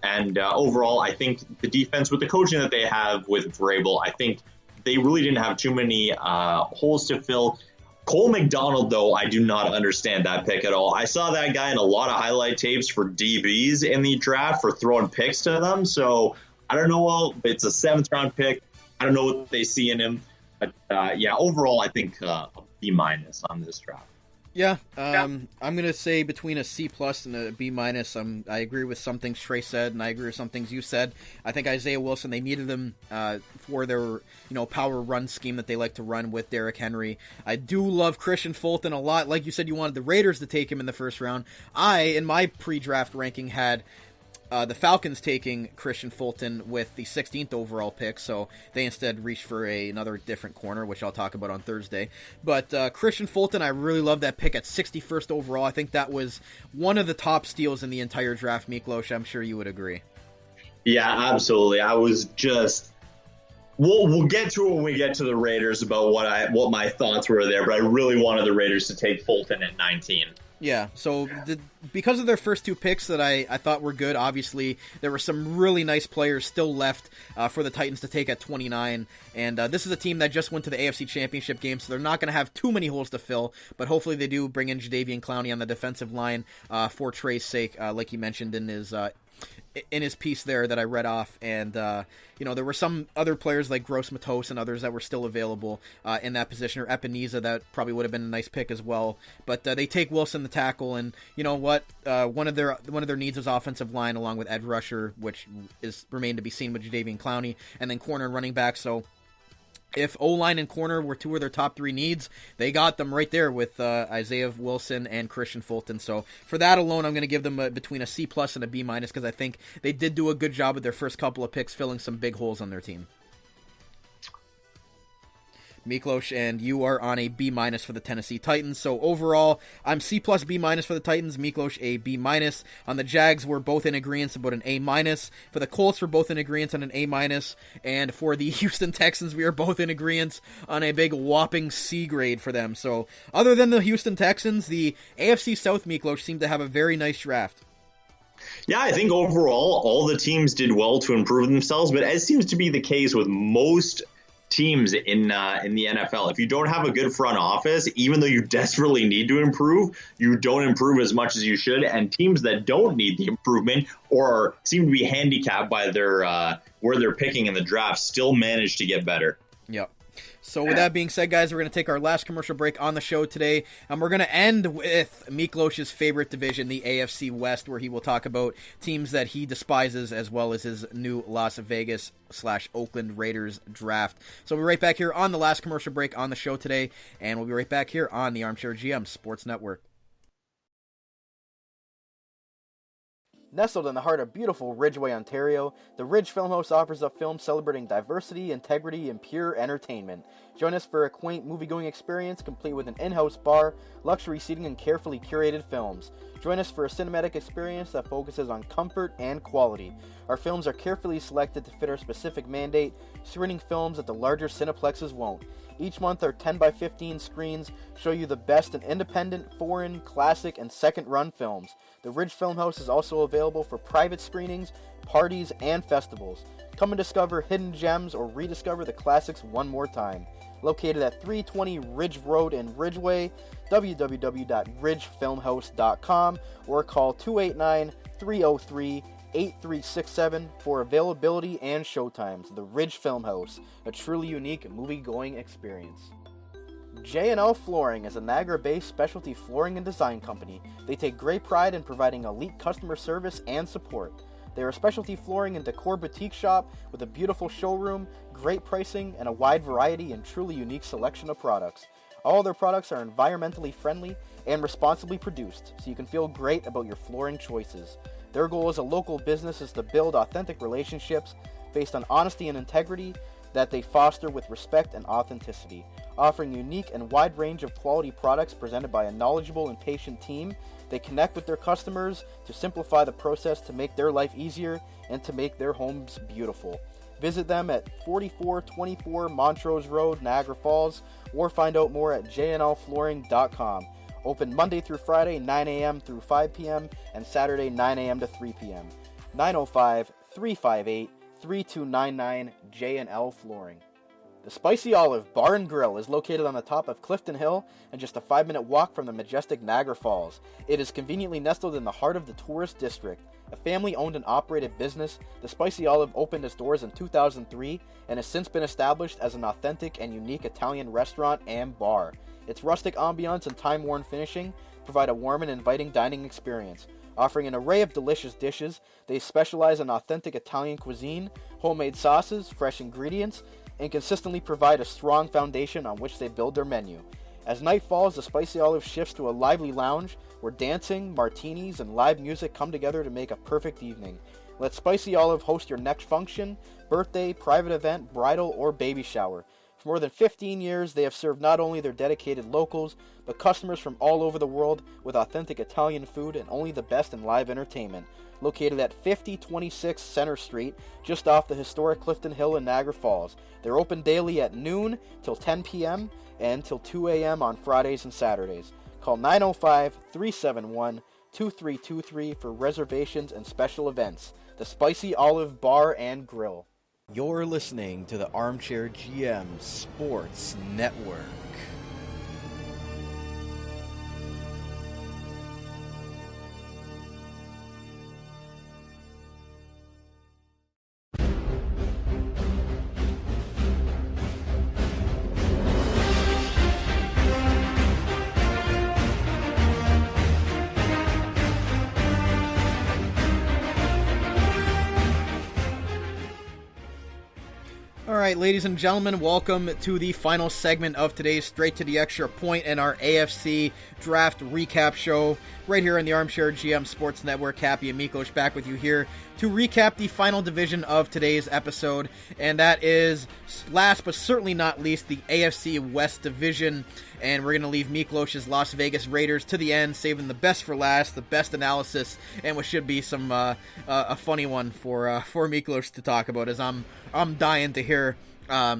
And overall, I think the defense, with the coaching that they have with Vrabel, I think they really didn't have too many holes to fill. Cole McDonald, though, I do not understand that pick at all. I saw that guy in a lot of highlight tapes for DBs in the draft for throwing picks to them. So I don't know. It's a 7th round pick. I don't know what they see in him. But yeah, overall, I think a B- on this draft. Yeah, I'm gonna say between a C plus and a B minus. I agree with some things Trey said, and I agree with some things you said. I think Isaiah Wilson, they needed him for their power run scheme that they like to run with Derrick Henry. I do love Christian Fulton a lot. Like you said, you wanted the Raiders to take him in the first round. I, in my pre-draft ranking, had the Falcons taking Christian Fulton with the 16th overall pick, so they instead reached for another different corner, which I'll talk about on Thursday. But Christian Fulton, I really love that pick at 61st overall. I think that was one of the top steals in the entire draft, Miklos. I'm sure you would agree. Yeah, absolutely. I was just... We'll get to it when we get to the Raiders about what my thoughts were there, but I really wanted the Raiders to take Fulton at 19. Yeah, so because of their first two picks that I thought were good, obviously there were some really nice players still left for the Titans to take at 29, and this is a team that just went to the AFC Championship game, so they're not going to have too many holes to fill, but hopefully they do bring in Jadeveon Clowney on the defensive line for Trey's sake, like he mentioned in his piece there that I read off, and there were some other players like Gross Matos and others that were still available in that position, or Ebenezer, that probably would have been a nice pick as well. But they take Wilson the tackle, and you know what? One of their needs is offensive line, along with edge rusher, which is remained to be seen with Jadeveon Clowney, and then corner and running back. So if O-line and corner were two of their top three needs, they got them right there with Isaiah Wilson and Christian Fulton. So for that alone, I'm going to give them between a C plus and a B minus, because I think they did do a good job with their first couple of picks, filling some big holes on their team. Miklos, and you are on a B minus for the Tennessee Titans. So overall, I'm C plus B minus for the Titans. Miklos, a B minus. On the Jags, we're both in agreement about an A minus. For the Colts, we're both in agreement on an A minus. And for the Houston Texans, we are both in agreement on a big whopping C grade for them. So other than the Houston Texans, the AFC South, Miklos, seemed to have a very nice draft. Yeah, I think overall, all the teams did well to improve themselves, but as seems to be the case with most teams in the NFL. If you don't have a good front office, even though you desperately need to improve, you don't improve as much as you should. And teams that don't need the improvement or seem to be handicapped by their where they're picking in the draft still manage to get better. Yep. So with that being said, guys, we're going to take our last commercial break on the show today, and we're going to end with Miklos' favorite division, the AFC West, where he will talk about teams that he despises, as well as his new Las Vegas/Oakland Raiders draft. So we'll be right back here on the last commercial break on the show today, and we'll be right back here on the Armchair GM Sports Network. Nestled in the heart of beautiful Ridgeway, Ontario, the Ridge Filmhouse offers up films celebrating diversity, integrity, and pure entertainment. Join us for a quaint movie-going experience complete with an in-house bar, luxury seating, and carefully curated films. Join us for a cinematic experience that focuses on comfort and quality. Our films are carefully selected to fit our specific mandate, screening films that the larger cineplexes won't. Each month, our 10x15 screens show you the best in independent, foreign, classic, and second-run films. The Ridge Filmhouse is also available for private screenings, parties, and festivals. Come and discover hidden gems or rediscover the classics one more time. Located at 320 Ridge Road in Ridgeway, www.ridgefilmhouse.com, or call 289-303-8367 for availability and showtimes. The Ridge Filmhouse, a truly unique movie-going experience. J&L Flooring is a Niagara-based specialty flooring and design company. They take great pride in providing elite customer service and support. They are a specialty flooring and decor boutique shop with a beautiful showroom, great pricing, and a wide variety and truly unique selection of products. All their products are environmentally friendly and responsibly produced, so you can feel great about your flooring choices. Their goal as a local business is to build authentic relationships based on honesty and integrity that they foster with respect and authenticity. Offering unique and wide range of quality products presented by a knowledgeable and patient team, they connect with their customers to simplify the process to make their life easier and to make their homes beautiful. Visit them at 4424 Montrose Road, Niagara Falls, or find out more at jnlflooring.com. Open Monday through Friday, 9 a.m. through 5 p.m., and Saturday, 9 a.m. to 3 p.m. 905-358-3299 J&L Flooring. The Spicy Olive Bar and Grill is located on the top of Clifton Hill and just a 5-minute walk from the majestic Niagara Falls. It is conveniently nestled in the heart of the tourist district. A family-owned and operated business, the Spicy Olive opened its doors in 2003 and has since been established as an authentic and unique Italian restaurant and bar. Its rustic ambiance and time-worn finishing provide a warm and inviting dining experience. Offering an array of delicious dishes, they specialize in authentic Italian cuisine, homemade sauces, fresh ingredients, and consistently provide a strong foundation on which they build their menu. As night falls, the Spicy Olive shifts to a lively lounge where dancing, martinis, and live music come together to make a perfect evening. Let Spicy Olive host your next function, birthday, private event, bridal, or baby shower. For more than 15 years, they have served not only their dedicated locals, but customers from all over the world with authentic Italian food and only the best in live entertainment. Located at 5026 Center Street, just off the historic Clifton Hill in Niagara Falls. They're open daily at noon till 10 p.m. and till 2 a.m. on Fridays and Saturdays. Call 905-371-2323 for reservations and special events. The Spicy Olive Bar and Grill. You're listening to the Armchair GM Sports Network. Alright, ladies and gentlemen, welcome to the final segment of today's Straight to the Extra Point and our AFC Draft Recap Show right here on the Armchair GM Sports Network. Cappy Miklos back with you here to recap the final division of today's episode, and that is, last but certainly not least, the AFC West Division. And we're going to leave Miklos' Las Vegas Raiders to the end, saving the best for last, the best analysis, and what should be some a funny one for Miklos to talk about, as I'm dying to hear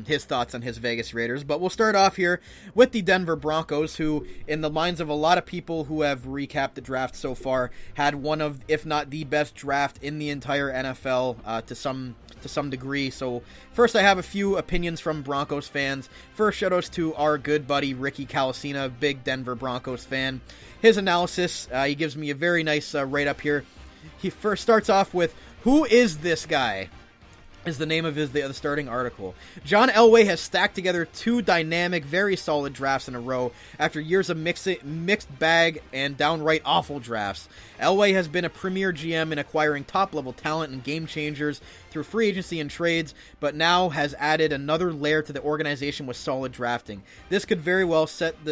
his thoughts on his Vegas Raiders. But we'll start off here with the Denver Broncos, who, in the minds of a lot of people who have recapped the draft so far, had one of, if not the best draft in the entire NFL to some degree. So first, I have a few opinions from Broncos fans. First, shoutouts to our good buddy Ricky Calasina, big Denver Broncos fan. His analysis, he gives me a very nice write-up here. He first starts off with, "Who is this guy?" is the name of the starting article. John Elway has stacked together two dynamic, very solid drafts in a row after years of mixed bag and downright awful drafts. Elway has been a premier GM in acquiring top-level talent and game changers through free agency and trades, but now has added another layer to the organization with solid drafting. This could very well set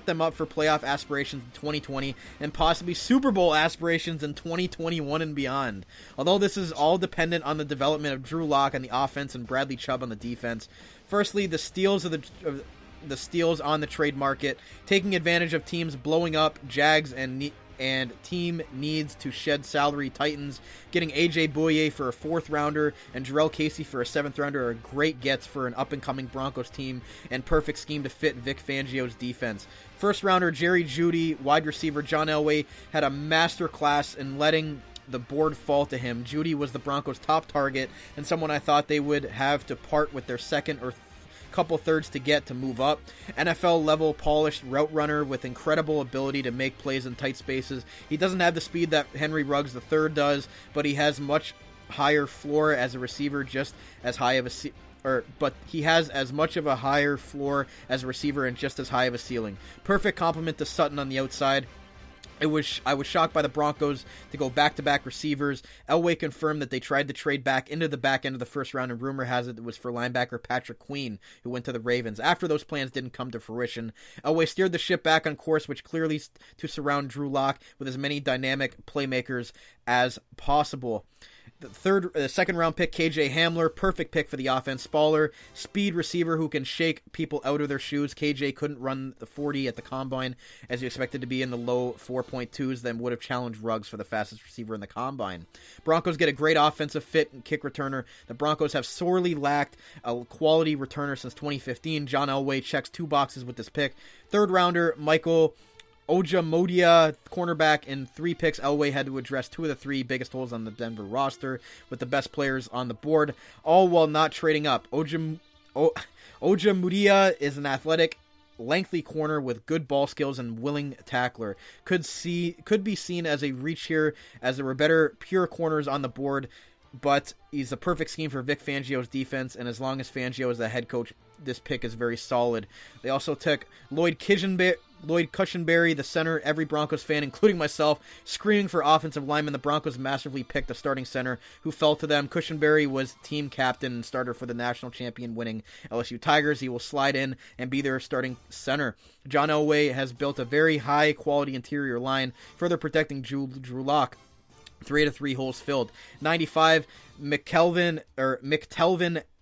them up for playoff aspirations in 2020 and possibly Super Bowl aspirations in 2021 and beyond. Although this is all dependent on the development of Drew Lock on the offense and Bradley Chubb on the defense. Firstly, the steals on the trade market, taking advantage of teams blowing up Jags and team needs to shed salary Titans. Getting AJ Bouye for a 4th rounder and Jarrell Casey for a 7th rounder are great gets for an up-and-coming Broncos team and perfect scheme to fit Vic Fangio's defense. 1st rounder Jerry Jeudy, wide receiver John Elway had a master class in letting the board fall to him. Jeudy was the Broncos' top target and someone I thought they would have to part with their second or couple thirds to get to move up. NFL level polished route runner with incredible ability to make plays in tight spaces. He doesn't have the speed that Henry Ruggs III does, but he has much higher floor as a receiver, but he has as much of a higher floor as a receiver and just as high of a ceiling. Perfect complement to Sutton on the outside. I was shocked by the Broncos to go back-to-back receivers. Elway confirmed that they tried to trade back into the back end of the first round, and rumor has it was for linebacker Patrick Queen, who went to the Ravens. After those plans didn't come to fruition, Elway steered the ship back on course, which clearly to surround Drew Lock with as many dynamic playmakers as possible. The second round pick, KJ Hamler, perfect pick for the offense. Spaller, speed receiver who can shake people out of their shoes. KJ couldn't run the 40 at the combine as he expected to be in the low 4.2s, then would have challenged Ruggs for the fastest receiver in the combine. Broncos get a great offensive fit and kick returner. The Broncos have sorely lacked a quality returner since 2015. John Elway checks 2 boxes with this pick. 3rd rounder, Michael Ojemodia, cornerback. In 3 picks, Elway had to address 2 of the 3 biggest holes on the Denver roster with the best players on the board, all while not trading up. Ojemodia is an athletic lengthy corner with good ball skills and willing tackler. Could be seen as a reach here, as there were better pure corners on the board, but he's a perfect scheme for Vic Fangio's defense, and as long as Fangio is the head coach, this pick is very solid. They also took Lloyd Cushenberry, the center. Every Broncos fan, including myself, screaming for offensive lineman. The Broncos massively picked a starting center who fell to them. Cushenberry was team captain and starter for the national champion winning LSU Tigers. He will slide in and be their starting center. John Elway has built a very high-quality interior line, further protecting Drew Lock. 3 out of 3 holes filled. 95, McTelvin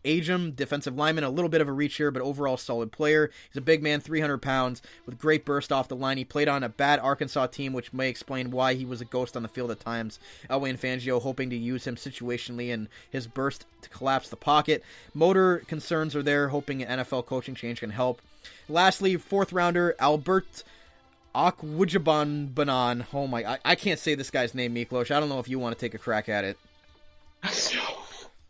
Ajum, defensive lineman, a little bit of a reach here, but overall solid player. He's a big man, 300 pounds, with great burst off the line. He played on a bad Arkansas team, which may explain why he was a ghost on the field at times. Elway and Fangio hoping to use him situationally and his burst to collapse the pocket. Motor concerns are there, hoping an NFL coaching change can help. Lastly, 4th rounder, Albert Okwuegbunam. Oh my, I can't say this guy's name, Miklos. I don't know if you want to take a crack at it.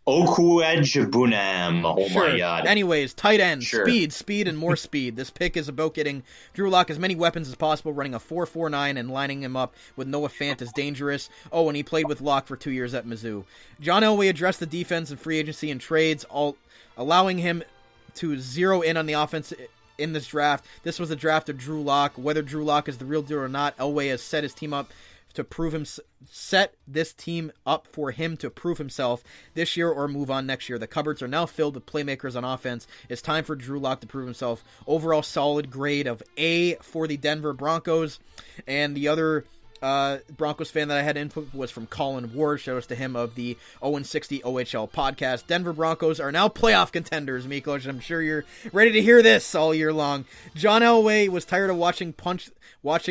Okwuegbunam. Oh sure. My God. Anyways, tight end, sure. speed, and more speed. This pick is about getting Drew Lock as many weapons as possible, running a 4.49 and lining him up with Noah Fant is dangerous. Oh, and he played with Lock for 2 years at Mizzou. John Elway addressed the defense and free agency and trades, allowing him to zero in on the offense in this draft. This was a draft of Drew Lock. Whether Drew Lock is the real deal or not, Elway has set his team up to set this team up for him to prove himself this year or move on next year. The cupboards are now filled with playmakers on offense. It's time for Drew Lock to prove himself. Overall solid grade of A for the Denver Broncos. And the other Broncos fan that I had input was from Colin Ward. Shout out to him of the 0-60 OHL podcast. Denver Broncos are now playoff contenders, Miklos. I'm sure you're ready to hear this all year long. John Elway was tired of watching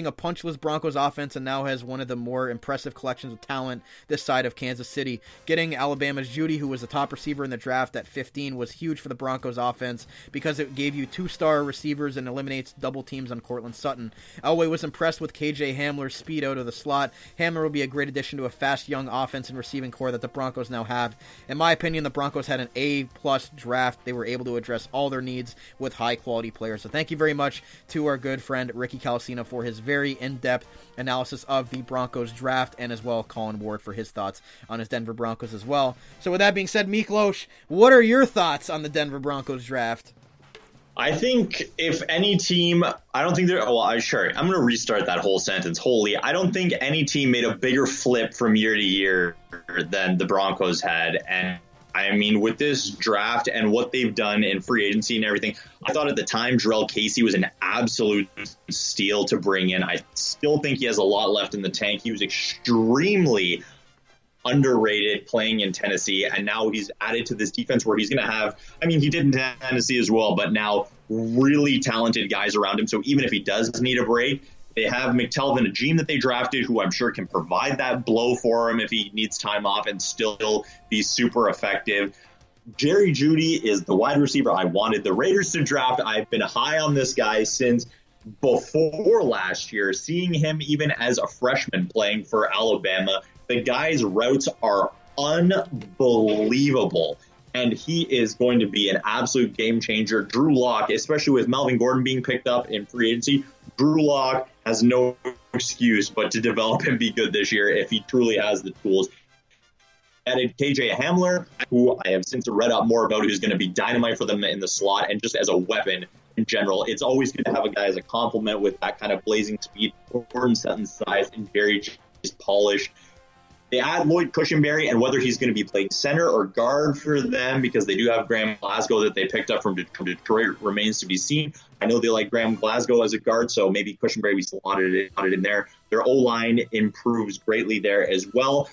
a punchless Broncos offense and now has one of the more impressive collections of talent this side of Kansas City. Getting Alabama's Judy, who was the top receiver in the draft at 15, was huge for the Broncos offense because it gave you 2-star receivers and eliminates double teams on Cortland Sutton. Elway was impressed with KJ Hamler's speed out of the slot. Hamler will be a great addition to a fast young offense and receiving core that the Broncos now have. In my opinion, the Broncos had an A-plus draft. They were able to address all their needs with high-quality players. So thank you very much to our good friend Ricky Calcino for his very in-depth analysis of the Broncos draft, and as well Colin Ward for his thoughts on his Denver Broncos as well. So with that being said, Miklos, what are your thoughts on the Denver Broncos draft? I think if any team, I don't think they're, sure, I'm going to restart that whole sentence wholly. I don't think any team made a bigger flip from year to year than the Broncos had. And I mean, with this draft and what they've done in free agency and everything, I thought at the time Jarrell Casey was an absolute steal to bring in. I still think he has a lot left in the tank. He was extremely underrated playing in Tennessee, and now he's added to this defense where he's going to have, I mean, he did in Tennessee as well, but now really talented guys around him. So even if he does need a break, they have McTelvin Ajum that they drafted, who I'm sure can provide that blow for him if he needs time off and still be super effective. Jerry Jeudy is the wide receiver I wanted the Raiders to draft. I've been high on this guy since before last year, seeing him even as a freshman playing for Alabama. The guy's routes are unbelievable, and he is going to be an absolute game changer. Drew Lock, especially with Melvin Gordon being picked up in free agency, Drew Lock has no excuse but to develop and be good this year if he truly has the tools. Added KJ Hamler, who I have since read up more about, who's going to be dynamite for them in the slot and just as a weapon in general. It's always good to have a guy as a complement with that kind of blazing speed, Gordon Sutton's size, and Jerry is polished. They add Lloyd Cushenberry, and whether he's going to be playing center or guard for them, because they do have Graham Glasgow that they picked up from Detroit, remains to be seen. I know they like Graham Glasgow as a guard, so maybe Cushenberry we slotted in there. Their O-line improves greatly there as well.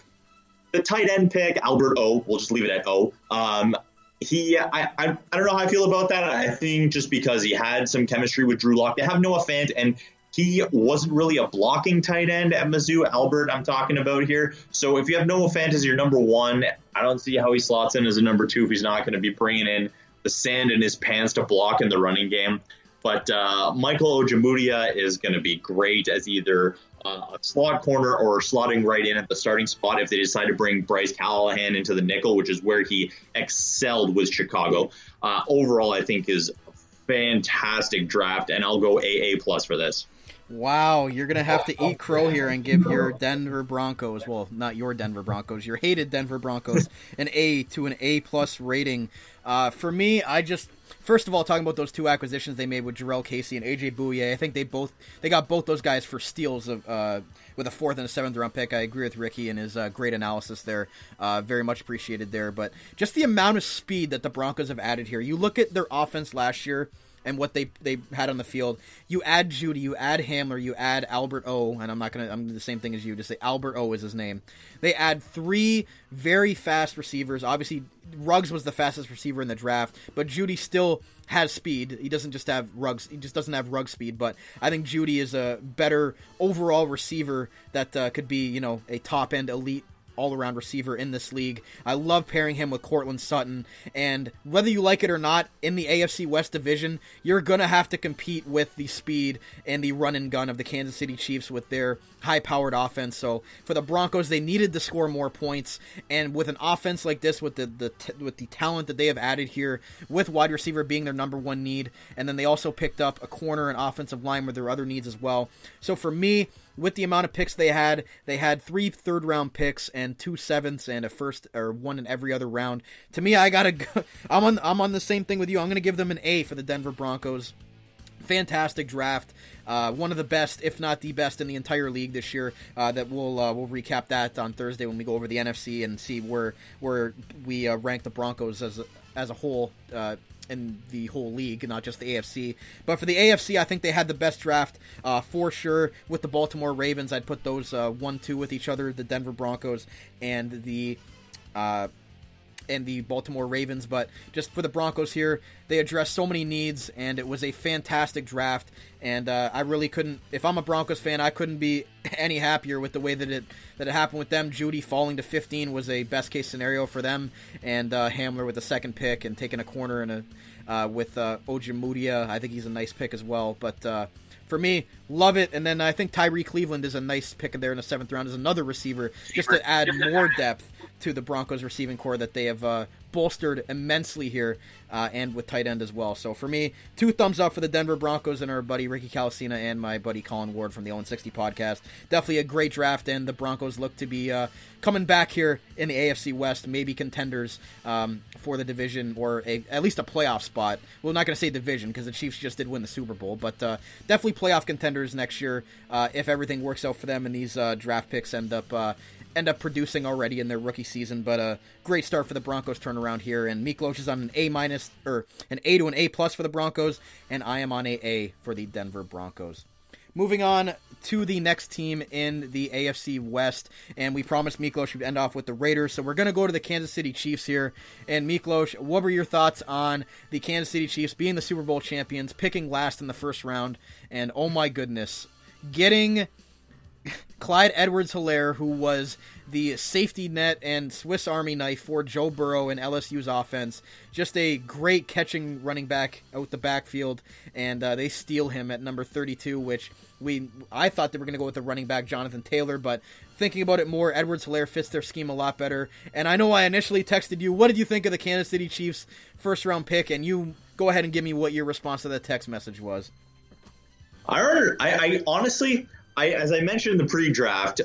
The tight end pick, Albert O, we'll just leave it at O. I don't know how I feel about that. I think just because he had some chemistry with Drew Lock, they have Noah Fant, and he wasn't really a blocking tight end at Mizzou, Albert I'm talking about here. So if you have Noah Fant as your number one, I don't see how he slots in as a number two if he's not going to be bringing in the sand in his pants to block in the running game. But Michael Ojemudia is going to be great as either a slot corner or slotting right in at the starting spot if they decide to bring Bryce Callahan into the nickel, which is where he excelled with Chicago. Overall, I think is fantastic draft, and I'll go AA+ for this. Wow, you're going to have to eat crow here and give your Denver Broncos, well, not your Denver Broncos, your hated Denver Broncos, an A to an A+ rating. For me, first of all, talking about those two acquisitions they made with Jarrell Casey and AJ Bouye, I think they got both those guys for steals with a 4th and a 7th round pick. I agree with Ricky and his great analysis there. Very much appreciated there. But just the amount of speed that the Broncos have added here. You look at their offense last year and what they had on the field. You add Judy, you add Hamler, you add Albert O, and I'm the same thing as you, just say Albert O is his name. They add 3 very fast receivers. Obviously, Ruggs was the fastest receiver in the draft, but Judy still has speed. He doesn't just have Ruggs. He just doesn't have Ruggs speed, but I think Judy is a better overall receiver that could be, a top-end elite all-around receiver in this league. I love pairing him with Cortland Sutton, and whether you like it or not, in the AFC West division, you're going to have to compete with the speed and the run and gun of the Kansas City Chiefs with their high-powered offense. So for the Broncos, they needed to score more points, and with an offense like this, with the talent that they have added here, with wide receiver being their number one need, and then they also picked up a corner and offensive line with their other needs as well. So for me, with the amount of picks they had 3 third-round picks and 2 7ths and a first, or one in every other round. To me, I gotta go. I'm on the same thing with you. I'm gonna give them an A for the Denver Broncos. Fantastic draft, one of the best, if not the best, in the entire league this year. That we'll recap that on Thursday when we go over the NFC and see where we rank the Broncos as a whole. In the whole league, not just the AFC. But for the AFC, I think they had the best draft for sure. With the Baltimore Ravens, I'd put those 1-2 with each other, the Denver Broncos and the Baltimore Ravens. But just for the Broncos here, they addressed so many needs, and it was a fantastic draft. And I really couldn't, if I'm a Broncos fan, I couldn't be any happier with the way that it happened with them. Judy falling to 15 was a best case scenario for them, and Hamler with the second pick and taking a corner and with Ojemudia. I think he's a nice pick as well. But for me, love it. And then I think Tyree Cleveland is a nice pick there in the 7th round as another receiver, just to add more depth to the Broncos receiving core that they have bolstered immensely here, and with tight end as well. So for me, 2 thumbs up for the Denver Broncos and our buddy Ricky Calacina and my buddy Colin Ward from the 0-60 podcast. Definitely a great draft, and the Broncos look to be coming back here in the AFC West, maybe contenders for the division, or at least a playoff spot. Well, not going to say division because the Chiefs just did win the Super Bowl, but definitely playoff contenders next year if everything works out for them and these draft picks end up producing already in their rookie season. But a great start for the Broncos turnaround here, and Miklos is on an A- or an A to an A+ for the Broncos, and I am on A for the Denver Broncos. Moving on to the next team in the AFC West, and we promised Miklos would end off with the Raiders, so we're going to go to the Kansas City Chiefs here. And Miklos, what were your thoughts on the Kansas City Chiefs being the Super Bowl champions, picking last in the first round, and oh my goodness, getting Clyde Edwards-Helaire, who was the safety net and Swiss Army knife for Joe Burrow and LSU's offense. Just a great catching running back out the backfield, and they steal him at number 32, which I thought they were going to go with the running back Jonathan Taylor, but thinking about it more, Edwards-Helaire fits their scheme a lot better. And I know I initially texted you, what did you think of the Kansas City Chiefs first-round pick? And you go ahead and give me what your response to that text message was. I honestly... as I mentioned in the pre-draft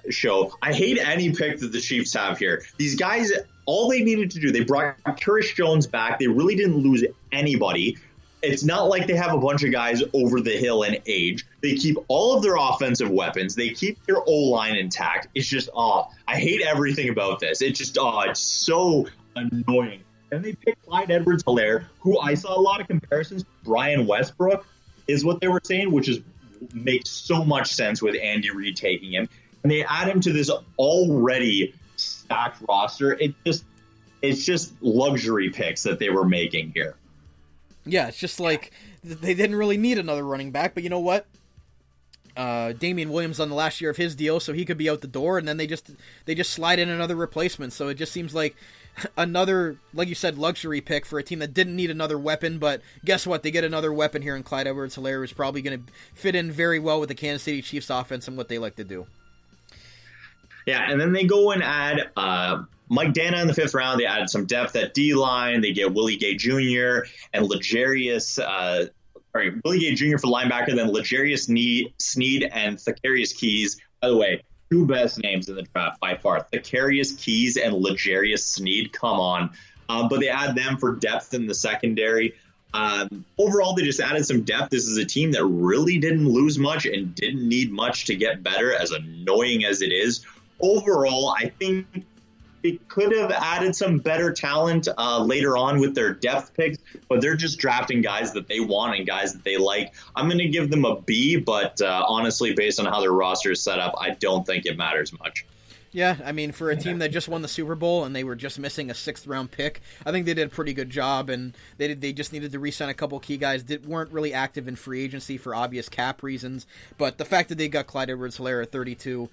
show, I hate any pick that the Chiefs have here. These guys, all they needed to do, they brought Curious Jones back. They really didn't lose anybody. It's not like they have a bunch of guys over the hill in age. They keep all of their offensive weapons. They keep their O-line intact. It's just, I hate everything about this. It's just, it's so annoying. And they picked Clyde Edwards-Helaire, who I saw a lot of comparisons. Brian Westbrook is what they were saying, which makes so much sense with Andy Reid taking him. And they add him to this already stacked roster. It's just luxury picks that they were making here. Yeah, it's just like they didn't really need another running back, but you know what? Damian Williams on the last year of his deal, so he could be out the door, and then they just slide in another replacement. So it just seems like another, like you said, luxury pick for a team that didn't need another weapon. But guess what? They get another weapon here in Clyde Edwards-Helaire, who's probably going to fit in very well with the Kansas City Chiefs offense and what they like to do. Yeah, and then they go and add Mike Dana in the 5th round. They added some depth at D-line. They get Willie Gay Jr. and Willie Gay Jr. for linebacker, then L'Jarius Sneed and Thakarius Keys. By the way, 2 best names in the draft by far. Thakarius Keys and L'Jarius Sneed. Come on. But they add them for depth in the secondary. Overall, they just added some depth. This is a team that really didn't lose much and didn't need much to get better, as annoying as it is. Overall, I think they could have added some better talent later on with their depth picks, but they're just drafting guys that they want and guys that they like. I'm going to give them a B, but honestly, based on how their roster is set up, I don't think it matters much. Yeah, I mean, for a team that just won the Super Bowl and they were just missing a 6th-round pick, I think they did a pretty good job, and they just needed to re-sign a couple key guys that weren't really active in free agency for obvious cap reasons, but the fact that they got Clyde Edwards-Helaire at 32,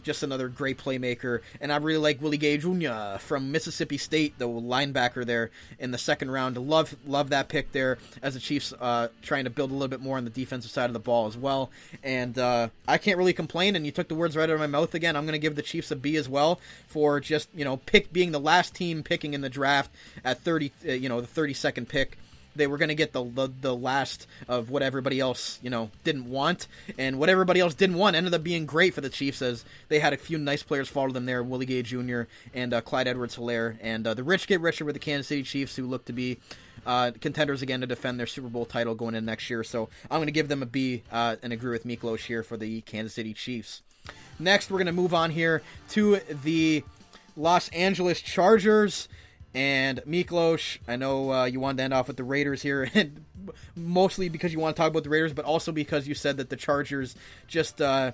just another great playmaker, and I really like Willie Gay Jr. from Mississippi State, the linebacker there in the 2nd round. Love that pick there, as the Chiefs trying to build a little bit more on the defensive side of the ball as well, and I can't really complain, and you took the words right out of my mouth again. I'm going to give the Chiefs a B as well for just, being the last team picking in the draft at 30, the 32nd pick. They were going to get the last of what everybody else, didn't want, and what everybody else didn't want ended up being great for the Chiefs, as they had a few nice players follow them there, Willie Gay Jr. and Clyde Edwards-Helaire, and the rich get richer with the Kansas City Chiefs, who look to be contenders again to defend their Super Bowl title going in next year. So I'm going to give them a B and agree with Miklos here for the Kansas City Chiefs. Next, we're going to move on here to the Los Angeles Chargers. And Miklos, I know you wanted to end off with the Raiders here, and mostly because you want to talk about the Raiders, but also because you said that the Chargers just, didn't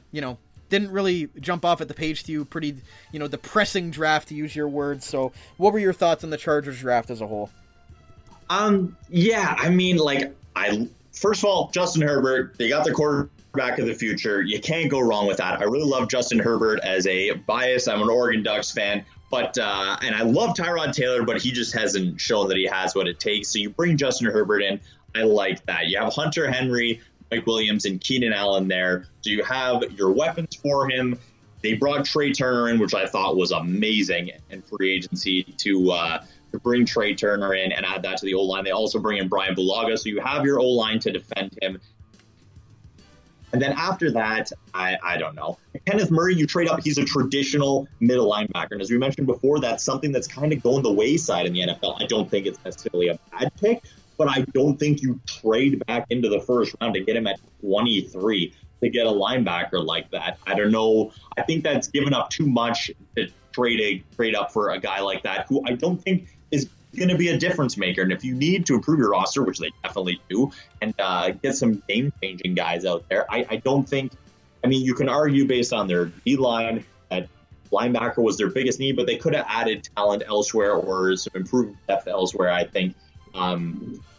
really jump off at the page to you. Pretty, depressing draft, to use your words. So what were your thoughts on the Chargers draft as a whole? First of all, Justin Herbert, they got their quarterback of the future. You can't go wrong with that. I really love Justin Herbert as a bias. I'm an Oregon Ducks fan, but and I love Tyrod Taylor, but he just hasn't shown that he has what it takes. So you bring Justin Herbert in. I like that. You have Hunter Henry, Mike Williams, and Keenan Allen there. So you have your weapons for him. They brought Trey Turner in, which I thought was amazing in free agency to bring Trey Turner in and add that to the O-line. They also bring in Brian Bulaga, so you have your O-line to defend him. And then after that, I don't know. Kenneth Murray, you trade up. He's a traditional middle linebacker. And as we mentioned before, that's something that's kind of going the wayside in the NFL. I don't think it's necessarily a bad pick, but I don't think you trade back into the first round to get him at 23 to get a linebacker like that. I don't know. I think that's given up too much to trade up for a guy like that, who I don't think is going to be a difference maker. And if you need to improve your roster, which they definitely do, and get some game-changing guys out there, I don't think, you can argue based on their D-line that linebacker was their biggest need, but they could have added talent elsewhere or some improved depth elsewhere, I think,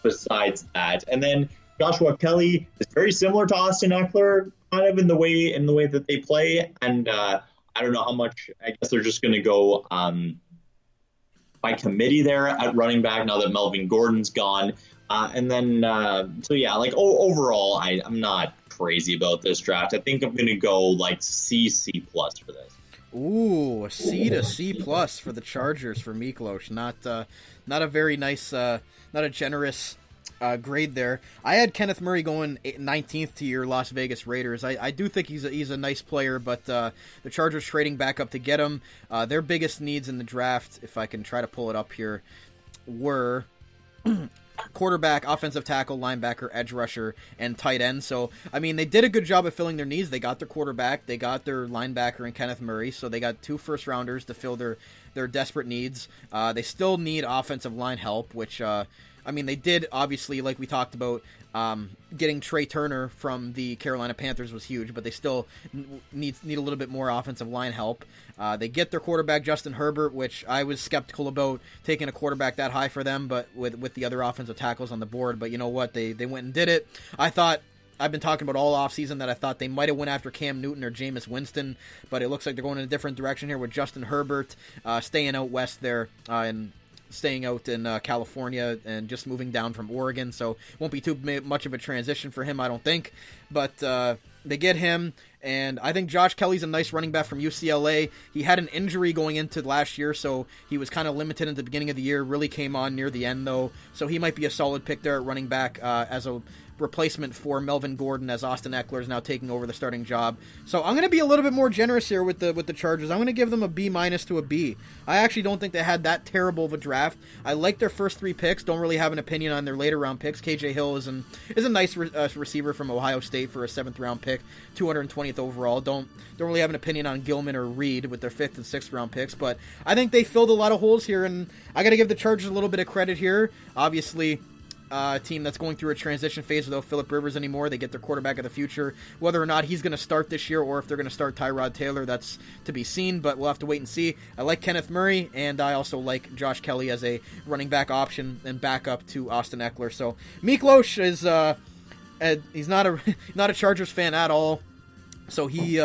besides that. And then Joshua Kelly is very similar to Austin Eckler, kind of in the way that they play. And I don't know how much, I guess they're just going to go by committee there at running back now that Melvin Gordon's gone. Overall, I'm not crazy about this draft. I think I'm going to go C+ for this. Ooh, a C to C+ for the Chargers for Miklos. Not a very nice, not a generous grade there. I had Kenneth Murray going 19th to your Las Vegas Raiders. I do think he's a nice player, but the Chargers trading back up to get him. Their biggest needs in the draft, if I can try to pull it up here, were quarterback, offensive tackle, linebacker, edge rusher, and tight end. So, they did a good job of filling their needs. They got their quarterback, they got their linebacker in Kenneth Murray, so they got 2 first-rounders to fill their desperate needs. They still need offensive line help, which they did, obviously, like we talked about, getting Trey Turner from the Carolina Panthers was huge, but they still need a little bit more offensive line help. They get their quarterback, Justin Herbert, which I was skeptical about taking a quarterback that high for them, but with the other offensive tackles on the board. But you know what? They went and did it. I've been talking about all offseason that I thought they might have went after Cam Newton or Jameis Winston, but it looks like they're going in a different direction here with Justin Herbert staying out west there and staying out in California and just moving down from Oregon, so won't be too much of a transition for him, I don't think. But they get him, And I think Josh Kelly's a nice running back from UCLA. He had an injury going into last year, so he was kind of limited at the beginning of the year. Really came on near the end, though. So he might be a solid pick there at running back as a replacement for Melvin Gordon, as Austin Eckler is now taking over the starting job. So I'm going to be a little bit more generous here with the Chargers. I'm going to give them a B- to a B. I actually don't think they had that terrible of a draft. I like their first 3 picks. Don't really have an opinion on their later round picks. KJ Hill is a nice receiver from Ohio State for a 7th round pick, 220th overall. Don't really have an opinion on Gilman or Reed with their 5th and 6th round picks, but I think they filled a lot of holes here, and I got to give the Chargers a little bit of credit here. Obviously, a team that's going through a transition phase without Phillip Rivers anymore. They get their quarterback of the future. Whether or not he's going to start this year or if they're going to start Tyrod Taylor, that's to be seen, but we'll have to wait and see. I like Kenneth Murray, and I also like Josh Kelly as a running back option and backup to Austin Eckler. So Miklos is he's not a Chargers fan at all. So he,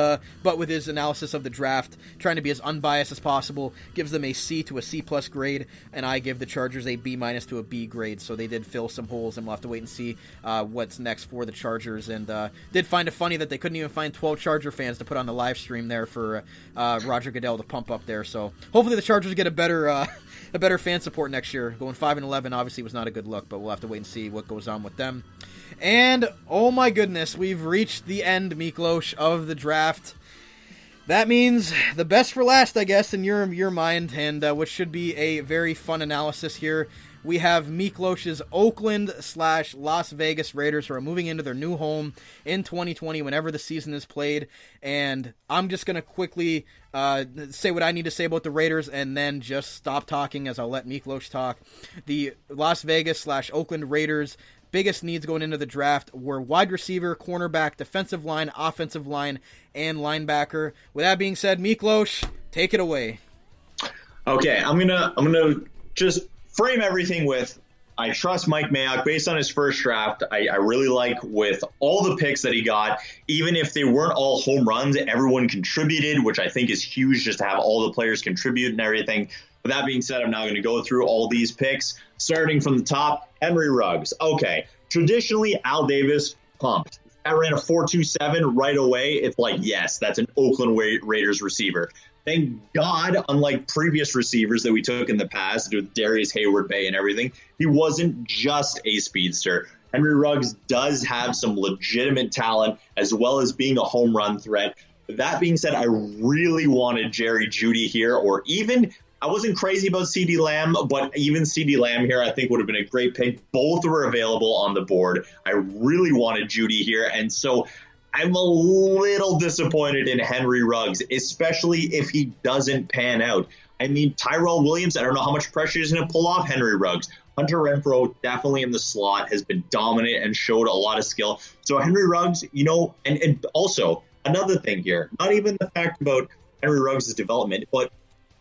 but with his analysis of the draft, trying to be as unbiased as possible, gives them a C to a C+ grade, and I give the Chargers a B- to a B grade. So they did fill some holes, and we'll have to wait and see what's next for the Chargers. And did find it funny that they couldn't even find 12 Charger fans to put on the live stream there for Roger Goodell to pump up there. So hopefully the Chargers get a better fan support next year. Going 5-11 obviously was not a good look, but we'll have to wait and see what goes on with them. And, oh my goodness, we've reached the end, Miklos, of the draft. That means the best for last, I guess, in your mind, and what should be a very fun analysis here. We have Miklos's Oakland/Las Vegas Raiders, who are moving into their new home in 2020 whenever the season is played. And I'm just going to quickly say what I need to say about the Raiders and then just stop talking as I'll let Miklos talk. The Las Vegas/Oakland Raiders biggest needs going into the draft were wide receiver, cornerback, defensive line, offensive line, and linebacker. With that being said, Miklos, take it away. Okay, I'm gonna just frame everything with I trust Mike Mayock based on his first draft. I really like with all the picks that he got, even if they weren't all home runs, everyone contributed, which I think is huge just to have all the players contribute and everything. With that being said, I'm now going to go through all these picks, starting from the top. Henry Ruggs. Okay, traditionally, Al Davis, pumped. I ran a 4.27 right away. It's like, yes, that's an Oakland Raiders receiver. Thank God, unlike previous receivers that we took in the past, with Darius Hayward Bay and everything, he wasn't just a speedster. Henry Ruggs does have some legitimate talent as well as being a home run threat. That being said, I really wanted Jerry Jeudy here, or even I wasn't crazy about CeeDee Lamb, but even CeeDee Lamb here I think would have been a great pick. Both were available on the board. I really wanted Jeudy here, and so I'm a little disappointed in Henry Ruggs, especially if he doesn't pan out. I mean, Tyrell Williams, I don't know how much pressure he's going to pull off Henry Ruggs. Hunter Renfrow, definitely in the slot, has been dominant and showed a lot of skill. So Henry Ruggs, and also another thing here, not even the fact about Henry Ruggs' development, but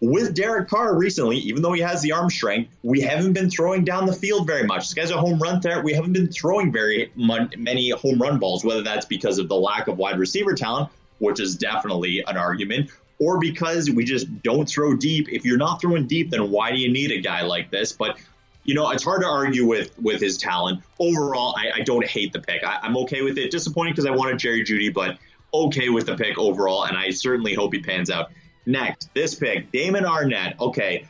with Derek Carr recently, even though he has the arm strength, we haven't been throwing down the field very much. This guy's a home run threat. We haven't been throwing very many home run balls, whether that's because of the lack of wide receiver talent, which is definitely an argument, or because we just don't throw deep. If you're not throwing deep, then why do you need a guy like this? But, it's hard to argue with his talent. Overall, I don't hate the pick. I'm okay with it. Disappointing because I wanted Jerry Jeudy, but okay with the pick overall, and I certainly hope he pans out. Next, this pick, Damon Arnett. Okay,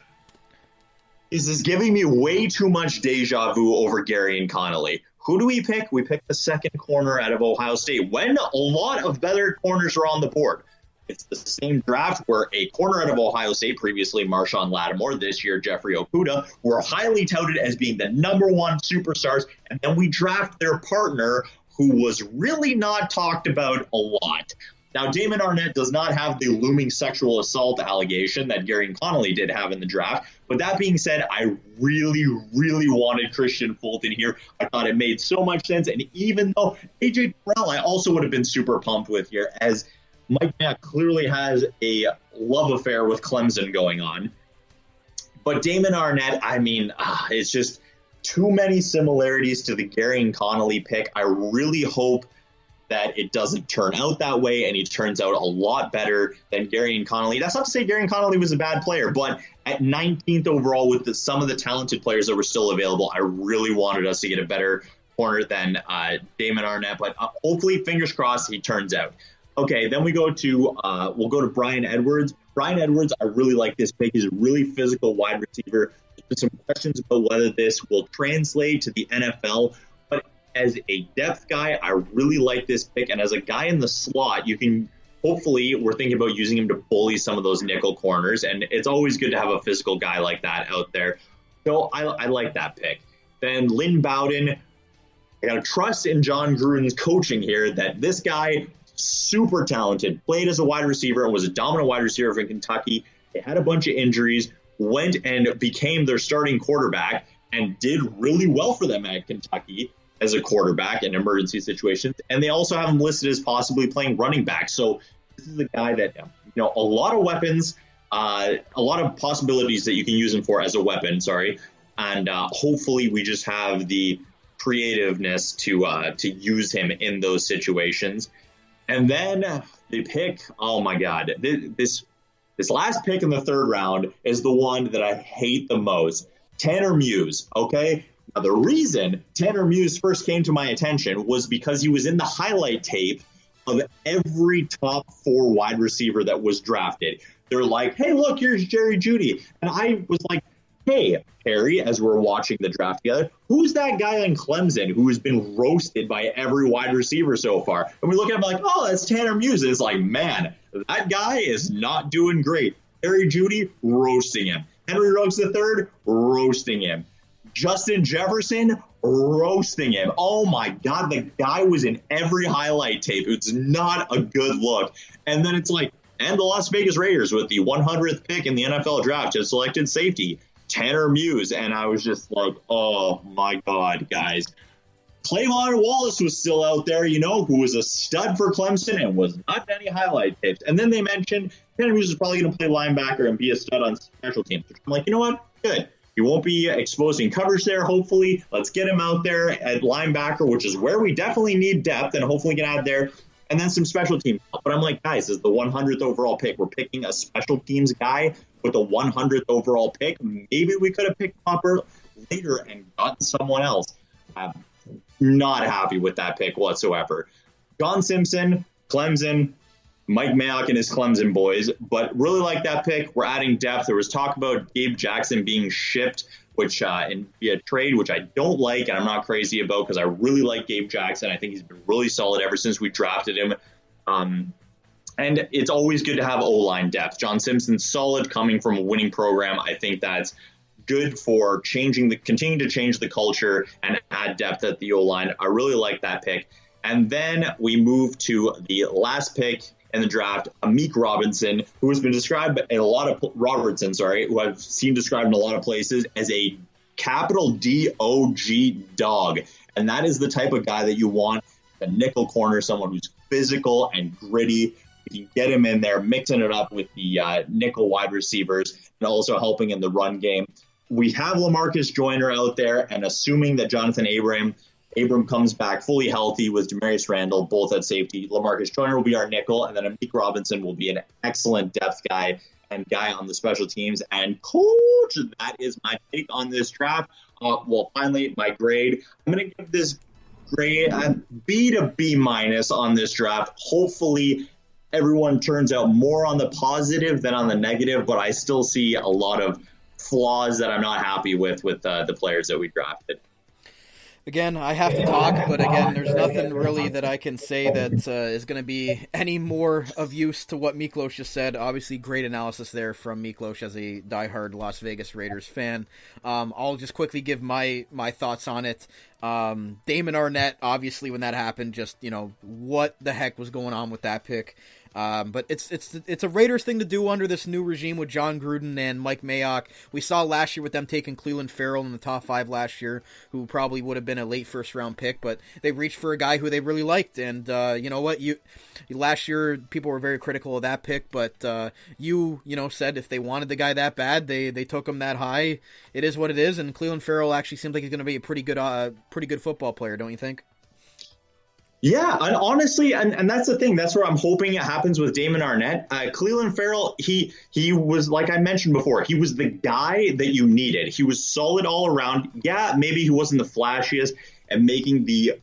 this is giving me way too much deja vu over Gary and Connolly. Who do we pick? We pick the second corner out of Ohio State when a lot of better corners are on the board. It's the same draft where a corner out of Ohio State, previously Marshawn Lattimore, this year Jeffrey Okudah, were highly touted as being the number one superstars, and then we draft their partner who was really not talked about a lot. Now, Damon Arnett does not have the looming sexual assault allegation that Gary and Connolly did have in the draft. But that being said, I really, really wanted Christian Fulton here. I thought it made so much sense. And even though A.J. Terrell, I also would have been super pumped with here, as Mike Mayock clearly has a love affair with Clemson going on. But Damon Arnett, it's just too many similarities to the Gary and Connolly pick. I really hope that it doesn't turn out that way and he turns out a lot better than Gary and Connolly. That's not to say Gary and Connolly was a bad player, but at 19th overall with some of the talented players that were still available, I really wanted us to get a better corner than Damon Arnett, but hopefully, fingers crossed, he turns out. Okay, then we'll go to Bryan Edwards. Bryan Edwards, I really like this pick. He's a really physical wide receiver. There's some questions about whether this will translate to the NFL, but as a depth guy, I really like this pick. And as a guy in the slot, hopefully we're thinking about using him to bully some of those nickel corners, and it's always good to have a physical guy like that out there. So I like that pick. Then Lynn Bowden, I got to trust in John Gruden's coaching here that this guy, super talented, played as a wide receiver and was a dominant wide receiver for Kentucky. They had a bunch of injuries, went and became their starting quarterback and did really well for them at Kentucky as a quarterback in emergency situations. And they also have him listed as possibly playing running back. So this is a guy that, a lot of weapons, a lot of possibilities that you can use him for as a weapon, And hopefully we just have the creativeness to use him in those situations. And then the pick, oh my God, this last pick in the third round is the one that I hate the most. Tanner Muse, okay? Now, the reason Tanner Muse first came to my attention was because he was in the highlight tape of every top 4 wide receiver that was drafted. They're like, hey, look, here's Jerry Jeudy. And I was like, hey, Harry, as we're watching the draft together, who's that guy in Clemson who has been roasted by every wide receiver so far? And we look at him like, oh, that's Tanner Muse. And it's like, man, that guy is not doing great. Harry Jeudy, roasting him. Henry Ruggs III, roasting him. Justin Jefferson, roasting him. Oh, my God, the guy was in every highlight tape. It's not a good look. And then it's like, and the Las Vegas Raiders with the 100th pick in the NFL draft just selected safety Tanner Muse. And I was just like, oh, my God, guys. Clayvon Wallace was still out there, who was a stud for Clemson and was not any highlight tapes. And then they mentioned Tanner Muse is probably going to play linebacker and be a stud on special teams. I'm like, you know what? Good. He won't be exposing coverage there, hopefully. Let's get him out there at linebacker, which is where we definitely need depth, and hopefully can add there. And then some special teams. But I'm like, guys, this is the 100th overall pick. We're picking a special teams guy with the 100th overall pick. Maybe we could have picked him up later and gotten someone else. I'm not happy with that pick whatsoever. John Simpson, Clemson, Mike Mayock and his Clemson boys, but really like that pick. We're adding depth. There was talk about Gabe Jackson being shipped, which via trade, which I don't like and I'm not crazy about because I really like Gabe Jackson. I think he's been really solid ever since we drafted him. And it's always good to have O-line depth. John Simpson's solid coming from a winning program. I think that's good for continuing to change the culture and add depth at the O-line. I really like that pick. And then we move to the last pick in the draft, Amik Robinson, who has been described in a lot of who I've seen described in a lot of places as a capital D-O-G dog. And that is the type of guy that you want, a nickel corner, someone who's physical and gritty. You can get him in there, mixing it up with the nickel wide receivers and also helping in the run game. We have LaMarcus Joyner out there, and assuming that Jonathan Abram comes back fully healthy with Demarius Randall, both at safety, LaMarcus Joyner will be our nickel, and then Amik Robinson will be an excellent depth guy and guy on the special teams. And coach, that is my take on this draft. Finally, my grade. I'm going to give this grade a B to B minus on this draft. Hopefully, everyone turns out more on the positive than on the negative, but I still see a lot of flaws that I'm not happy with the players that we drafted. Again, I have to talk, but again, there's nothing really that I can say that is going to be any more of use to what Miklos just said. Obviously, great analysis there from Miklos as a diehard Las Vegas Raiders fan. I'll just quickly give my thoughts on it. Damon Arnett, obviously, when that happened, just, what the heck was going on with that pick? But it's a Raiders thing to do under this new regime with John Gruden and Mike Mayock. We saw last year with them taking Clelin Ferrell in the top 5 last year, who probably would have been a late first-round pick, but they reached for a guy who they really liked. And you know what? Last year, people were very critical of that pick, but you said if they wanted the guy that bad, they took him that high. It is what it is, and Clelin Ferrell actually seems like he's going to be a pretty good football player, don't you think? Yeah, and honestly, and that's the thing. That's where I'm hoping it happens with Damon Arnett. Clelin Ferrell, he was, like I mentioned before, he was the guy that you needed. He was solid all around. Yeah, maybe he wasn't the flashiest at making the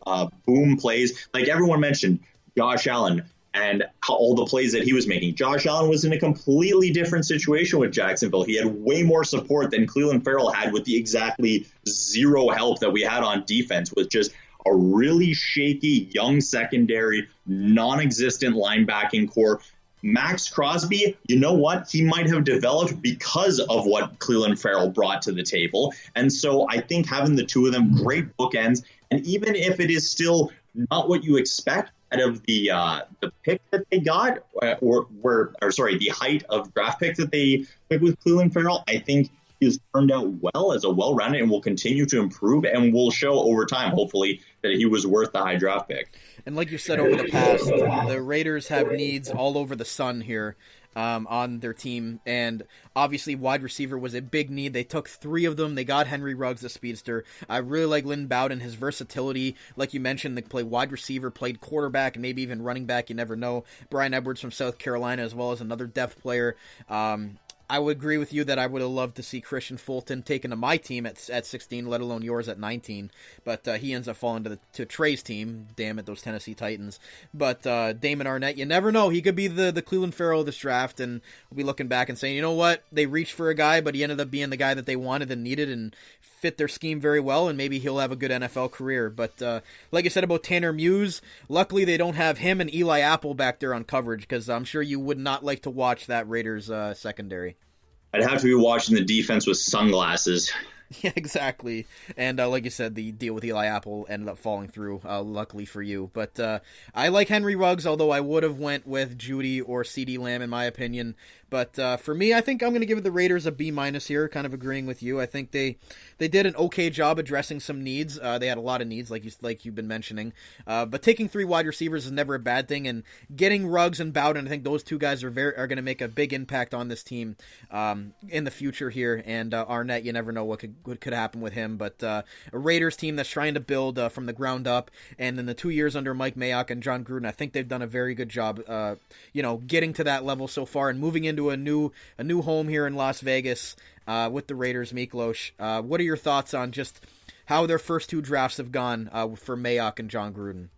boom plays. Like everyone mentioned, Josh Allen, and all the plays that he was making. Josh Allen was in a completely different situation with Jacksonville. He had way more support than Clelin Ferrell had with the exactly zero help that we had on defense, with just a really shaky young secondary, non-existent linebacking core. Max Crosby, you know what? He might have developed because of what Clelin Ferrell brought to the table. And so I think having the two of them, great bookends, and even if it is still not what you expect out of the pick that they got, the height of draft pick that they picked with Clelin Ferrell, I think he has turned out well as a well-rounded and will continue to improve and will show over time, hopefully, that he was worth the high draft pick. And like you said over the past, the Raiders have needs all over the sun here on their team. And obviously wide receiver was a big need. They took 3 of them. They got Henry Ruggs, the speedster. I really like Lynn Bowden, his versatility. Like you mentioned, they play wide receiver, played quarterback, and maybe even running back. You never know. Brian Edwards from South Carolina, as well as another depth player. I would agree with you that I would have loved to see Christian Fulton taken to my team at 16, let alone yours at 19. But he ends up falling to Trey's team. Damn it, those Tennessee Titans. But Damon Arnett, you never know. He could be the Clelin Ferrell of this draft, and we'll be looking back and saying, you know what? They reached for a guy, but he ended up being the guy that they wanted and needed and fit their scheme very well, and maybe he'll have a good NFL career. But like I said about Tanner Muse, luckily they don't have him and Eli Apple back there on coverage, because I'm sure you would not like to watch that Raiders secondary. I'd have to be watching the defense with sunglasses. Yeah, exactly. And like you said, the deal with Eli Apple ended up falling through, luckily for you. But I like Henry Ruggs, although I would have went with Judy or CeeDee Lamb in my opinion. But for me, I think I'm going to give the Raiders a B- here, kind of agreeing with you. I think they did an okay job addressing some needs. They had a lot of needs, like you've been mentioning. But taking 3 wide receivers is never a bad thing. And getting Ruggs and Bowden, I think those 2 guys are going to make a big impact on this team in the future here. And Arnett, you never know what could happen with him. But a Raiders team that's trying to build from the ground up. And in the 2 years under Mike Mayock and John Gruden, I think they've done a very good job, getting to that level so far and moving into a new home here in Las Vegas with the Raiders. Miklos, what are your thoughts on just how their first 2 drafts have gone for Mayock and John Gruden?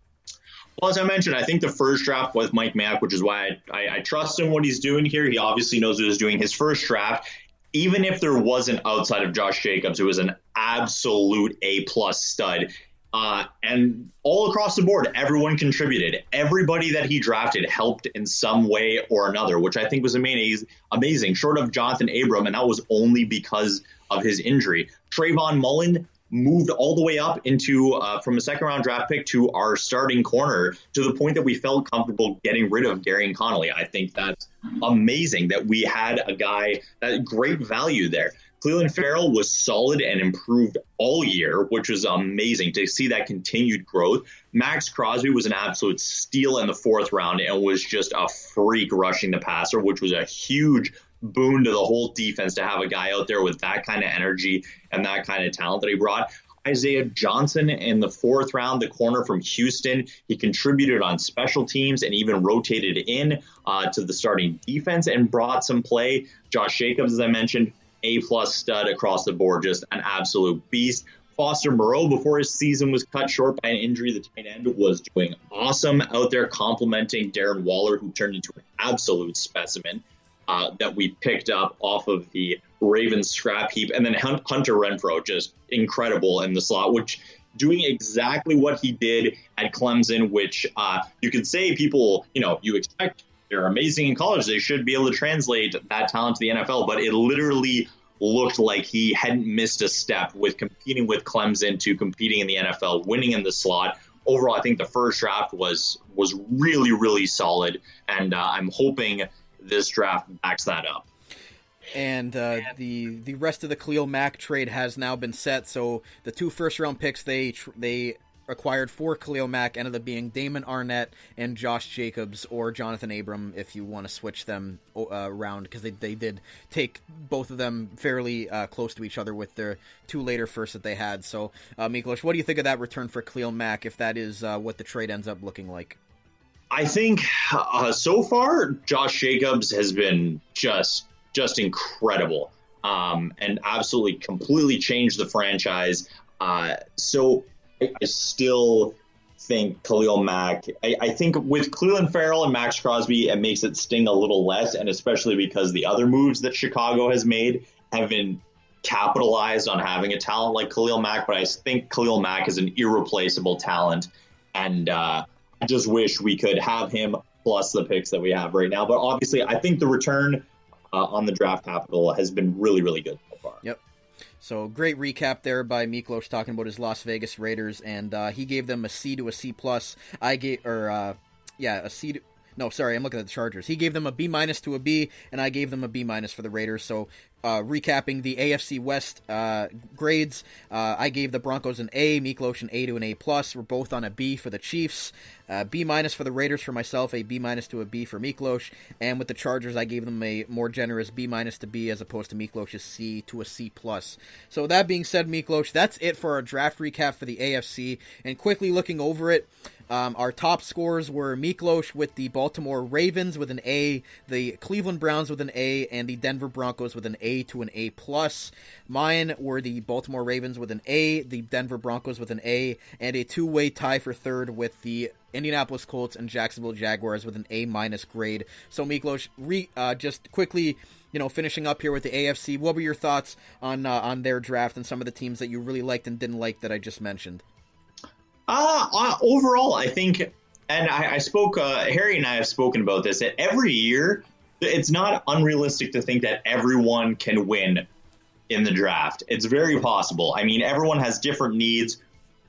Well, as I mentioned, I think the first draft with Mike Mayock, which is why I trust him what he's doing here. He obviously knows what he's doing. His first draft, even if there wasn't outside of Josh Jacobs, it was an absolute A-plus stud. And all across the board, everyone contributed. Everybody that he drafted helped in some way or another, which I think was amazing, short of Jonathan Abram, and that was only because of his injury. Trayvon Mullen moved all the way up into from a second-round draft pick to our starting corner, to the point that we felt comfortable getting rid of Darian Connolly. I think that's amazing that we had a guy that great value there. Clelin Ferrell was solid and improved all year, which was amazing to see that continued growth. Max Crosby was an absolute steal in the 4th round and was just a freak rushing the passer, which was a huge boon to the whole defense to have a guy out there with that kind of energy and that kind of talent that he brought. Isaiah Johnson in the 4th round, the corner from Houston. He contributed on special teams and even rotated in to the starting defense and brought some play. Josh Jacobs, as I mentioned, A-plus stud across the board, just an absolute beast. Foster Moreau, before his season was cut short by an injury, the tight end, was doing awesome out there, complimenting Darren Waller, who turned into an absolute specimen that we picked up off of the Ravens scrap heap. And then Hunter Renfrow, just incredible in the slot, which doing exactly what he did at Clemson, which you could say people, you expect they're amazing in college. They should be able to translate that talent to the NFL, but it literally looked like he hadn't missed a step with competing with Clemson to competing in the NFL, winning in the slot. Overall, I think the first draft was really, really solid, and I'm hoping this draft backs that up. And the rest of the Khalil Mack trade has now been set. So the 2 first-round picks they acquired for Khalil Mack ended up being Damon Arnett and Josh Jacobs, or Jonathan Abram if you want to switch them around, because they did take both of them fairly close to each other with their 2 later firsts that they had. So, Miklos, what do you think of that return for Khalil Mack, if that is what the trade ends up looking like? I think so far, Josh Jacobs has been just incredible and absolutely completely changed the franchise. So I still think Khalil Mack, I think with Cleveland Farrell and Max Crosby, it makes it sting a little less, and especially because the other moves that Chicago has made haven't capitalized on having a talent like Khalil Mack, but I think Khalil Mack is an irreplaceable talent, and I just wish we could have him plus the picks that we have right now. But obviously, I think the return on the draft capital has been really, really good so far. Yep. So great recap there by Miklos talking about his Las Vegas Raiders, and he gave them a C to a C plus. A C to, no, sorry, I'm looking at the Chargers. He gave them a B minus to a B, and I gave them a B minus for the Raiders. So recapping the AFC West grades, I gave the Broncos an A, Miklos an A to an A plus. We're both on a B for the Chiefs. B minus for the Raiders for myself, a B minus to a B for Miklos, and with the Chargers, I gave them a more generous B minus to B as opposed to Miklos' C to a C plus. So that being said, Miklos, that's it for our draft recap for the AFC, and quickly looking over it, our top scores were Miklos with the Baltimore Ravens with an A, the Cleveland Browns with an A, and the Denver Broncos with an A to an A plus. Mine were the Baltimore Ravens with an A, the Denver Broncos with an A, and a two-way tie for third with the Indianapolis Colts and Jacksonville Jaguars with an A minus grade. So Miklos, just quickly, finishing up here with the AFC, what were your thoughts on their draft and some of the teams that you really liked and didn't like that I just mentioned? Overall, I think, and I spoke, Harry and I have spoken about this, that every year, it's not unrealistic to think that everyone can win in the draft. It's very possible. I mean, everyone has different needs.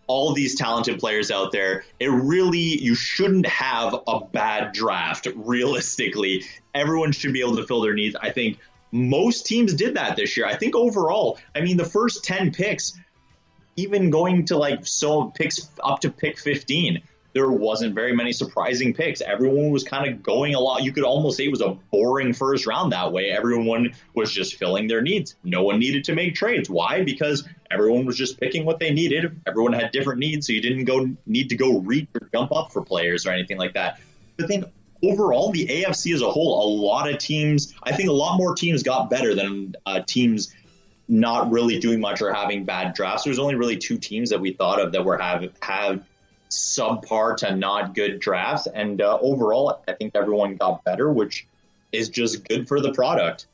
All of these talented players out there, you shouldn't have a bad draft, realistically. Everyone should be able to fill their needs. I think most teams did that this year. I think overall, the first 10 picks, even going to picks up to pick 15, there wasn't very many surprising picks. Everyone was kind of going a lot. You could almost say it was a boring first round that way. Everyone was just filling their needs. No one needed to make trades. Why? Because everyone was just picking what they needed. Everyone had different needs, so you didn't need to go reach or jump up for players or anything like that. But then overall, the AFC as a whole, I think a lot more teams got better than teams not really doing much or having bad drafts. There's only really two teams that we thought of that were have subpar to not good drafts, and overall, I think everyone got better, which is just good for the product.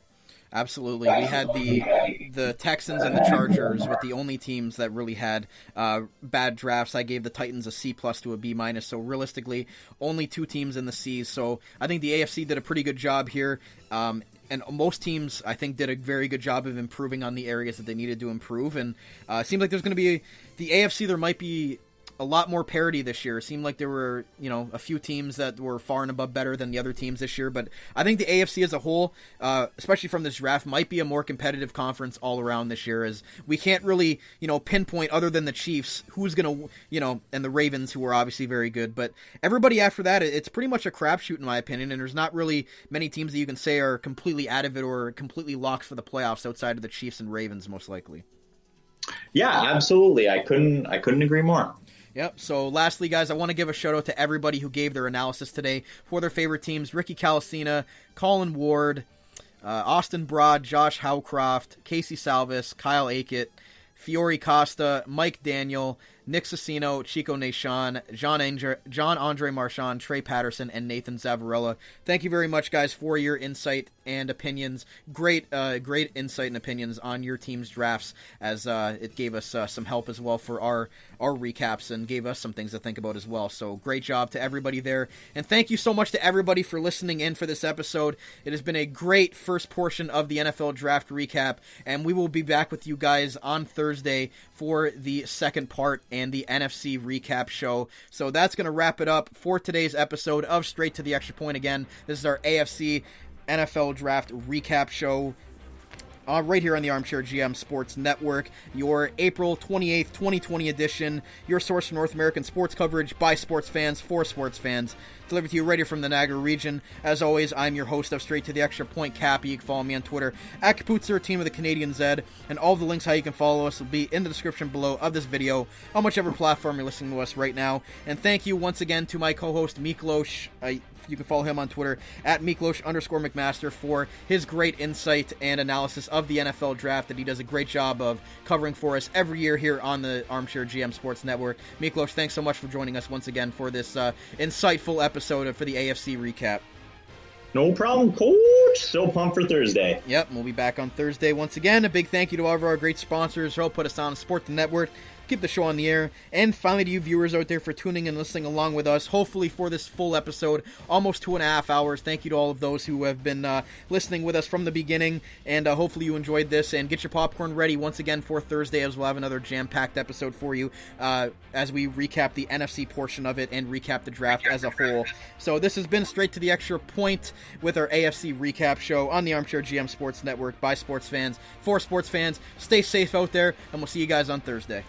Absolutely. We had the Texans and the Chargers with the only teams that really had bad drafts. I gave the Titans a C plus to a B minus, so realistically, only two teams in the C's. So I think the AFC did a pretty good job here. And most teams, I think, did a very good job of improving on the areas that they needed to improve. And it seems like there's going to be the AFC. There might be a lot more parity this year. It seemed like there were, a few teams that were far and above better than the other teams this year. But I think the AFC as a whole, especially from this draft, might be a more competitive conference all around this year, as we can't really, pinpoint, other than the Chiefs, who's going to, and the Ravens, who are obviously very good. But everybody after that, it's pretty much a crapshoot in my opinion, and there's not really many teams that you can say are completely out of it or completely locked for the playoffs outside of the Chiefs and Ravens, most likely. Yeah, absolutely. I couldn't agree more. Yep. So lastly, guys, I want to give a shout out to everybody who gave their analysis today for their favorite teams: Ricky Calacina, Colin Ward, Austin Broad, Josh Howcroft, Casey Salvis, Kyle Aikett, Fiore Costa, Mike Daniel, Nick Cicino, Chico Nation, John Andre Marchand, Trey Patterson, and Nathan Zavarella. Thank you very much, guys, for your insight and opinions. Great insight and opinions on your team's drafts, as it gave us some help as well for our recaps and gave us some things to think about as well. So great job to everybody there. And thank you so much to everybody for listening in for this episode. It has been a great first portion of the NFL draft recap, and we will be back with you guys on Thursday for the second part and the NFC recap show. So that's going to wrap it up for today's episode of Straight to the Extra Point. Again, this is our AFC NFL draft recap show right here on the Armchair GM Sports Network, your April 28th, 2020 edition, your source for North American sports coverage by sports fans for sports fans. delivered to you right here from the Niagara region. As always, I'm your host of Straight to the Extra Point, Cappy. You can follow me on Twitter at Kaputzer, team of the Canadian Z, and all the links how you can follow us will be in the description below of this video on whichever platform you're listening to us right now. And thank you once again to my co-host Miklos. You can follow him on Twitter at Miklos_McMaster for his great insight and analysis of the NFL draft that he does a great job of covering for us every year here on the Armchair GM Sports Network. Miklos, thanks so much for joining us once again for this insightful episode for the AFC recap. No problem, Coach. So pumped for Thursday. Yep, we'll be back on Thursday once again. A big thank you to all of our great sponsors who help put us on Support the Network, keep the show on the air, and finally to you viewers out there for tuning and listening along with us, hopefully for this full episode, almost 2.5 hours. Thank you to all of those who have been listening with us from the beginning, and hopefully you enjoyed this, and get your popcorn ready once again for Thursday, as we'll have another jam-packed episode for you as we recap the NFC portion of it and recap the draft as a whole. So this has been Straight to the Extra Point with our AFC recap show on the Armchair GM Sports Network by sports fans, for sports fans. Stay safe out there, and we'll see you guys on Thursday.